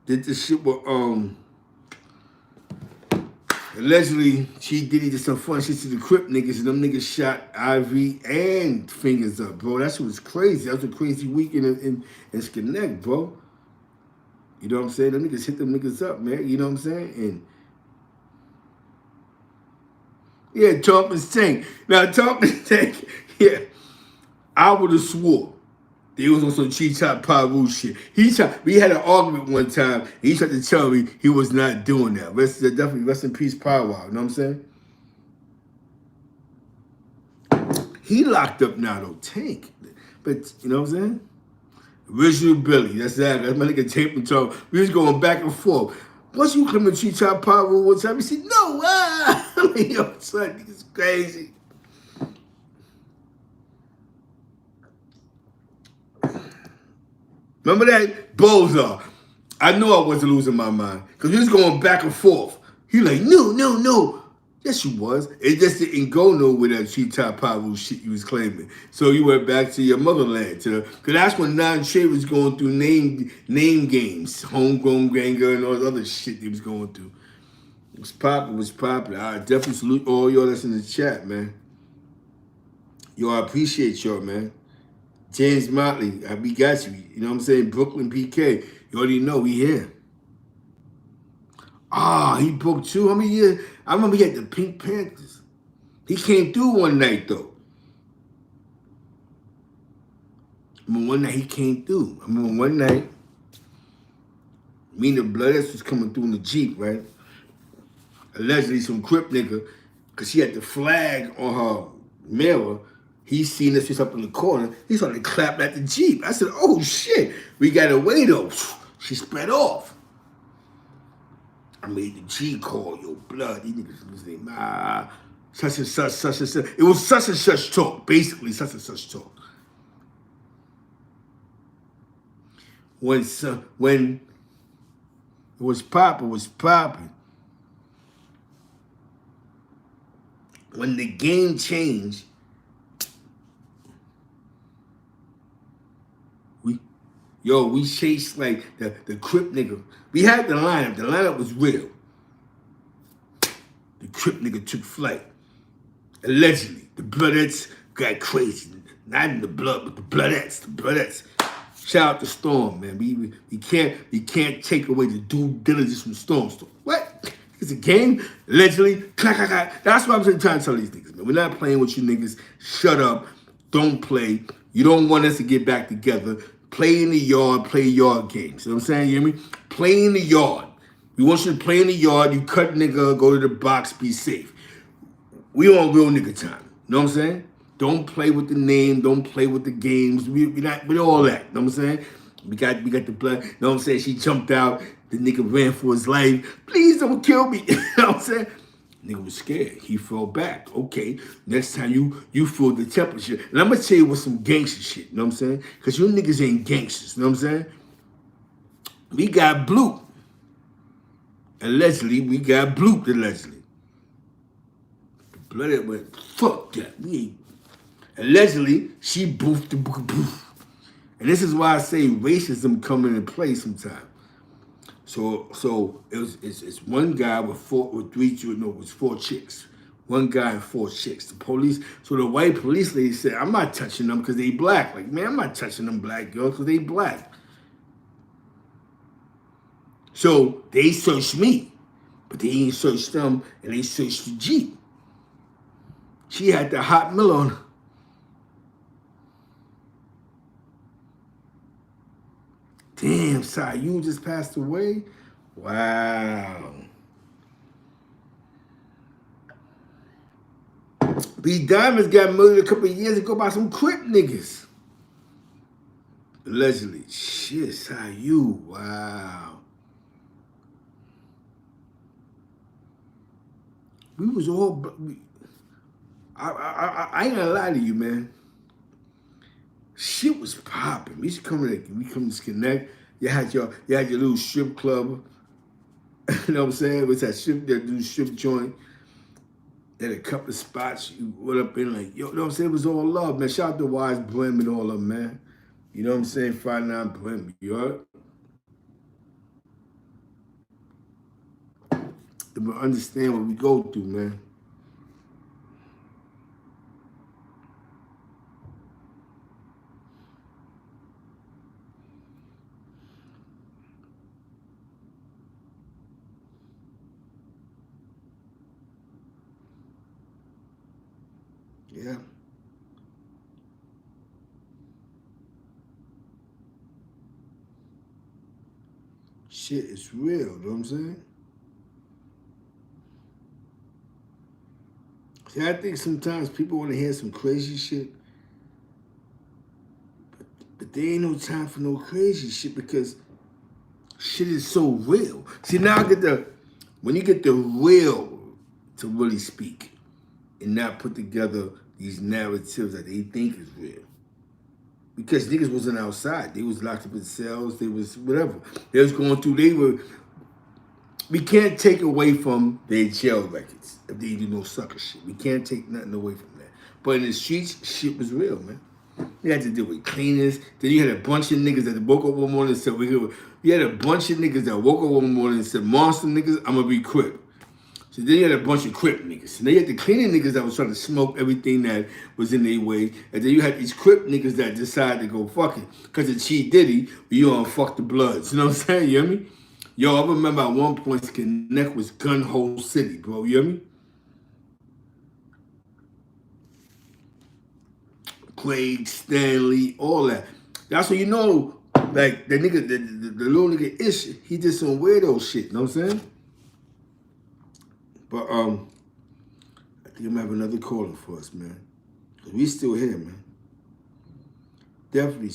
did the shit with allegedly Chi Diddy did some fun shit to the Crip niggas and them niggas shot Ivy and Fingers up, bro. That shit was crazy. That was a crazy weekend in Schenectady, bro. You know what I'm saying? Them niggas hit them niggas up, man. You know what I'm saying? And yeah, Tompkins Tank. Now Tompkins Tank, yeah, I would have swore they was on some treetop Pyru shit. We had an argument one time. He tried to tell me he was not doing that. Definitely rest in peace, Powwow. You know what I'm saying? He locked up now though, Tank. But you know what I'm saying? Original Billy, that's that. That's my nigga Tank from Tompkins. We was going back and forth. Once you come to treetop Pyru one time, he said, no, yo, son, it's crazy. Remember that? Bozar. I knew I wasn't losing my mind. Because we was going back and forth. He like, no. Yes, you was. It just didn't go nowhere, that treetop Pyru shit you was claiming. So you went back to your motherland. Because that's when non-trade was going through name games. Homegrown Ganger and all the other shit they was going through. It was popular. I definitely salute all y'all that's in the chat, man. Yo, I appreciate y'all, man. James Motley, we got you. You know what I'm saying? Brooklyn PK. You already know we here. Ah, he broke 2. How many years? I remember he had the Pink Panthers. He came through one night though. I remember one night he came through. I remember one night, me and the Bloodettes was coming through in the Jeep, right? Allegedly some Crip nigga, cause she had the flag on her mirror. He seen us just up in the corner. He started clapping at the Jeep. I said, oh shit, we got away though. She sped off. I made the G call, yo, blood. These niggas was name, such and such, such and such. It was such and such talk, basically such and such talk. When it was popping. When the game changed, we chased like the Crip nigga. We had the lineup. The lineup was real. The Crip nigga took flight. Allegedly, the Bloodettes got crazy. Not in the blood, but the Bloodettes. Shout out to Storm, man. We can't take away the due diligence from Storm. What? It's a game, allegedly. Clack, clack, clack. That's what I'm trying to tell these niggas, man. We're not playing with you niggas. Shut up. Don't play. You don't want us to get back together. Play in the yard, play yard games. You know what I'm saying? You hear me? Play in the yard. We want you to play in the yard. You cut nigga, go to the box, be safe. We on real nigga time. You know what I'm saying? Don't play with the name. Don't play with the games. We all that. You know what I'm saying? We got the blood. You know what I'm saying? She jumped out. The nigga ran for his life. Please don't kill me. You know what I'm saying? Nigga was scared. He fell back. Okay, next time you feel the temperature. And I'm going to tell you what's some gangster shit. You know what I'm saying? Because you niggas ain't gangsters. You know what I'm saying? We got blooped. Allegedly, we got blooped allegedly. The blood went, fuck that. We ain't. Allegedly, she boofed the boof. And this is why I say racism come into play sometimes. So it's one guy with four chicks. One guy and 4 chicks. The police, so the white police lady said, I'm not touching them because they black. Like, man, I'm not touching them black girls because they black. So they searched me, but they ain't searched them, and they searched the Jeep. She had the hot mill on her. Damn, Si, you just passed away? Wow. B Diamonds got murdered a couple of years ago by some Crip niggas. Allegedly. Shit, Si, you. Wow. We was all... I ain't gonna lie to you, man. Shit was popping. We come to connect. You had your little strip club. You know what I'm saying? It was that strip joint. They had a couple of spots you went up in like, yo, you know what I'm saying? It was all love, man. Shout out to Wise Blim and all of them, man. You know what I'm saying? 59 Blim, you heard? To understand what we go through, man. Yeah. Shit is real, you know what I'm saying? See, I think sometimes people want to hear some crazy shit, but there ain't no time for no crazy shit because shit is so real. See, now when you get the real to really speak and not put together these narratives that they think is real. Because niggas wasn't outside. They was locked up in cells. They was whatever. They was going through, we can't take away from their jail records if they do no sucker shit. We can't take nothing away from that. But in the streets, shit was real, man. You had to deal with cleaners. Then you had a bunch of niggas that woke up one morning and said, you had a bunch of niggas that woke up one morning and said, monster niggas, I'm gonna be Crip. So then you had a bunch of Crip niggas. And then you had the cleaning niggas that was trying to smoke everything that was in their way. And then you had these Crip niggas that decided to go fuck it. Because of Chi Diddy, you don't fuck the Bloods. You know what I'm saying? You hear me? Yo, I remember at one point Connect was Gun Hole City, bro. You hear me? Craig, Stanley, all that. That's what you know. Like the nigga, the little nigga Ish, he did some weirdo shit. You know what I'm saying? But I think I'm gonna have another calling for us, man. Cause we still here, man. Definitely.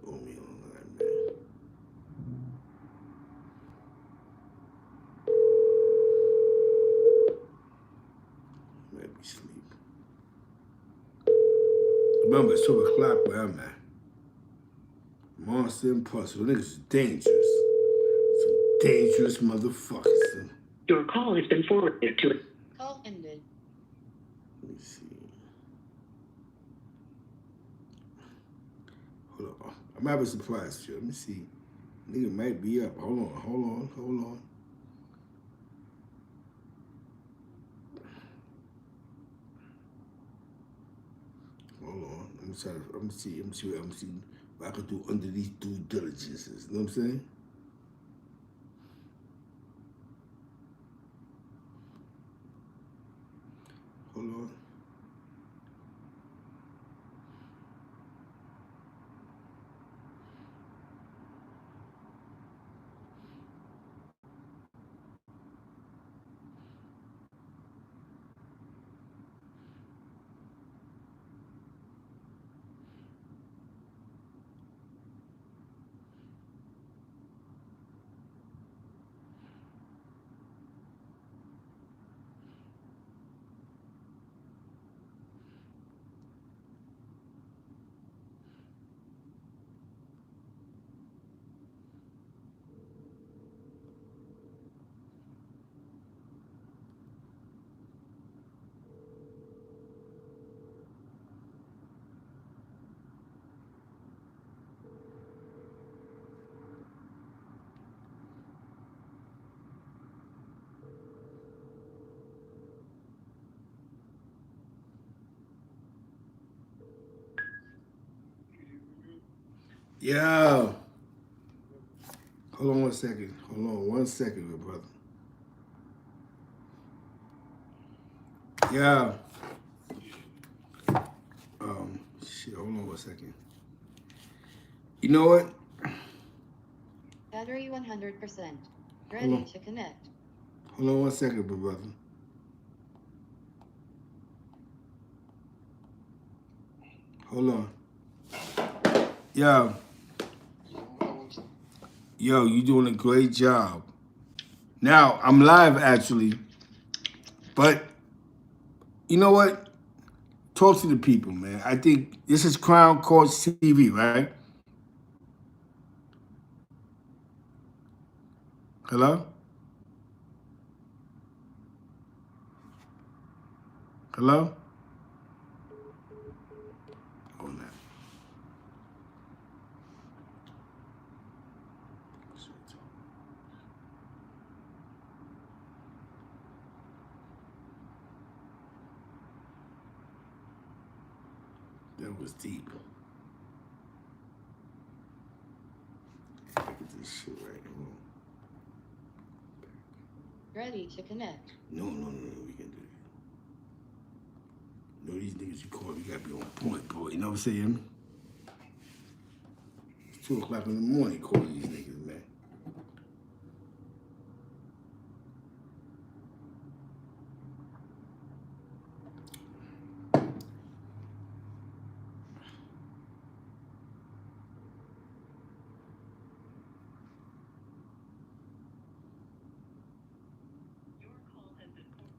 Oh, me online, man. Might be sleep. Remember, it's 12 o'clock where I'm at. Monster Impossible. Niggas is dangerous. Some dangerous motherfuckers. Your call has been forwarded to. Call ended. Let me see. Hold on. I'm having a surprise for you. Let me see. Nigga might be up. Hold on. Let me see what I can do under these due diligences. You know what I'm saying? Hold on. Yo. Hold on 1 second. Hold on 1 second, good brother. Yeah. Shit, hold on 1 second. You know what? Battery 100%. Ready to connect. Hold on 1 second, good brother. Hold on. Yo. Yo, you doing a great job. Now, I'm live actually, but you know what? Talk to the people, man. I think this is Crown Courts TV, right? Hello? Hello? Oh, no. That was deep. Look at this shit right here. Ready to connect. No, we can do it. You know, these niggas you call, you gotta be on point, boy. You know what I'm saying? It's 2 o'clock in the morning calling these niggas, man.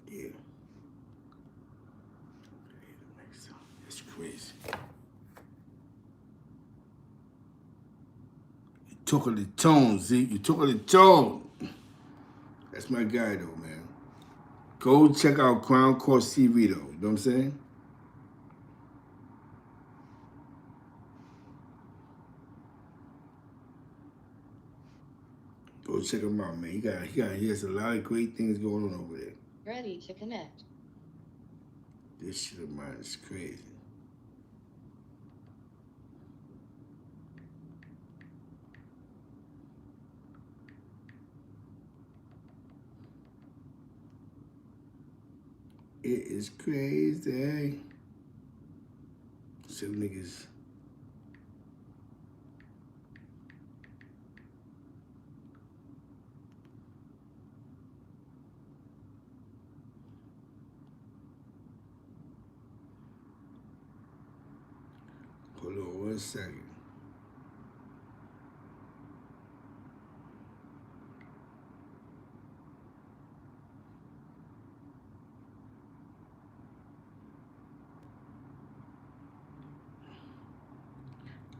Yeah. That's crazy. You took on the tone, Zeke. You took on the tone. That's my guy, though, man. Go check out Crown Courts TV, though. You know what I'm saying? Go check him out, man. He has a lot of great things going on over there. Ready to connect. This shit of mine is crazy. It is crazy. Some niggas. Hold on 1 second.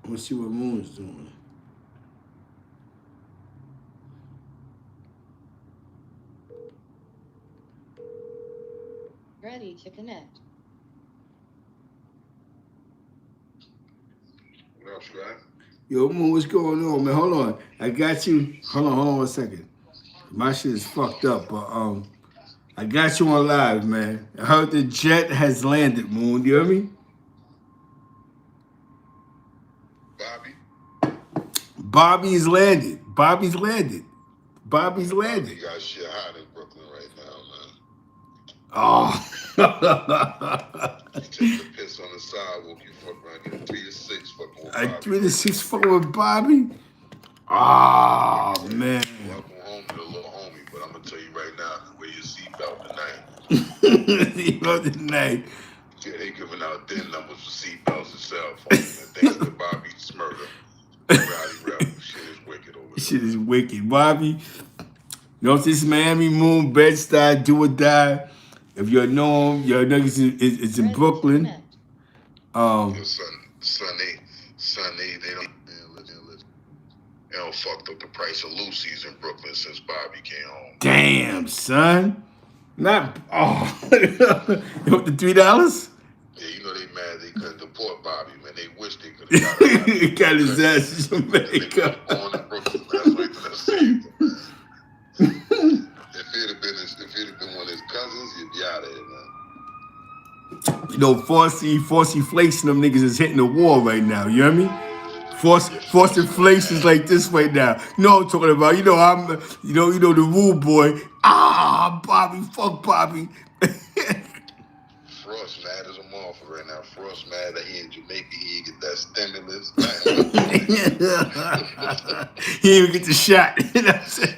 I want to see what Moon's doing. Ready to connect. What else, right? Yo, Moon, what's going on, man? Hold on. I got you. Hold on 1 second. My shit is fucked up, but I got you on live, man. I heard the jet has landed, Moon. You hear me? Bobby? Bobby's landed. Bobby's landed. Bobby's landed. You got shit hot in Brooklyn right now, man. Oh. You take the piss on the sidewalk, you fuck around, get a 3 to 6 fucking with I Bobby. 3 to 6 fucking with Bobby? Oh, man. Welcome home to the little homie, but I'm gonna tell you right now, wear your seatbelt tonight. Seatbelt tonight. Yeah, they giving out DIN numbers for seatbelts and cell phones. And thanks to Bobby's murder. Rowdy Rebel. Shit is wicked over there. Shit is wicked. Bobby, you know, this Miami Moon, Bed-Stuy, do or die. If you know him, your niggas is in Ready to Brooklyn. connect. Your son, they don't fucked up the price of Lucy's in Brooklyn since Bobby came home. Damn, son. Not, you want the $3? Yeah, you know they mad they couldn't deport Bobby, man. They wish they could have got him. He got his ass in Jamaica. Born in Brooklyn, that's why they saved him, man. If it had been one of his cousins, he'd be out of here, man. You know, Forsy Flakes and them niggas is hitting the wall right now. You hear me? Forsy Flakes is like this right now. You know what I'm talking about? You know, the rude boy. Bobby, fuck Bobby. Frost mad as a motherfucker right now. Frost mad that he in Jamaica, he ain't get that stimulus. He didn't even get the shot. You know what I'm saying?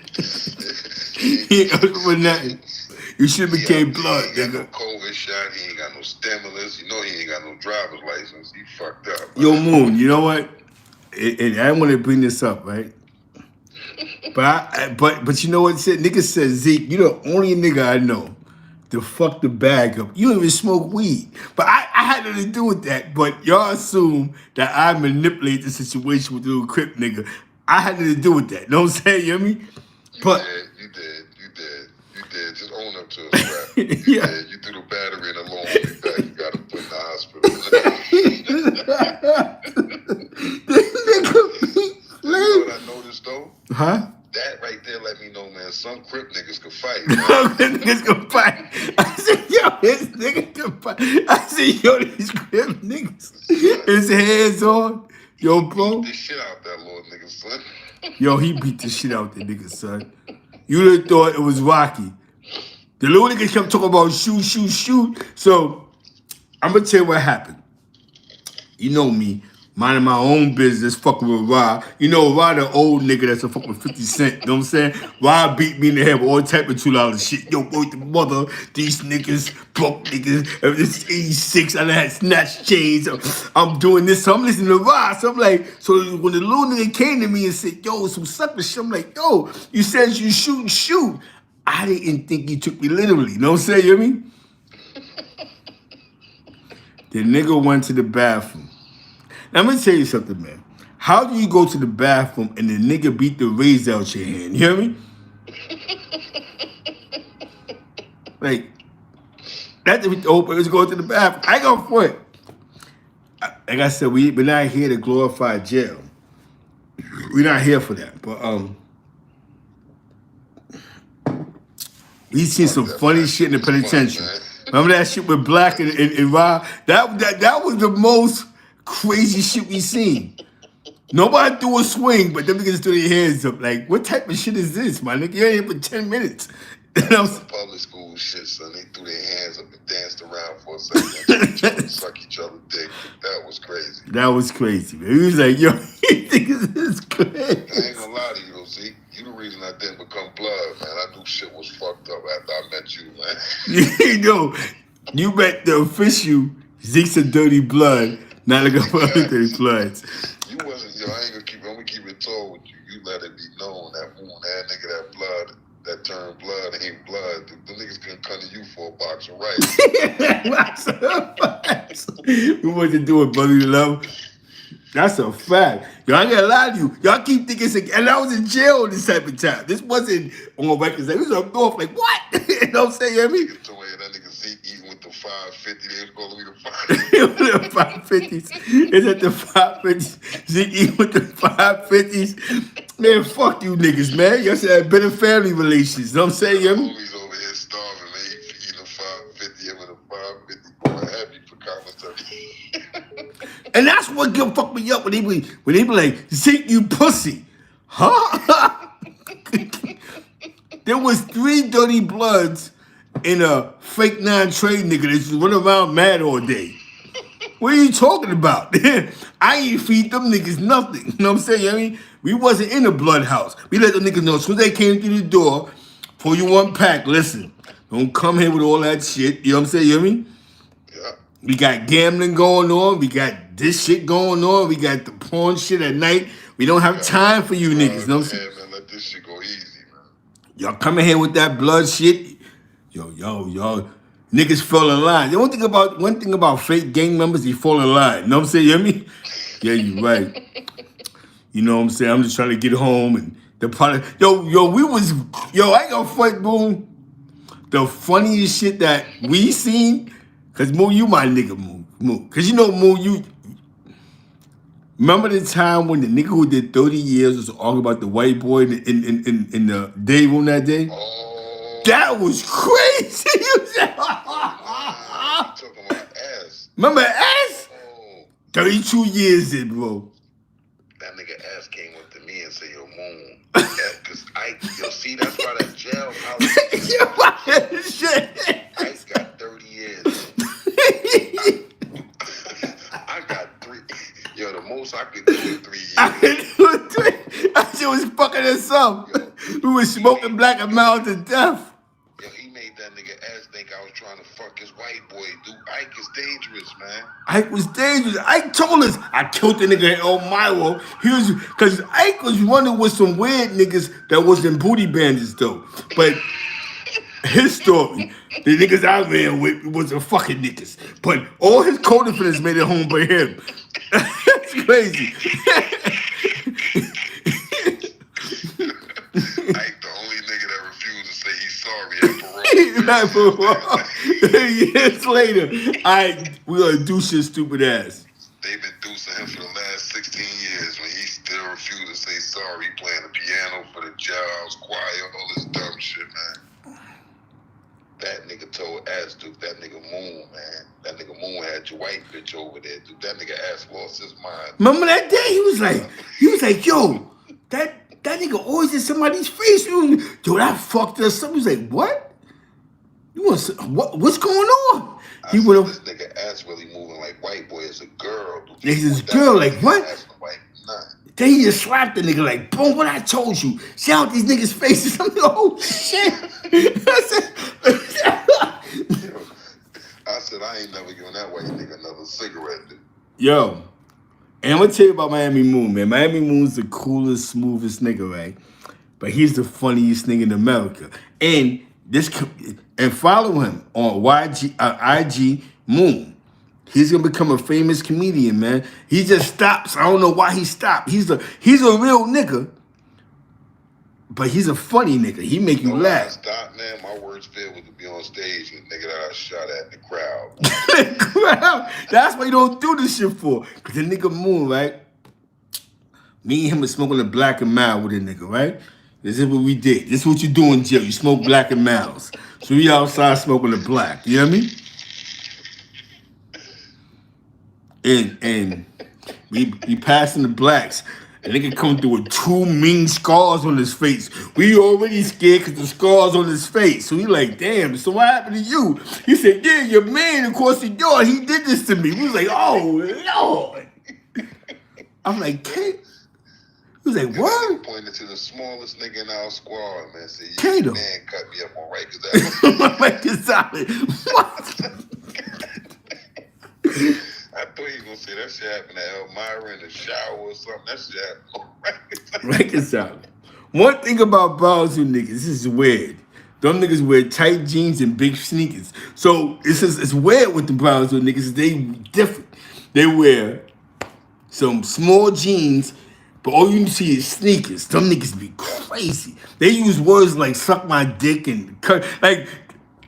He ain't for nothing. You should have became blood, He ain't got nigga. no COVID shot. He ain't got no stimulus. You know he ain't got no driver's license. He fucked up. Yo, Moon, you know what? And I want to bring this up, right? But you know what? Nigga said, Zeke, you the only nigga I know to fuck the bag up. You don't even smoke weed. But I had nothing to do with that. But y'all assume that I manipulate the situation with the little Crip nigga. I had nothing to do with that. You know what I'm saying? You hear me? But You did. Just own up to it, right? Yeah. Did. You threw the battery in the long way back. You got to put in the hospital. You know what I noticed, though? Huh? That right there let me know, man, some Crip niggas can fight, man. Niggas gonna fight. I said, yo, this nigga can fight. I said, yo, these Crip niggas. His hands on. Yo, bro. Beat the shit out that little nigga, son. Yo, he beat the shit out that nigga, son. You would have thought it was Rocky. The little nigga kept talking about shoot. So, I'm gonna tell you what happened. You know me, minding my own business, fucking with Rod. You know, Rod, the old nigga that's a fucking 50 Cent. You know what I'm saying? Rod beat me in the head with all type of $2 shit. Yo, boy, the mother, these niggas, broke niggas. This is 86, I done had snatch chains. I'm doing this. So I'm listening to Rod. So I'm like, so when the little nigga came to me and said, yo, some sucker shit, I'm like, yo, you said you shoot. I didn't think you took me literally. You know what I'm saying? You hear me? The nigga went to the bathroom. Now, I'm gonna tell you something, man. How do you go to the bathroom and the nigga beat the razor out your hand? You hear me? Like, that's the open. Let's go to the bathroom. I go for it. Like I said, we're not here to glorify jail. We're not here for that. But we seen some funny shit in the penitentiary. Remember that shit with Black and Rob? That was the most crazy shit we seen. Nobody threw a swing, but them niggas threw their hands up. Like, what type of shit is this, my nigga? You ain't here for 10 minutes. Public school shit, son. They threw their hands up and danced around for a second, suck each other dick. That was crazy. That was crazy, man. He was like, yo, you think this is crazy? I ain't gonna lie to you, though, Zeke. You the reason I didn't become blood, man. I knew shit was fucked up after I met you, man. You know, you met the official Zeke's a dirty blood, not looking for other dirty bloods. You wasn't, yo, I ain't gonna keep, I'm gonna keep it tall with you. You let it be known that moon, that nigga, that blood, that term blood ain't blood. The niggas couldn't come to you for a box of rice. We wasn't doing brotherly love. That's a fact. Yo, I ain't gonna lie to you. Y'all keep thinking it's and I was in jail this type of time. This wasn't on records. It was up north, like, what? You know what I'm saying? You know what I mean? Get to where that nigga Zeke eating with the 550. They was calling me the 550s. It's at the 550s. Zeke eating with the 550s. Man, fuck you niggas, man. Y'all said better family relations. You know what I'm saying? You know what I mean? Homies over here starving, man. He eating a 550 with a 550 going happy for commentary. And that's what can fuck me up when they be like, Zeke, you pussy. Huh? There was 3 dirty bloods in a fake 9 trade nigga that just run around mad all day. What are you talking about? I ain't feed them niggas nothing. You know what I'm saying? You know what I mean? We wasn't in a blood house. We let them niggas know as soon as they came through the door, before you unpack, listen, don't come here with all that shit. You know what I'm saying? You know what I mean? Yeah. We got gambling going on. We got this shit going on. We got the porn shit at night. We don't have time for you niggas. You know what I'm saying? Man, let this shit go easy, man. Y'all coming here with that blood shit. Yo, niggas fell in line. The one thing about fake gang members, they fall in line. You know what I'm saying? You hear me? Yeah, you right. You know what I'm saying? I'm just trying to get home and the product. I ain't gonna fight, Boom. The funniest shit that we seen, cause Moo, you my nigga, Moo. Cause you know, Moo, you remember the time when the nigga who did 30 years was arguing about the white boy in the day room that day? Oh. That was crazy. You said, Talking about ass. remember S? Oh. 32 years in, bro. That nigga ass came up to me and said, yo, Moon. Cause see, that's why that jail house. Shit. Ike got 30 years. I got 3. Yo, the most I could do in 3 years. That shit was fucking us up. We was smoking black and mild to death. Yo, he made that nigga ass think I was trying to fuck his white boy. Dude, Ike is dangerous, man. Ike was dangerous. Ike told us I killed the nigga in Elmira. Cause Ike was running with some weird niggas that wasn't booty bandits though. But his story, the niggas I ran with wasn't fucking niggas. But all his co-defendants made it home but him. That's crazy. Ike the only nigga that refused to say he's sorry at parole. Not for years later, we gonna do shit stupid ass. They've been deucing him for the last 16 years when he still refused to say sorry. He playing the piano for the jailhouse choir, all this dumb shit, man. That nigga told Ass Duke, that nigga Moon, man. That nigga Moon had your white bitch over there, dude. That nigga Ass lost his mind. Remember that day? He was like, yo, that nigga always in somebody's face. Yo, that fucked us up. He was like, what? You want what's going on? He would have. This nigga Ass really moving like white boy is a girl. This is girl, like what? Like, nah. Then he just slapped the nigga like, boom, what I told you. See out these niggas' faces. I'm like, oh shit. I said I ain't never giving that white nigga another cigarette, dude. Yo, and I'm gonna tell you about Miami Moon, man. Miami Moon's the coolest, smoothest nigga, right? But he's the funniest nigga in America. And follow him on IG Moon. He's gonna become a famous comedian, man. He just stops. I don't know why he stopped. He's a real nigga, but he's a funny nigga. He make you laugh. Stop, man. My worst fear was to be on stage and the nigga that I shot at in the crowd. That's why you don't do this shit for. Cause the nigga Moon, right? Me and him was smoking a black and mild with a nigga, right? This is what we did. This is what you do in jail. You smoke black and miles. So we outside smoking the black. You know what I mean? And we passing the blacks. And nigga come through with 2 mean scars on his face. We already scared because the scars on his face. So he like, damn, so what happened to you? He said, yeah, your man across the yard, he did this to me. We was like, oh, Lord. I'm like, Kate. He was like, what? Pointed to the smallest nigga in our squad, man. Said, yeah, Kato. man cut me up on Rikers Island. Rikers Island. I thought he was gonna say that shit happened at Elmira in the shower or something. That shit happened on Rikers Island. One thing about Brownsville niggas, this is weird. Them niggas wear tight jeans and big sneakers. So it's weird with the Brownsville niggas. They different. They wear some small jeans, but all you see is sneakers. Them niggas be crazy. They use words like suck my dick and cut. Like,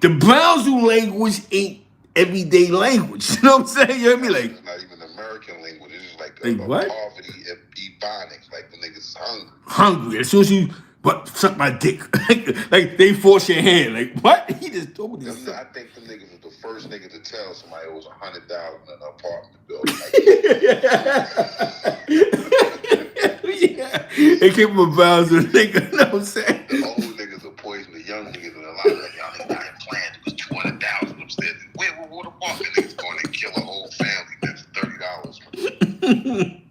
the Brownsville language ain't everyday language. You know what I'm saying? You hear me? Like, it's not even American language. It's just like Like a what? poverty ebonics. Like the niggas is hungry. hungry. As soon as you, what, suck my dick. Like, they force your hand. Like, what? He just told me this. I think the niggas was the first nigga to tell somebody it was $100 in an apartment building. Yeah. They came from a Brownsville nigga. You know what I'm saying? The old niggas will poison the young niggas, and a lot of them, y'all niggas not playing. It was 200,000 upstairs. Where the fuck? And niggas going to kill a whole family. That's $30.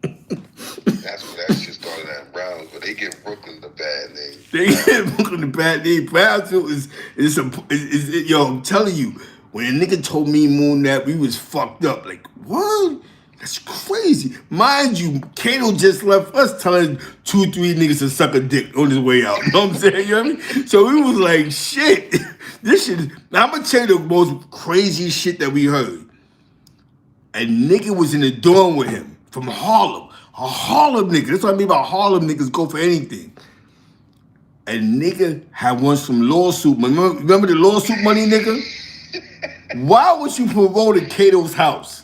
That's where that shit started at Browns, but they give Brooklyn the bad name. They get Brooklyn the bad name. Brownsville is yo, I'm telling you, when a nigga told me Moon that we was fucked up, like, what? That's crazy. Mind you, Kato just left us telling 2-3 niggas to suck a dick on his way out. You know what I'm saying? You know what I mean? So we was like, shit. This shit, now I'm gonna tell you the most crazy shit that we heard. A nigga was in the dorm with him from Harlem. A Harlem nigga. That's what I mean by Harlem niggas go for anything. A nigga had won some lawsuit money. Remember the lawsuit money, nigga? Why would you parole at Kato's house?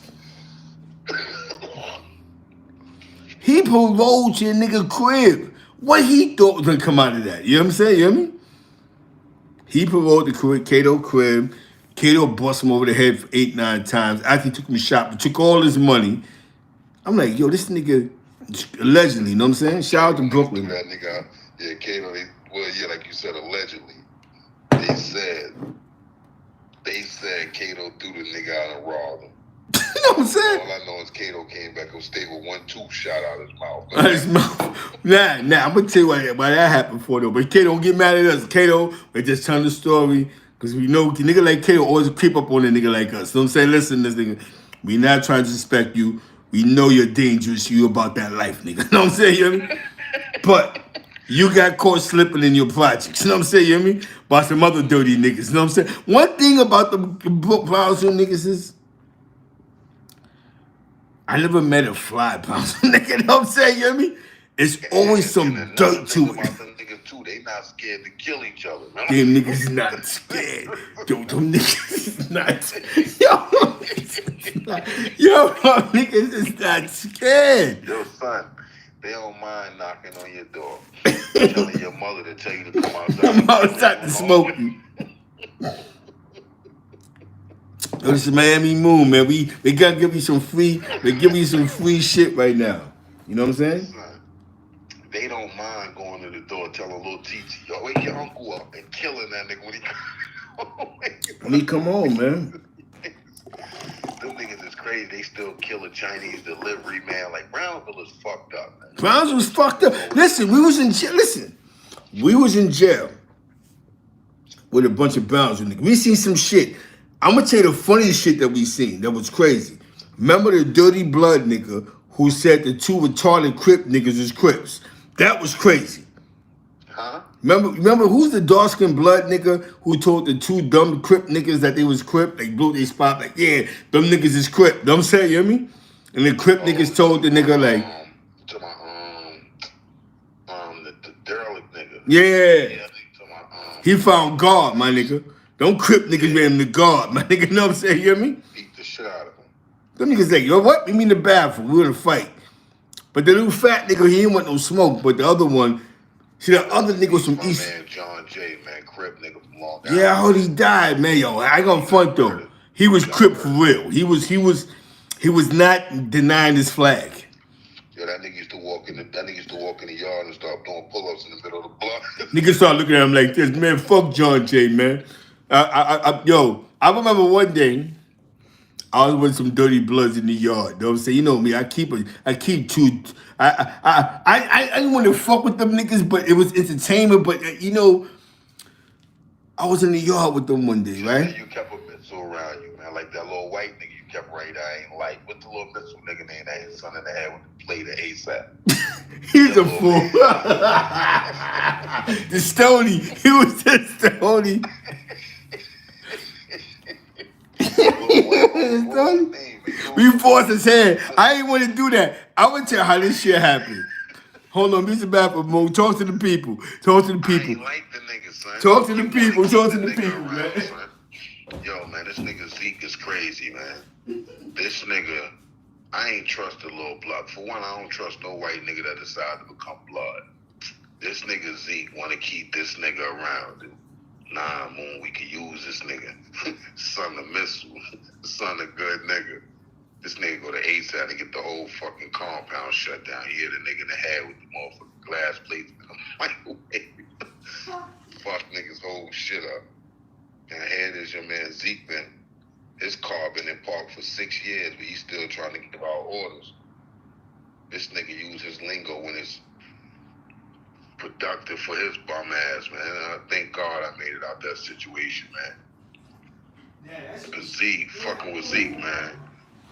He paroled your nigga crib. What he thought was gonna come out of that? You know what I'm saying? You hear me? He paroled the Kato crib. Kato bust him over the head for 8-9 times. After he took him shopping, took all his money. I'm like, yo, this nigga, allegedly, you know what I'm saying? Shout out to Brooklyn. That nigga, yeah, Kato, like you said, allegedly. They said Kato threw the nigga out and robbed him. You know what I'm saying? All I know is Kato came back and stayed with 1-2 shot out his mouth. Out his mouth. Nah, I'm gonna tell you why that happened for though. But Kato don't get mad at us. Kato, we just telling the story. Because we know the nigga like Kato always creep up on a nigga like us. So I'm saying, listen, this nigga, we not trying to suspect you. We know you're dangerous. You about that life, nigga. You know what I'm saying? You hear me? But you got caught slipping in your projects. You know what I'm saying? You hear me? By some other dirty niggas. You know what I'm saying? One thing about the Brownsville niggas is I never met a fly Brownsville nigga. You know what I'm saying? You hear me? It's always some dirt to it. Them niggas too, they not scared to kill each other, man. Them niggas not scared. Yo, them niggas not. Yo, niggas is not scared. Yo, son, they don't mind knocking on your door, telling your mother to tell you to come outside. I'm outside to smoke you. Yo, this is Miami Moon, man. We gotta give you some free. We give you some free shit right now. You know what I'm saying? Son, they don't mind going to the door telling little Titi, yo, wake your uncle up and killing that nigga when he When he come home, man. Them niggas is crazy. They still kill a Chinese delivery man. Like, Brownsville is fucked up, man. Brownsville was fucked up. Listen, we was in jail. We was in jail with a bunch of Brownsville niggas. We seen some shit. I'm gonna tell you the funniest shit that we seen that was crazy. Remember the Dirty Blood nigga who said the 2 retarded Crip niggas is Crips? That was crazy. Huh? Remember who's the dark-skinned blood nigga who told the 2 dumb Crip niggas that they was Crip? Like blew their spot, like, yeah, them niggas is Crip. You know what I'm saying? You hear me? And the Crip niggas told the nigga like, to my the derelict nigga. yeah. To my He found God, my nigga. Them Crip niggas made him the God, my nigga. You know what I'm saying? You hear me? beat the shit out of him. Them niggas like, yo, what? We mean the bathroom. We were in a fight. But the little fat nigga, he didn't want no smoke. But the other one, see, the other nigga was from My East. man John J, man, Crip nigga from Long Island. Yeah, I heard he died, man. Yo, I ain't gonna front though. He was Crip for real. He was not denying his flag. Yo, that nigga used to walk nigga used to walk in the yard and start doing pull-ups in the middle of the block. Niggas start looking at him like this, man. Fuck John Jay, man. Yo, I remember one day I was with some dirty bloods in the yard. You know what I'm saying? You know me. I keep two. I didn't want to fuck with them niggas, but it was entertainment. But you know, I was in the yard with them one day, right? You kept a missile around you, man. Like that little white nigga you kept right there. I ain't like. What the little missile nigga named that his son in the head with the plate of ASAP? He's a fool. The Stony. He was the Stony. We forced his hand. I ain't want to do that. I want to tell you how this shit happened. Hold on, Mr. Bapper, Mo. Talk to the people. Talk to the I people. ain't like the nigga, son. Talk to the You people. wanna Talk keep to the nigga people, around, man. son. Yo, man, this nigga Zeke is crazy, man. This nigga, I ain't trust the little blood. For one, I don't trust no white nigga that decide to become blood. This nigga Zeke want to keep this nigga around. Nah, Moon, we can use this nigga. Son of missile. Son of good nigga. This nigga go to ASAP and get the whole fucking compound shut down. He hit a nigga in the head with the motherfucking glass plates in the microwave. Fuck niggas whole shit up. And here it is, your man Zeke been, his car been in park for 6 years, but he's still trying to give out orders. This nigga use his lingo when it's productive for his bum ass, man. And thank God I made it out that situation, man. Cause Zeke, fucking with Zeke, man.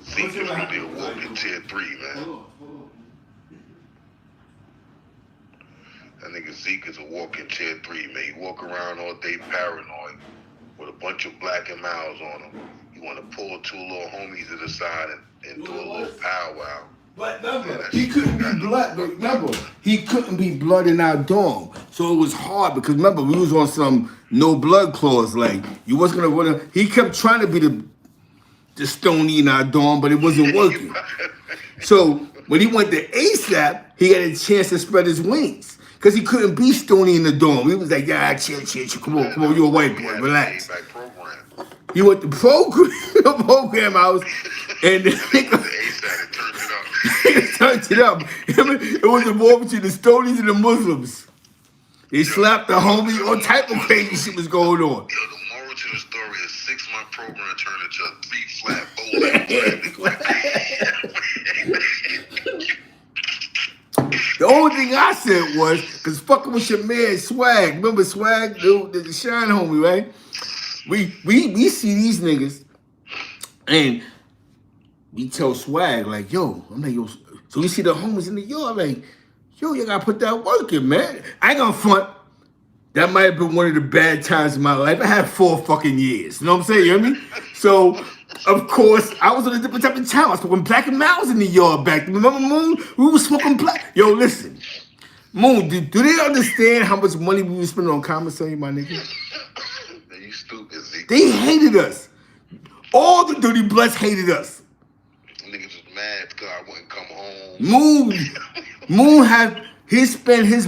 Zeke is gonna be a walking tier 3, man. That nigga Zeke is a walking tier 3, man. He walk around all day paranoid with a bunch of black and miles on him. You want to pull 2 little homies to the side and do a little powwow. But remember, he couldn't be blood. But remember, he couldn't be blood in our dorm. So it was hard because remember, we was on some no blood clause. Like, you wasn't gonna run. He kept trying to be the Stony in our dorm, but it wasn't working. So when he went to ASAP, he had a chance to spread his wings. Because he couldn't be Stony in the dorm. He was like, yeah, chill. Come on, you a white boy, relax. He went to program house, and the nigga turned it up. It was a war between the Stonies and the Muslims. They slapped the homie, all type of crazy shit was going on. Yo, the moral to the story is 6-month program turned into a 3-flat bowl. The only thing I said was, because fucking with your man Swag, remember Swag, the Shine homie, right? We see these niggas, and we tell Swag, like, yo, I'm like, yo, so we see the homies in the yard, like, yo, you gotta put that work in, man. I ain't gonna front. That might have been one of the bad times in my life. I had 4 fucking years. You know what I'm saying? You hear me? So, of course, I was on a different type of time. I was smoking Black and Miles in the yard back then. Remember, Moon? We were smoking Black. Yo, listen. Moon, do they understand how much money we were spending on commissary, my nigga? You stupid, Zeke. They hated us. All the Dirty Bloods hated us. Niggas was mad because I wouldn't come home. Moon had he spent his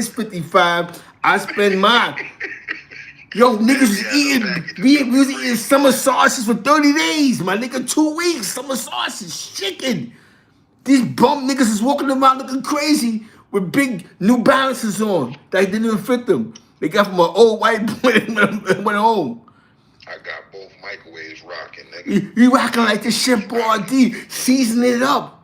55. I spent mine. Yo, niggas was eating. We was eating summer sausages for 30 days, my nigga. 2 weeks, summer sausage, chicken. These bum niggas is walking around looking crazy with big New Balances on that didn't even fit them. They got from an old white boy and went home. I got both microwaves rocking, nigga. You rocking like this shit, D, season it up.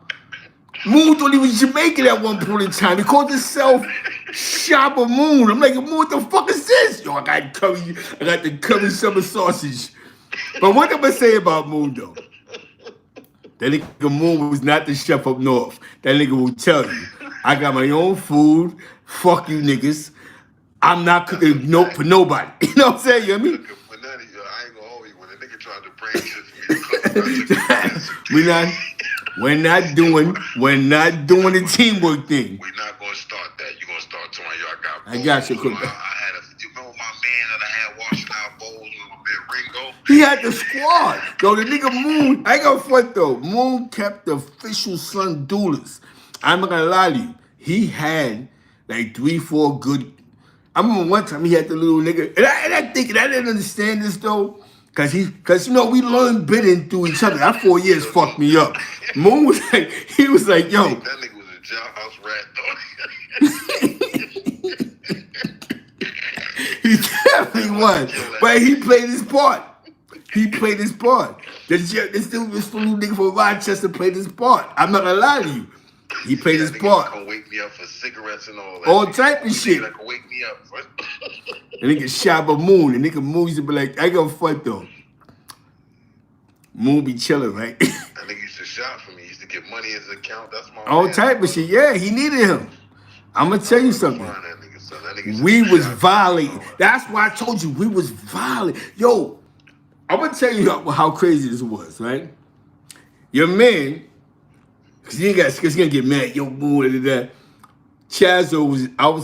Moon thought he was Jamaican at one point in time. He called himself Shopper Moon. I'm like, Moon, what the fuck is this? Yo, I got the curry summer sausage. But what I'm gonna say about Moon though? That nigga Moon was not the chef up north. That nigga will tell you, I got my own food. Fuck you niggas. I'm not cooking for nobody. You know what I'm saying? You know what I mean? When that, I ain't gonna hold you. When a nigga tried to bring shit for me to cook, We're not doing the teamwork thing. we're not gonna start that. You're gonna start tomorrow. Yo, I got you, bowls. cook. You remember my man that I had washing out bowls with my man Ringo? He had the squad. Yo, the nigga Moon, I ain't gonna front though. Moon kept the official Sun Doulas. I'm not gonna lie to you. He had like 3-4 good. I remember one time he had the little nigga, and I didn't understand this though, cause you know we learned bidding through each other. That 4 years fucked me up. Moon was like, yo. That nigga was a jailhouse rat, dog. He definitely was. But he played his part. He played his part. This little nigga from Rochester played his part. I'm not gonna lie to you. He played his part. Come wake me up for cigarettes and all that. All type of shit. That can wake me up. And nigga shot by Moon. And nigga Moon used to be like, I go fuck though. Moon be chilling, right? That nigga used to shop for me. He used to get money in his account. That's my All man. type of shit. Yeah, he needed him. I'm gonna tell you something. That nigga, son. That nigga used to We was shop for me. violent. That's why I told you we was violent. Yo, I'm gonna tell you how crazy this was, right? Your man, cause he gonna get mad. Yo, boo, and that. Chazzo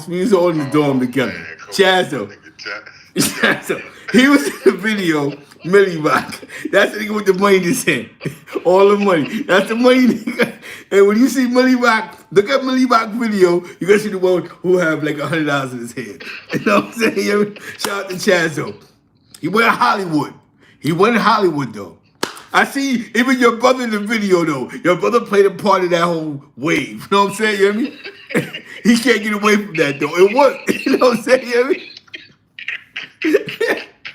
we was all in the dorm together. Man, come on, Chazzo. nigga, Chazzo. He was in the video, Millie Rock. That's the nigga with the money in his hand. All the money. That's the money nigga. And when you see Millie Rock, look at Millie Rock video, you're gonna see the one who have like $100 in his hand. You know what I'm saying? Shout out to Chazzo. He went to Hollywood. He went to Hollywood though. I see even your brother in the video though. Your brother played a part of that whole wave. You know what I'm saying? You hear me? He can't get away from that though. It worked. You know what I'm saying? You hear me?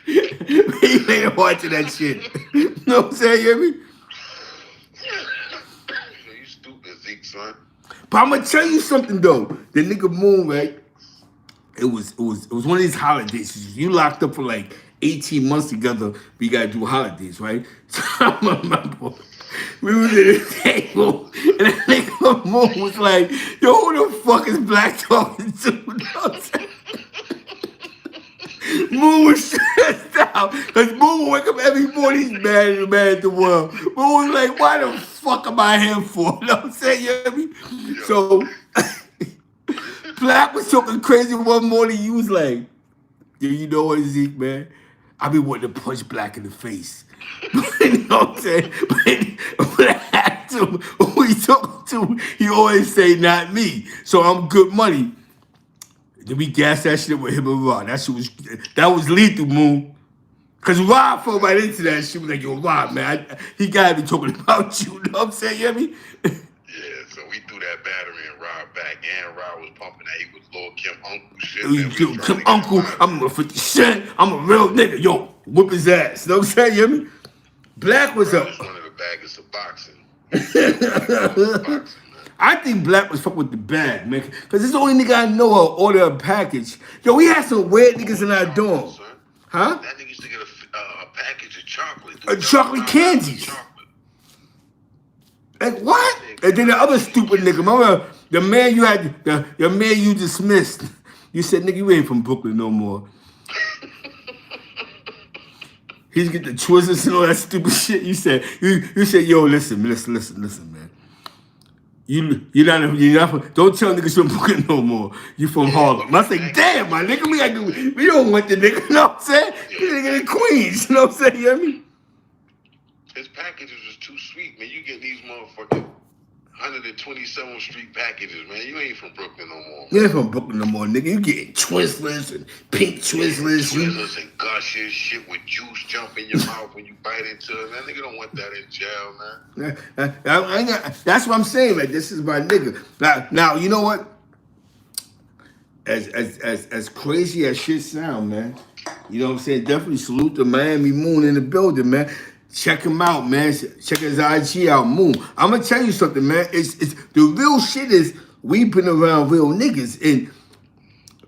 He made a part of that shit. You know what I'm saying? You hear me? You stupid, Zeke, son. But I'm gonna tell you something though. The nigga Moon, right? It was one of these holidays. You locked up for like 18 months together, we gotta do holidays, right? So I remember we was at the table and that nigga Moon was like, yo, who the fuck is Black talking to? You know what I'm saying? Moon was stressed out because Moon would wake up every morning, he's mad at the world. Moon was like, why the fuck am I here for? You know what I'm saying? You hear me? So Black was talking crazy one morning. He was like, yo, you know what, Zeke, man? I be wanting to punch Black in the face. You know what I'm saying? But I had to, who he talking to, he always say, not me. So I'm good money. Then we gas that shit with him and Rod. That was lethal, Moon. Cause Rod fell right into that shit. Was like, yo, Rod, man, he gotta be talking about you. You know what I'm saying? You hear me? Yeah, so we threw that battery and Rod back, and Rod was pumping that. He was Lil Kim Uncle shit. Man. Yo, Kim Uncle, I'm a 50 Cent. I'm a real nigga. Yo, whoop his ass. You know what I'm saying? You hear me? Black was Rod up. was one of the baggers of boxing. I think Black was fuck with the bag, man. Cause it's the only nigga I know who'll order a package. Yo, we had some weird niggas in our dorm. Huh? That nigga used to get a package of chocolate. Chocolate candies. Like what? And then the other stupid nigga, remember the man you had, the man you dismissed. You said, nigga, you ain't from Brooklyn no more. He'd get the Twizzlers and all that stupid shit. You said, yo, listen, man. You're not, don't tell niggas you're from Brooklyn no more. You from Harlem. I say, damn, my nigga, we don't want the nigga, you know what I'm saying? You nigga in Queens, you know what I'm saying? You hear me? His packages was too sweet, man. You get these motherfucking 127th Street packages, man. You ain't from Brooklyn no more. You ain't from Brooklyn no more, nigga. You getting Twizzlers and pink Twizzlers. Twizzlers and gushes, shit with juice jump in your mouth when you bite into it. That nigga don't want that in jail, man. That's what I'm saying. Like, this is my nigga. Now, you know what? As crazy as shit sound, man. You know what I'm saying? Definitely salute the Miami Moon in the building, man. Check him out, man. Check his IG out, Moon. I'm gonna tell you something, man. It's the real shit is we been around real niggas,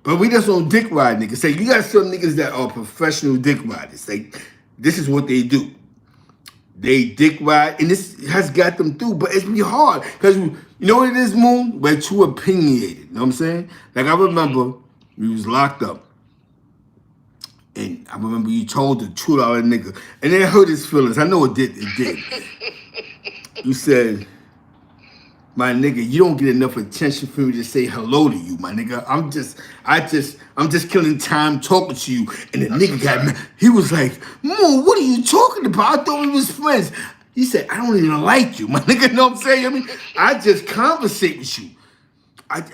but we just don't dick ride niggas. Say you got some niggas that are professional dick riders. Like this is what they do. They dick ride, and this has got them through. But it's really hard because you know what it is, Moon. We're too opinionated. You know what I'm saying? Like I remember we was locked up. And I remember you told the $2 nigga, and it hurt his feelings. I know it did. You said, my nigga, you don't get enough attention for me to say hello to you, my nigga. I'm just killing time talking to you. And the nigga got mad. He was like, Moon, what are you talking about? I thought we was friends. He said, I don't even like you, my nigga. You know what I'm saying? I mean, I just conversate with you.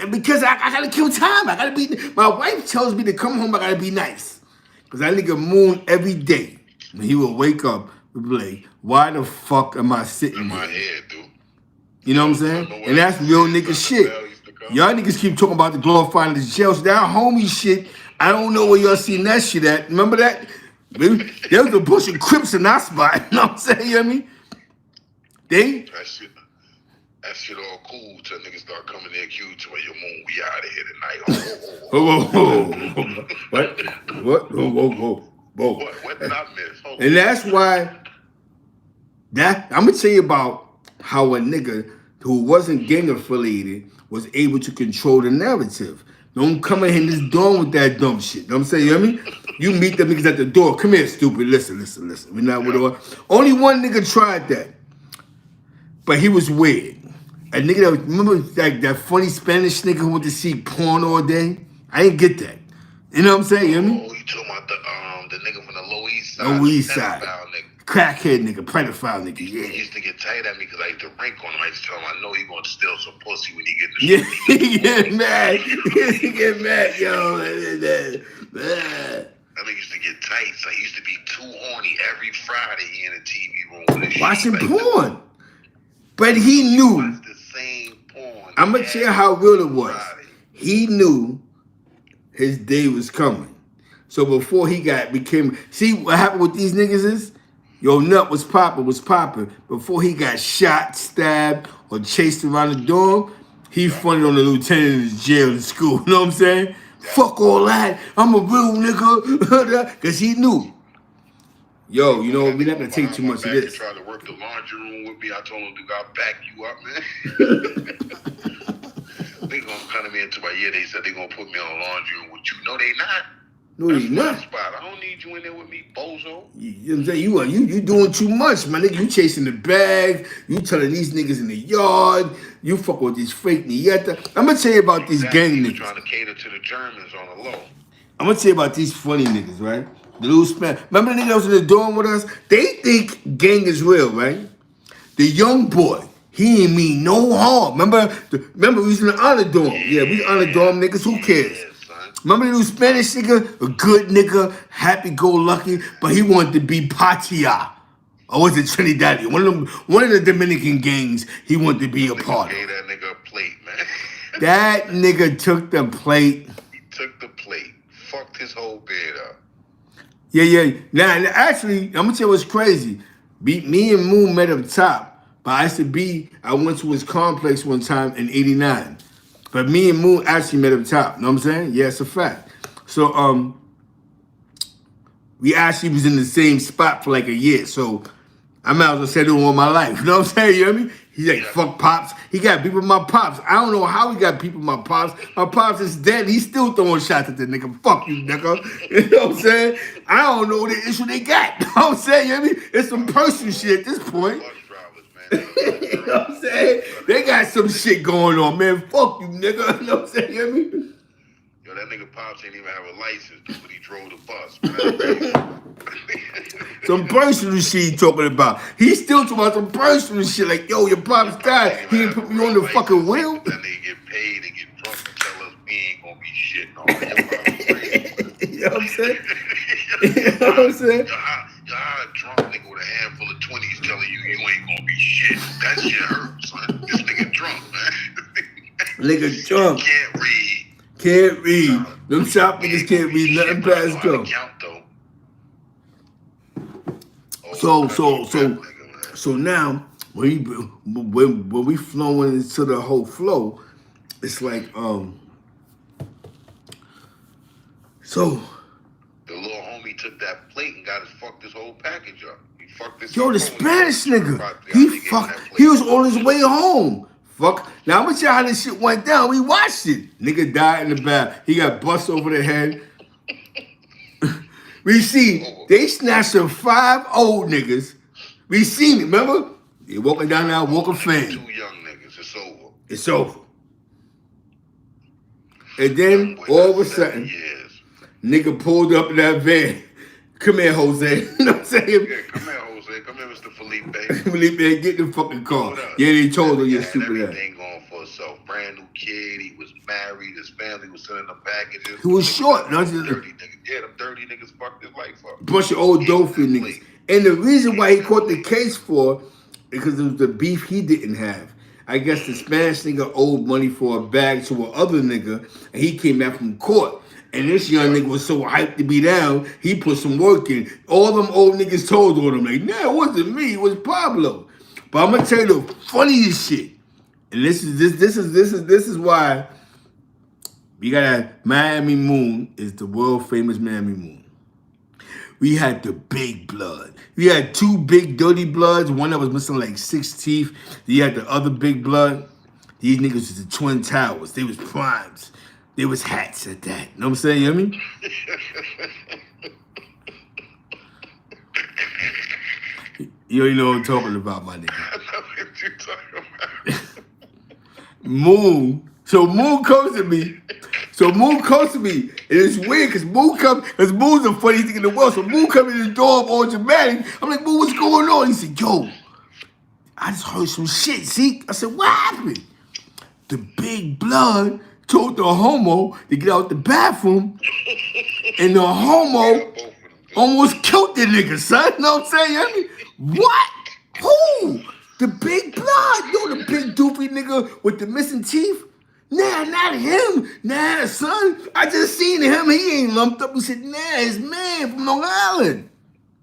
Because I gotta kill time. My wife tells me to come home, I gotta be nice. Because that nigga Moon every day, when he would wake up, would be like, why the fuck am I sitting in my here? head, dude. You know what I'm saying? And that's real nigga shit. Y'all niggas keep talking about the glorifying the jails. That homie shit, I don't know where y'all seen that shit at. Remember that? There was a bunch of Crips in that spot. You know what I'm saying? You know what I mean? That shit all cool till niggas start coming in accused to your moon. We out of here tonight. What? Whoa. What did I miss? And that's why I'm gonna tell you about how a nigga who wasn't gang affiliated was able to control the narrative. Don't come in here and just dawn with that dumb shit. You know what I'm saying? You know what I mean? You meet them niggas at the door. Come here, stupid. Listen. We're not with all. Only one nigga tried that. But he was weird. A nigga that remember like that funny Spanish nigga who went to see porn all day? I didn't get that. You know what I'm saying? You know what I mean? Oh, you talking about the nigga from the Lower East Side? Lower East Side. Nigga. Crackhead nigga, pedophile nigga, He used to get tight at me because I used to rank on him. I used to tell him I know he going to steal some pussy when he get in the Yeah, he get mad. He get mad, yo. That nigga used to get tight. So he used to be too horny every Friday in the TV room with his Watching shit. porn. But he knew. Watch the same porn. I'm gonna tell you how real it was. Friday. He knew his day was coming. So before he became, see what happened with these niggas is, yo, nut was popping. Before he got shot, stabbed, or chased around the dorm, he fronted on the lieutenant in his jail in school. You know what I'm saying? Fuck all that. I'm a real nigga. Because he knew. Yo, you know, we're not going to take too much of this. He tried to work the laundry room with me. I told him, dude, I'll back you up, man. They going to come to me and tell me, yeah, they said they going to put me on the laundry room with you. No, they not. No, they not. Spot. I don't need you in there with me, bozo. You know what I'm saying? You doing too much, my nigga. You chasing the bag. You telling these niggas in the yard. You fuck with these fake nieta. I'm going to tell you about these gang niggas. Trying to cater to the Germans on the low. I'm going to tell you about these funny niggas, right? The little span. Remember the nigga that was in the dorm with us? They think gang is real, right? The young boy, he ain't mean no harm. Remember we was in the honor dorm. Yeah, we honor dorm niggas. Who cares? Remember the little Spanish nigga? A good nigga, happy-go-lucky, but he wanted to be Patia. Or was it Trinidad? One of the Dominican gangs he wanted to be a part of. Gave that nigga a plate, man. That nigga took the plate. He took the plate. Fucked his whole bed up. Yeah. Now, actually, I'm gonna tell you what's crazy. Me and Moon met up top, but I went to his complex one time in '89. But me and Moon actually met up top. You know what I'm saying? Yeah, it's a fact. So we actually was in the same spot for like a year. So I might as well say it all my life. You know what I'm saying? You know what I mean? He's like, fuck Pops. He got beef with my Pops. I don't know how he got beef with my Pops. My Pops is dead. He's still throwing shots at the nigga. Fuck you, nigga. You know what I'm saying? I don't know the issue they got. You know what I'm saying? You know what I mean? It's some personal shit at this point. You know what I'm saying? They got some shit going on, man. Fuck you, nigga. You know what I'm saying? You know what I mean? Yo, that nigga Pops ain't even have a license, but he drove the bus, man. Some personal shit he talking about. He's still talking about some personal shit. Like, yo, your Pops died. He didn't put me on the fucking wheel. That nigga get paid and get drunk and tell us we ain't gonna be shit. No, you know what I'm saying? You know what I'm saying? Y'all a drunk nigga with a handful of 20s telling you ain't gonna be shit. That shit hurts, son. This nigga drunk, man. Nigga drunk. Can't read. Them shop niggas can't read nothing past go. So now when we flowing into the whole flow, it's like so the little homie took that plate and fucked his whole package up. He fucked this. Yo, the Spanish nigga. He was on his way home. Fuck. Now I'm gonna tell you how this shit went down. We watched it. Nigga died in the bath. He got bust over the head. We see they snatched some 5 old niggas. We seen it, remember? They walking down there, Walk of Fame. 2 young niggas. It's over. It's over. And then all of a sudden, nigga pulled up in that van. Come here, Jose. You know what I'm saying? Yeah, come here, Jose. Come here, Mr. Felipe. Felipe, get the fucking car. Yeah, they told him you're stupid ass. Everything going for himself. Brand new kid. He was married. His family was sending him packages. He was short. Dirty niggas. Yeah, them dirty niggas fucked his life up. Bunch of old dope-fiend niggas. And the reason why he caught the case for, because it was the beef he didn't have. I guess the Spanish nigga owed money for a bag to a other nigga, and he came back from court. And this young nigga was so hyped to be down, he put some work in. All them old niggas told on him, like, nah, it wasn't me, it was Pablo. But I'm gonna tell you the funniest shit. And this is why we got Miami Moon is the world famous Miami Moon. We had the big blood. We had two big dirty bloods. One that was missing like 6 teeth. You had the other big blood. These niggas was the Twin Towers. They was primes. They was hats at that. You know what I'm saying? You know what I mean? You already know what I'm talking about, my nigga. I know what you talking about. Moon. So Moon comes to me. And it's weird because Moon's the funniest thing in the world. So Moon comes in the door all dramatic. I'm like, Moon, what's going on? He said, yo, I just heard some shit, see? I said, what happened? The big blood told the homo to get out the bathroom, and the homo almost killed the nigga, son. You know what I'm saying? I mean, what? Who? The big blood. Yo, the big doofy nigga with the missing teeth? Nah, not him. Nah, son. I just seen him. He ain't lumped up. He said, nah, his man from Long Island.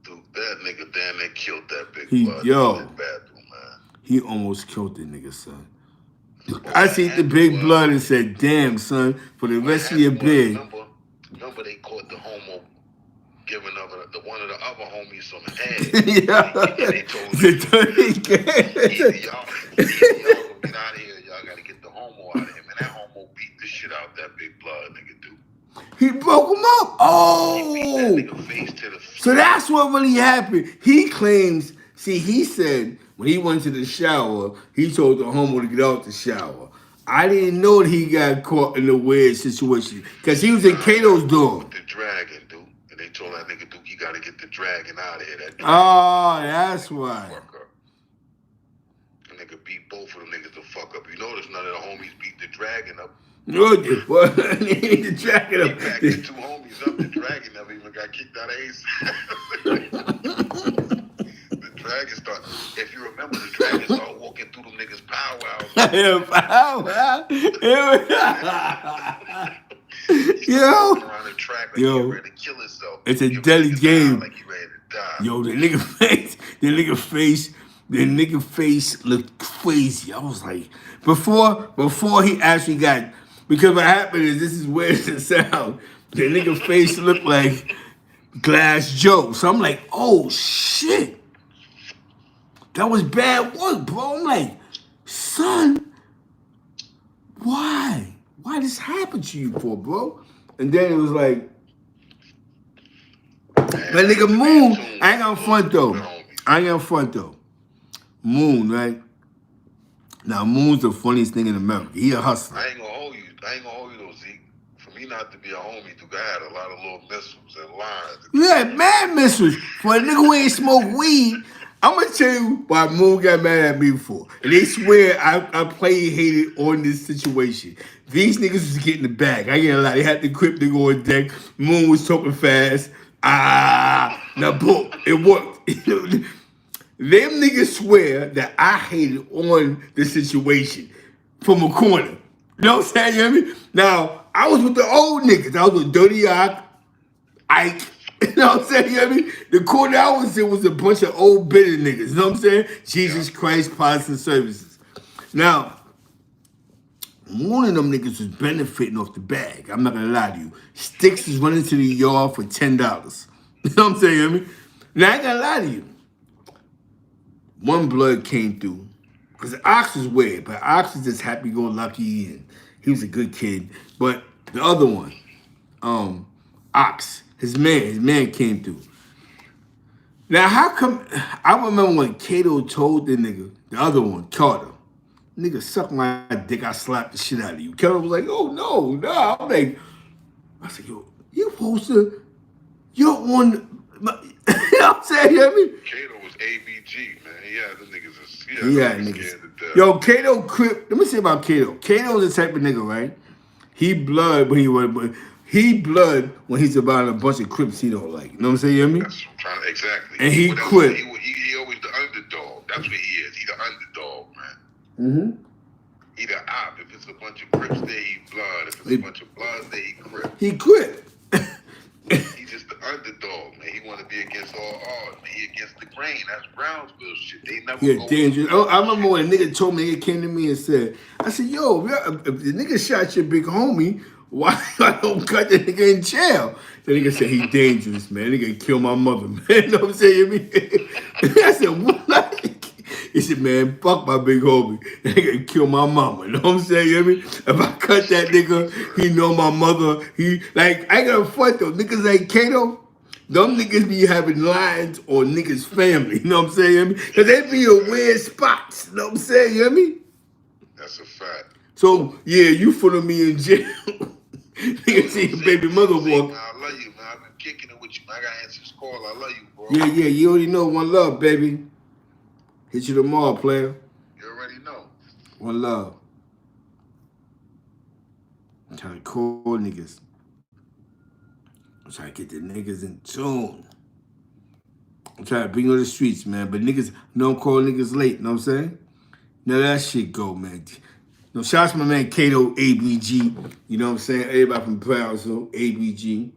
Dude, that nigga damn near killed that big blood Yo. in the bathroom, man. He almost killed the nigga, son. I seen the big blood and said, damn, son, for the rest of your bid. Remember they caught the homo giving one of the other homies some head. Yeah. They told him, either y'all gonna get out of here, y'all gotta get the homo out of him. And that homo beat the shit out that big blood nigga, dude. He broke him up. He beat that Oh. nigga face to the So that's what really happened. He claims, see, he said when he went to the shower, he told the homo to get out the shower. I didn't know that he got caught in a weird situation because he was in Kato's dorm. the dragon, dude. And they told that nigga, dude, you gotta get the dragon out of here. That dragon Oh, that's why. fuck up. The nigga beat both of them niggas the fuck up. You notice none of the homies beat the dragon up. No, what? The dragon He up. backed the two homies up. The dragon never even got kicked out of Ace. The dragon started, if you remember, the dragon started walking through them niggas' powwows. Yo, Around the track like Yo. he ready to kill himself. It's a Giving deadly niggas game. time Like he ready to die. yo, the nigga face looked crazy. I was like, before he actually got, because what happened is, this is weird to sound, the nigga face looked like Glass Joe. So I'm like, oh shit. That was bad work, bro. I'm like, son, why? Why this happened to you for, bro? And then it was like, that nigga Moon, I ain't gonna front though. Moon, right? Now Moon's the funniest thing in America. He a hustler. I ain't gonna hold you though, Zeke. For me not to be a homie, dude, I had a lot of little missiles and lines. You had mad missiles. For a nigga who ain't smoke weed, I'm gonna tell you why Moon got mad at me for. And they swear I played hated on this situation. These niggas was getting the bag. I ain't gonna lie. They had the grip to go on deck. Moon was talking fast. Now boom, it worked. Them niggas swear that I hated on the situation from a corner. You know what I'm saying? You know what I mean? Now, I was with the old niggas. I was with Dirty Ike. You know what I'm saying? You know what I mean? The corner I was in was a bunch of old bitter niggas. You know what I'm saying? Jesus Christ, Protestant Services. Now, one of them niggas was benefiting off the bag. I'm not gonna lie to you. Sticks was running to the yard for $10. You know what I'm saying? You know what I mean? Now, I ain't gonna lie to you. One blood came through. Because Ox was weird, but Ox was just happy-go-lucky and he was a good kid. But the other one, Ox, his man came through. Now, how come, I remember when Kato told the nigga, the other one, Carter, nigga, suck my dick, I slapped the shit out of you. Carter was like, oh, no. I'm like, I said, yo, you supposed to, you're on, you know what I'm saying? You know what I mean? Kato was ABG, man. Yeah, them niggas is, Niggas. Yo, Kato Crip, let me say about Kato. Kato was the type of nigga, right? He blood when he's about a bunch of Crips he don't like. You know what I'm saying? You know what I mean? That's what I'm trying to, exactly. And he But quit. He always the underdog. That's what he is. He the underdog, man. he the op. If it's a bunch of Crips there, he blood. If it's a bunch of Bloods there, he Crip. He quit. He just the underdog, man. He want to be against all odds, man. He against the grain. That's Brownsville shit. They never Yeah, go dangerous. Oh, I remember when a nigga told me, nigga came to me and said, I said, yo, if the nigga shot your big homie, why I don't cut the nigga in jail? The nigga said, he dangerous, man. Nigga kill my mother, man. You know what I'm saying? I said, what? He said, man, fuck my big homie. That nigga kill my mama. You know what I'm saying? You hear me? If I cut that nigga, he know my mother. He, like, I got a front though. Niggas like Kato, them niggas be having lines on niggas' family. You know what I'm saying? You hear me? Because they be in weird spots. You know what I'm saying? You hear me? That's a fact. So, yeah, you follow me in jail. Nigga see your baby mother walk. Man, I love you, man. I've been kicking it with you, man. I got to answer this call. I love you, bro. Yeah, you already know. One love, baby. Hit you tomorrow, player. You already know. One love. I'm trying to call niggas. I'm trying to get the niggas in tune. I'm trying to bring on the streets, man. But niggas don't call niggas late, know what I'm saying? Now that shit go, man. No, shout out to my man Kato, ABG. You know what I'm saying? Everybody from Brownsville, ABG.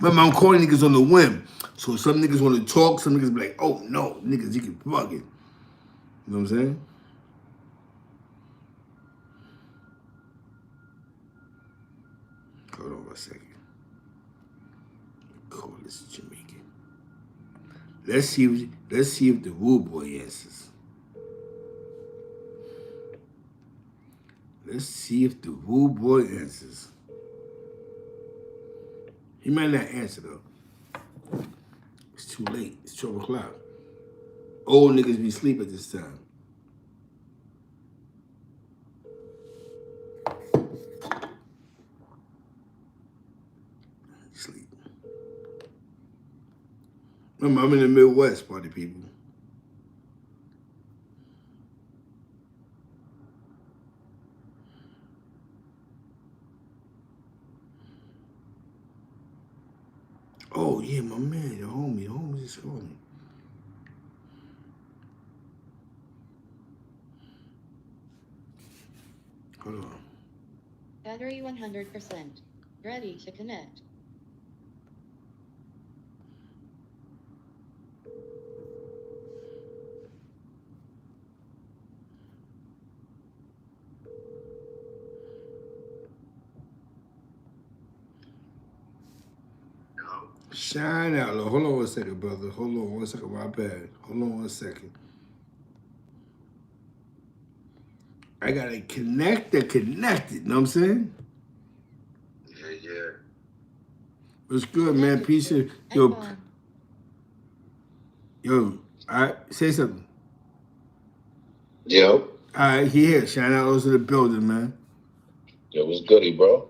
Remember, I'm calling niggas on the whim. So some niggas want to talk, some niggas be like, oh no, niggas, you can fuck it. You know what I'm saying? Hold on a second. Call this Jamaican. Let's see if the Rude Boy answers. Let's see if the Rude Boy answers. He might not answer though. It's too late. It's 12 o'clock. Old niggas be asleep at this time. Sleep. Remember, I'm in the Midwest, party people. Oh, yeah, my man, the homie just called me. Hold on. Battery 100%. Ready to connect. Shine out. Hold on 1 second, brother. Hold on 1 second. My bad. Hold on 1 second. I gotta connect the connected. You know what I'm saying? Yeah. What's good, man? Peace. Yo, all right, say something. Yo. All right, he here. Shine out those in the building, man. Yo, what's goody, bro?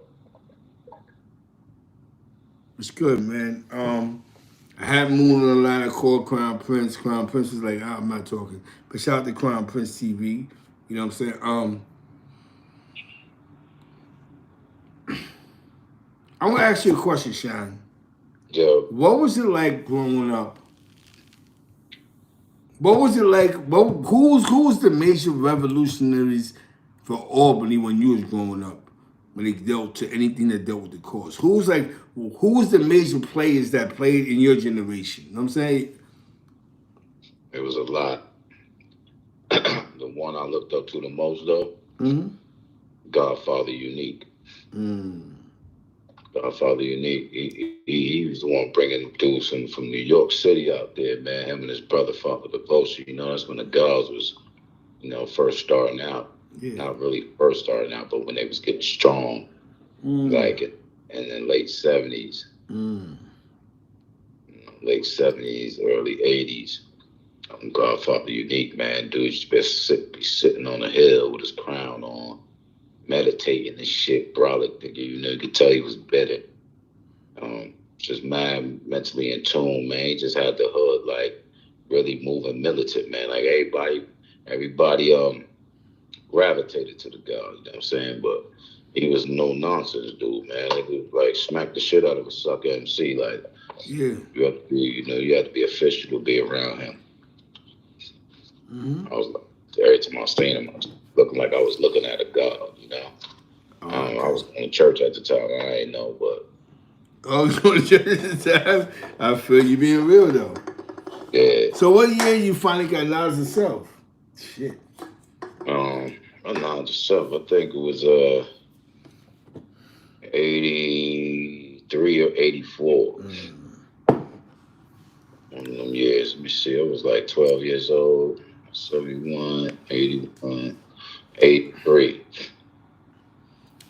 What's good, man? I had Moon on the line. I called Crown Prince. Crown Prince was like, I'm not talking. But shout out to Crown Prince TV. You know what I'm saying? I want to ask you a question, Shine. Yo. What was it like growing up? What was it like? Who was the major revolutionaries for Albany when you was growing up? When they dealt to anything that dealt with the cause? Who was the major players that played in your generation? You know what I'm saying? It was a lot. The one I looked up to the most, though, Godfather Unique. Godfather Unique. He was the one bringing dudes from New York City out there, man. Him and his brother, Father Devotion. You know, that's when the girls was, first starting out. Yeah. Not really first starting out, but when they was getting strong, like it, and then late 70s, late 70s, early 80s. Godfather Unique, man, dude used to be sitting on a hill with his crown on, meditating and shit, brolic, nigga. You could tell he was better. Just man, mentally in tune, man. He just had the hood like really moving militant, man. Like everybody gravitated to the guy, you know what I'm saying? But he was no nonsense dude, man. He was like smack the shit out of a sucker MC. Like, yeah, you had to be official to be around him. every time I seen him, I was looking like I was looking at a god, you know. I was going to church at the time. I ain't know, but Oh, you going to church at the time? I feel you being real though. yeah. So what year you finally got knowledge of self? Shit. Knowledge of self. I think it was 83 or 84. One of them years. Let me see. I was like 12 years old. 71, 81, 83.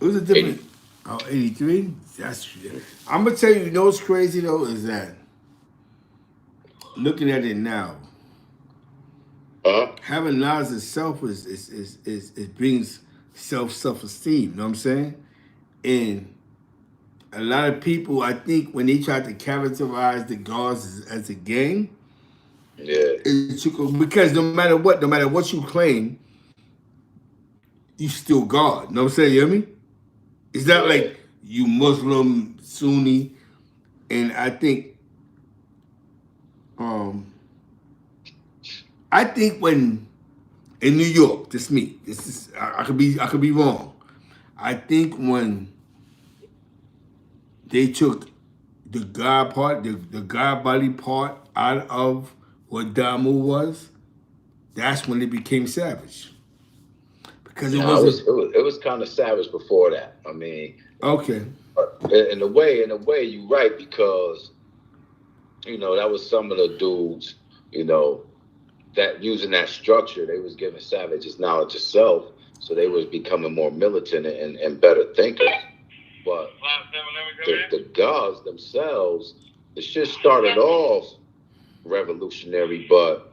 It was a different. 83? That's. I'm gonna tell you. You know what's crazy though is that looking at it now, having knowledge of self is it brings self-esteem. You know what I'm saying? And a lot of people, I think, when they try to characterize the gods as a gang, it's because no matter what you claim, you still God. You know what I'm saying? You hear me? It's not like you Muslim, Sunni, and I think when in New York, this me. This is I could be wrong. I think when they took the God part, the God body part out of what Damu was, that's when it became savage. Because it was kind of savage before that. I mean, okay. In a way, you're right, because you know that was some of the dudes, you know, that using that structure, they was giving savages knowledge of self, so they was becoming more militant and better thinkers. But the gods themselves, the shit started off revolutionary, but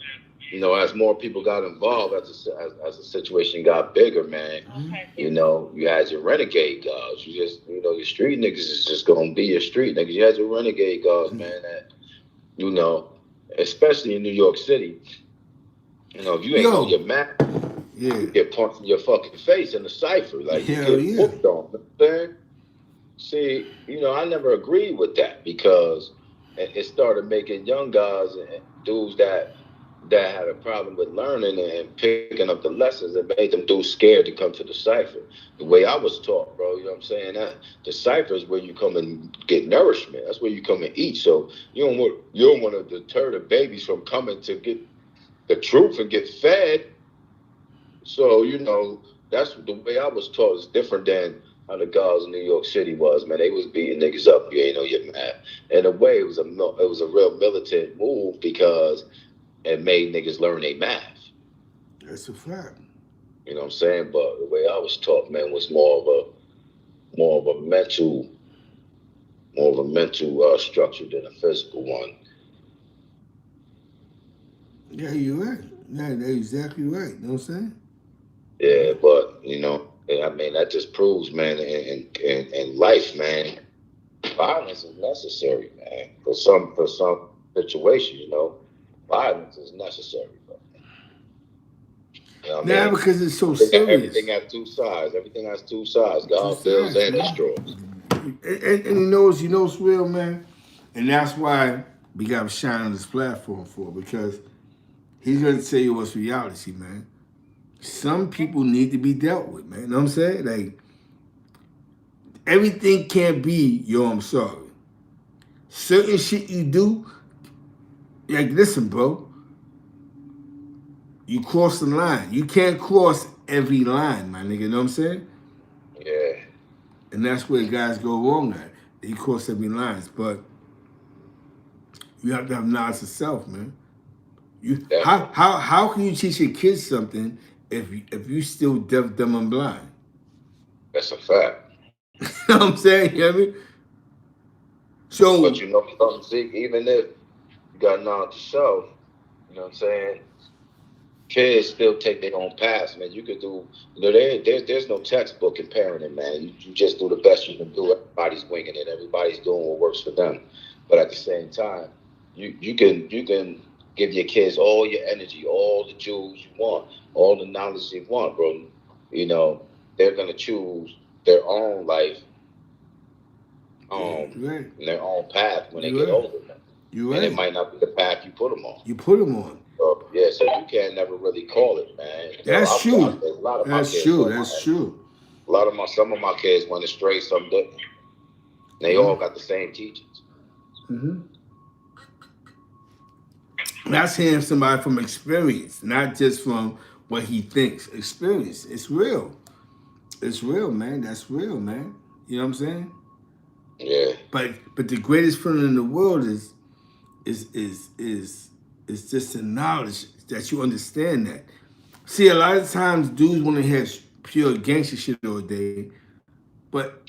you know, as more people got involved, as the situation got bigger, man, you know, you had your renegade gods. You just, you know, your street niggas is just gonna be your street niggas. You had your renegade gods, man, that, you know, especially in New York City, you know, if you ain't know your map, you get punched in your fucking face in the cipher. Like, you get whooped on. See, you know, I never agreed with that, because it started making young guys and dudes that had a problem with learning and picking up the lessons, that made them dudes scared to come to the cipher. The way I was taught, bro, you know what I'm saying? That the cipher is where you come and get nourishment. That's where you come and eat. So you don't want to deter the babies from coming to get the truth and get fed. So, you know, that's the way I was taught. Is different than how the guys in New York City was, man. They was beating niggas up. You ain't know your math. In a way, it was a real militant move, because it made niggas learn their math. That's a fact. You know what I'm saying? But the way I was taught, man, was more of a mental structure than a physical one. Yeah, you're right. Yeah, that's exactly right. You know what I'm saying? Yeah, but you know, I mean, that just proves, man, in life, man, violence is necessary, man. For some situations, you know, violence is necessary, bro. You know what I mean? Because it's so serious. Everything has two sides. Everything has two sides. God builds and destroys. And he knows real, man. And that's why we got to shine on this platform for, because he's going to tell you what's reality, man. Some people need to be dealt with, man. You know what I'm saying? Like, everything can't be, yo, I'm sorry. Certain shit you do, like, listen, bro. You cross the line. You can't cross every line, my nigga. You know what I'm saying? Yeah. And that's where guys go wrong at. They cross every lines. But you have to have knowledge of self, man. How can you teach your kids something if you still deaf, dumb, and blind? That's a fact. You know what I'm saying? You know what I mean? So, but you know, even if you got knowledge of self, you know what I'm saying, kids still take their own paths, man. You could do, you know, there's no textbook in parenting, man. You just do the best you can do. Everybody's winging it. Everybody's doing what works for them. But at the same time, you can give your kids all your energy, all the jewels you want, all the knowledge you want, bro. You know, they're gonna choose their own life, their own path when they get older, man. You're right. And it might not be the path you put them on. You put them on. Yeah, so you can't never really call it, man. That's true. A lot of my That's kids, true. That's true. some of my kids went astray, some didn't. They all got the same teachings. Mm-hmm. That's hearing somebody from experience, not just from what he thinks. Experience. It's real. It's real, man. That's real, man. You know what I'm saying? Yeah. But the greatest feeling in the world is just the knowledge that you understand that. See, a lot of times dudes want to hear pure gangster shit all day, but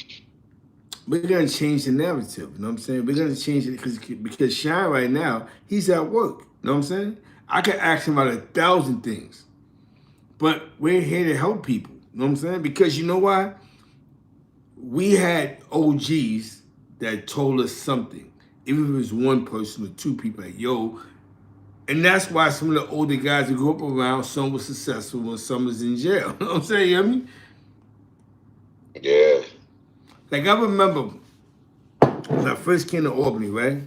we're gonna change the narrative. You know what I'm saying? We're gonna change it because Shine right now, he's at work. You know what I'm saying? I could ask him about 1,000 things, but we're here to help people. You know what I'm saying? Because you know why? We had OGs that told us something, even if it was one person or two people. Like, yo, and that's why some of the older guys that grew up around, some were successful and some was in jail. You know what I'm saying? You hear me? Yeah. Like I remember when I first came to Albany, right?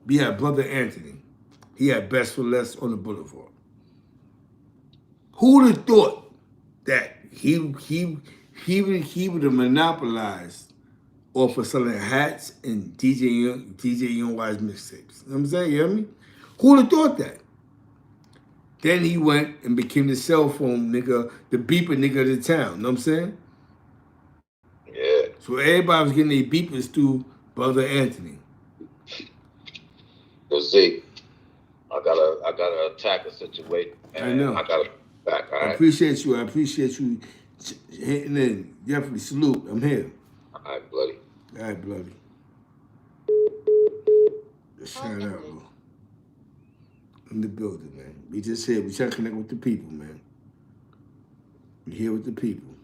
We had Brother Anthony. He had Best for Less on the Boulevard. Who would have thought that he would have monopolized off of selling hats and DJ Young Wise mixtapes? You know what I'm saying? You hear me? Who would have thought that? Then he went and became the cell phone nigga, the beeper nigga of the town. You know what I'm saying? Yeah. So everybody was getting their beepers through Brother Anthony. So Z, I gotta attack a situation. I know. I gotta back. All I right. appreciate you. I appreciate you hitting in. Definitely salute. I'm here. All right, bloody. All right, bloody. Shout out, bro. In the building, man. We just here. We try to connect with the people, man. We here with the people.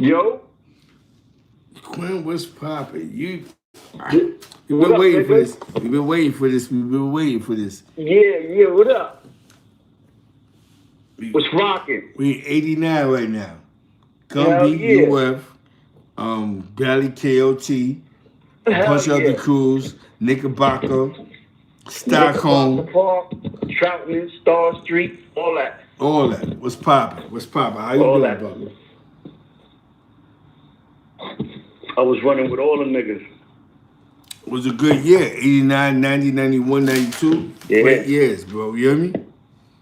Yo. Quinn, what's poppin'? You've What been up, waiting for nigga? this. We've been waiting for this. We've been waiting for this. Yeah, what up? What's rocking? We in 89 right now. Hell Gumby, yeah. UF, Dally KOT, a Hell bunch of other yeah. crews, Knickerbocker, Stockholm, Knickerbocker Park, Troutman, Star Street, all that. all that. What's poppin'? What's poppin'? How you All doing, that. brother? I was running with all the niggas. It was a good year. 89, 90, 91, 92. Yeah. Great years, bro. You hear me?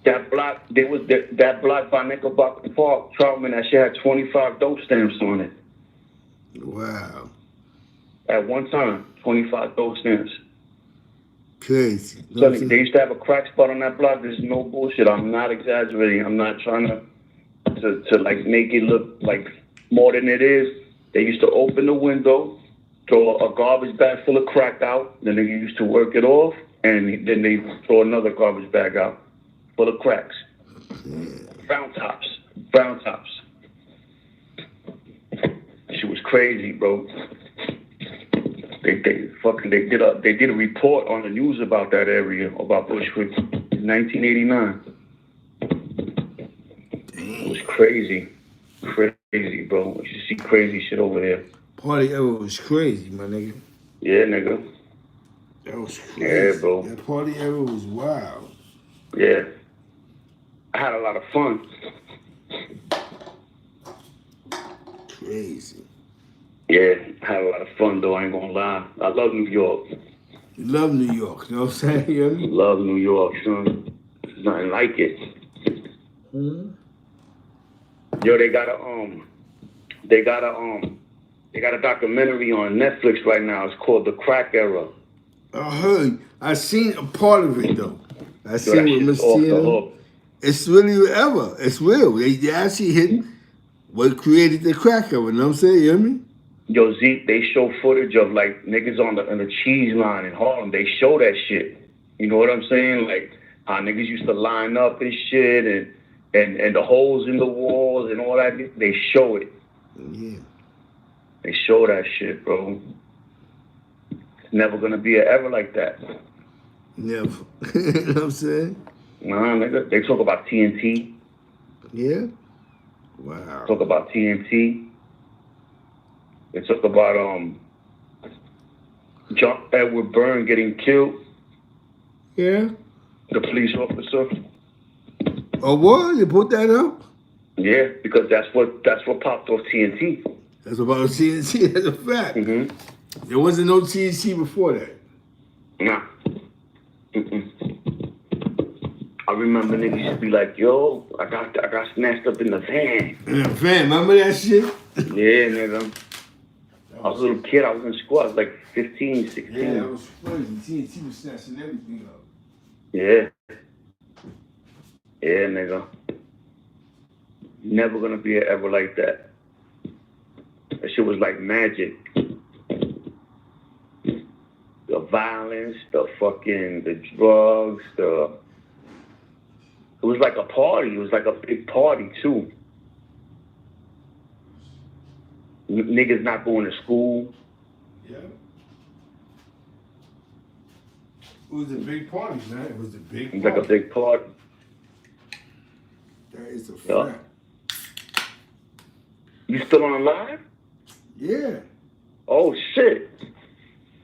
That block, that block by Knickerbocker Park, Troutman, that shit had 25 dope stamps on it. Wow. At one time, 25 dope stamps. Crazy. You know So what I'm they saying? used to have a crack spot on that block. There's no bullshit. I'm not exaggerating. I'm not trying to like make it look like more than it is. They used to open the window, throw a garbage bag full of crack out. Then they used to work it off, and then they throw another garbage bag out full of cracks. Brown tops. She was crazy, bro. They did a report on the news about that area, about Bushwick in 1989. It was crazy, bro. You should see crazy shit over there. Party era was crazy, my nigga. Yeah, nigga. That was crazy. Yeah, bro. That party era was wild. Yeah. I had a lot of fun. Crazy. Yeah, I had a lot of fun though, I ain't gonna lie. I love New York. You love New York, you know what I'm saying? You hear me? Love New York, son. There's nothing like it. Hmm? Yo, they got a documentary on Netflix right now. It's called The Crack Era. I heard. I seen a part of it though. I Yo, seen that with shit's Miss off the Tina. hook. It's really ever. It's real. They actually hit what created the crack era, you know what I'm saying? You hear me? Yo, Zeke, they show footage of like niggas on the cheese line in Harlem. They show that shit. You know what I'm saying? Like how niggas used to line up and shit and the holes in the walls and all that. They show it. Yeah. They show that shit, bro. It's never gonna be an ever like that. Never. You know what I'm saying? Nah, nigga. They talk about TNT. Yeah. Wow. Talk about TNT. They talk about John Edward Byrne getting killed. Yeah. The police officer. Oh, what? You put that up? Yeah, because that's what popped off TNT. That's about TNT. That's a fact. Mm-hmm. There wasn't no TNT before that. Nah. Mm-mm. I remember niggas used to be like, yo, I got snatched up in the van. In the van, remember that shit? Yeah, nigga. I was a little kid. I was in school. I was like 15, 16. Yeah, that was crazy. TNT was snatching everything up. Yeah. Yeah, nigga. Never gonna be ever like that. That shit was like magic. The violence, the drugs, it was like a party. It was like a big party too. Niggas not going to school. Yeah. It was a big party, man. It was a big party. It was like a big party. That is a Yeah. fact. You still on live? Yeah. Oh shit.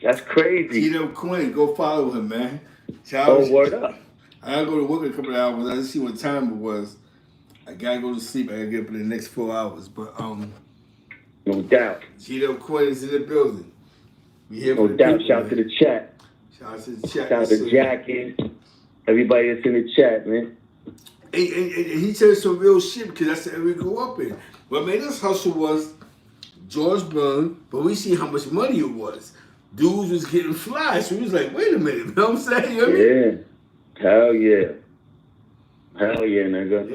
That's crazy. Tito Quinn, go follow him, man. Oh, word up. I gotta go to work in a couple of hours. I just see what time it was. I gotta go to sleep. I gotta get up in the next 4 hours. But No doubt. Tito Quinn is in the building. We here No for the doubt. people, Shout out to man. the chat. Shout out to the chat. Shout out to Jackie. Everybody that's in the chat, man. And he said some real shit because that's the area we grew up in. What made us hustle was George Byrne, but we see how much money it was. Dudes was getting fly, so we was like, wait a minute, you know what I'm saying? You know what I mean? Yeah. Hell yeah. Hell yeah, nigga.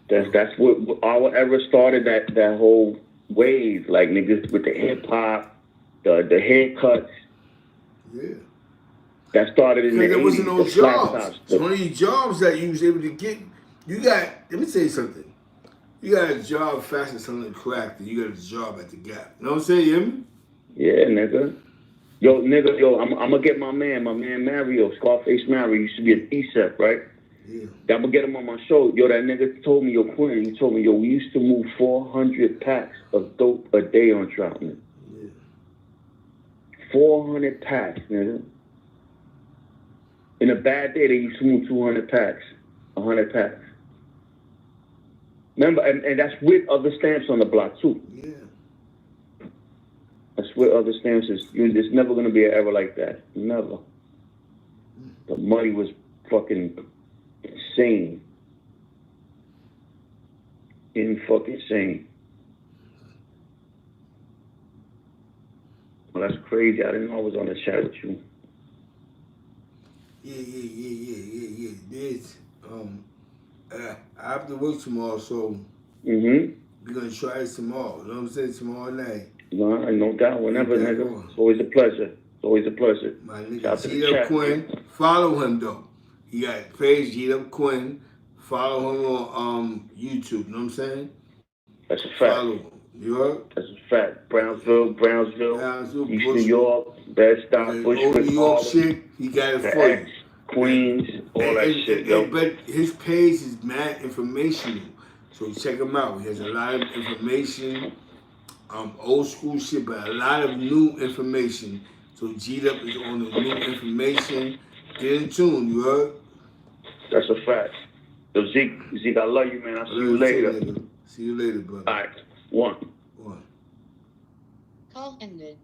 Yeah. That's what our era started, that whole wave, like niggas with the hip hop, the haircuts. Yeah. That started in the 80s. There wasn't no the flat jobs. tops. So one of these jobs that you was able to get, you got, let me tell you something. You got a job faster selling crack than you got a job at the Gap. You know what I'm saying? You hear me? Yeah, nigga. Yo, nigga, yo, I'm gonna get my man Mario, Scarface Mario, used to be a D-Sep, right? Yeah. I'm gonna get him on my show. Yo, that nigga told me, yo, Quinn, he told me, yo, we used to move 400 packs of dope a day on Troutman. Yeah. 400 packs, nigga. In a bad day, they used to move 200 packs, 100 packs. Remember, and that's with other stamps on the block, too. Yeah. That's with other stamps. There's never going to be an era like that. Never. The money was fucking insane. Insane. Well, that's crazy. I didn't know I was on the chat with you. Yeah. There's, I have to work tomorrow, so we're gonna try it tomorrow. You know what I'm saying? Tomorrow night. No doubt. Whenever, nigga. It's always a pleasure. My Shout nigga out to the G-Dub chat. Quinn. Follow him though. He got page G-Dub Quinn. Follow him on YouTube. You know what I'm saying? That's a fact. Follow him. You heard? That's a fact. Brownsville, Brownsville, East Bushwick. New York, Bed-Stuy, Old Bushwick, New York Harlem, shit, he got it the for you. X, Queens, all that shit, yo. But his page is mad informational, so check him out. He has a lot of information, old school shit, but a lot of new information. So G-Dub is on the new information. Get in tune, you heard? That's a fact. Yo, Zeke, I love you, man. I'll see you later. See you later, brother. All right. One. Call ended.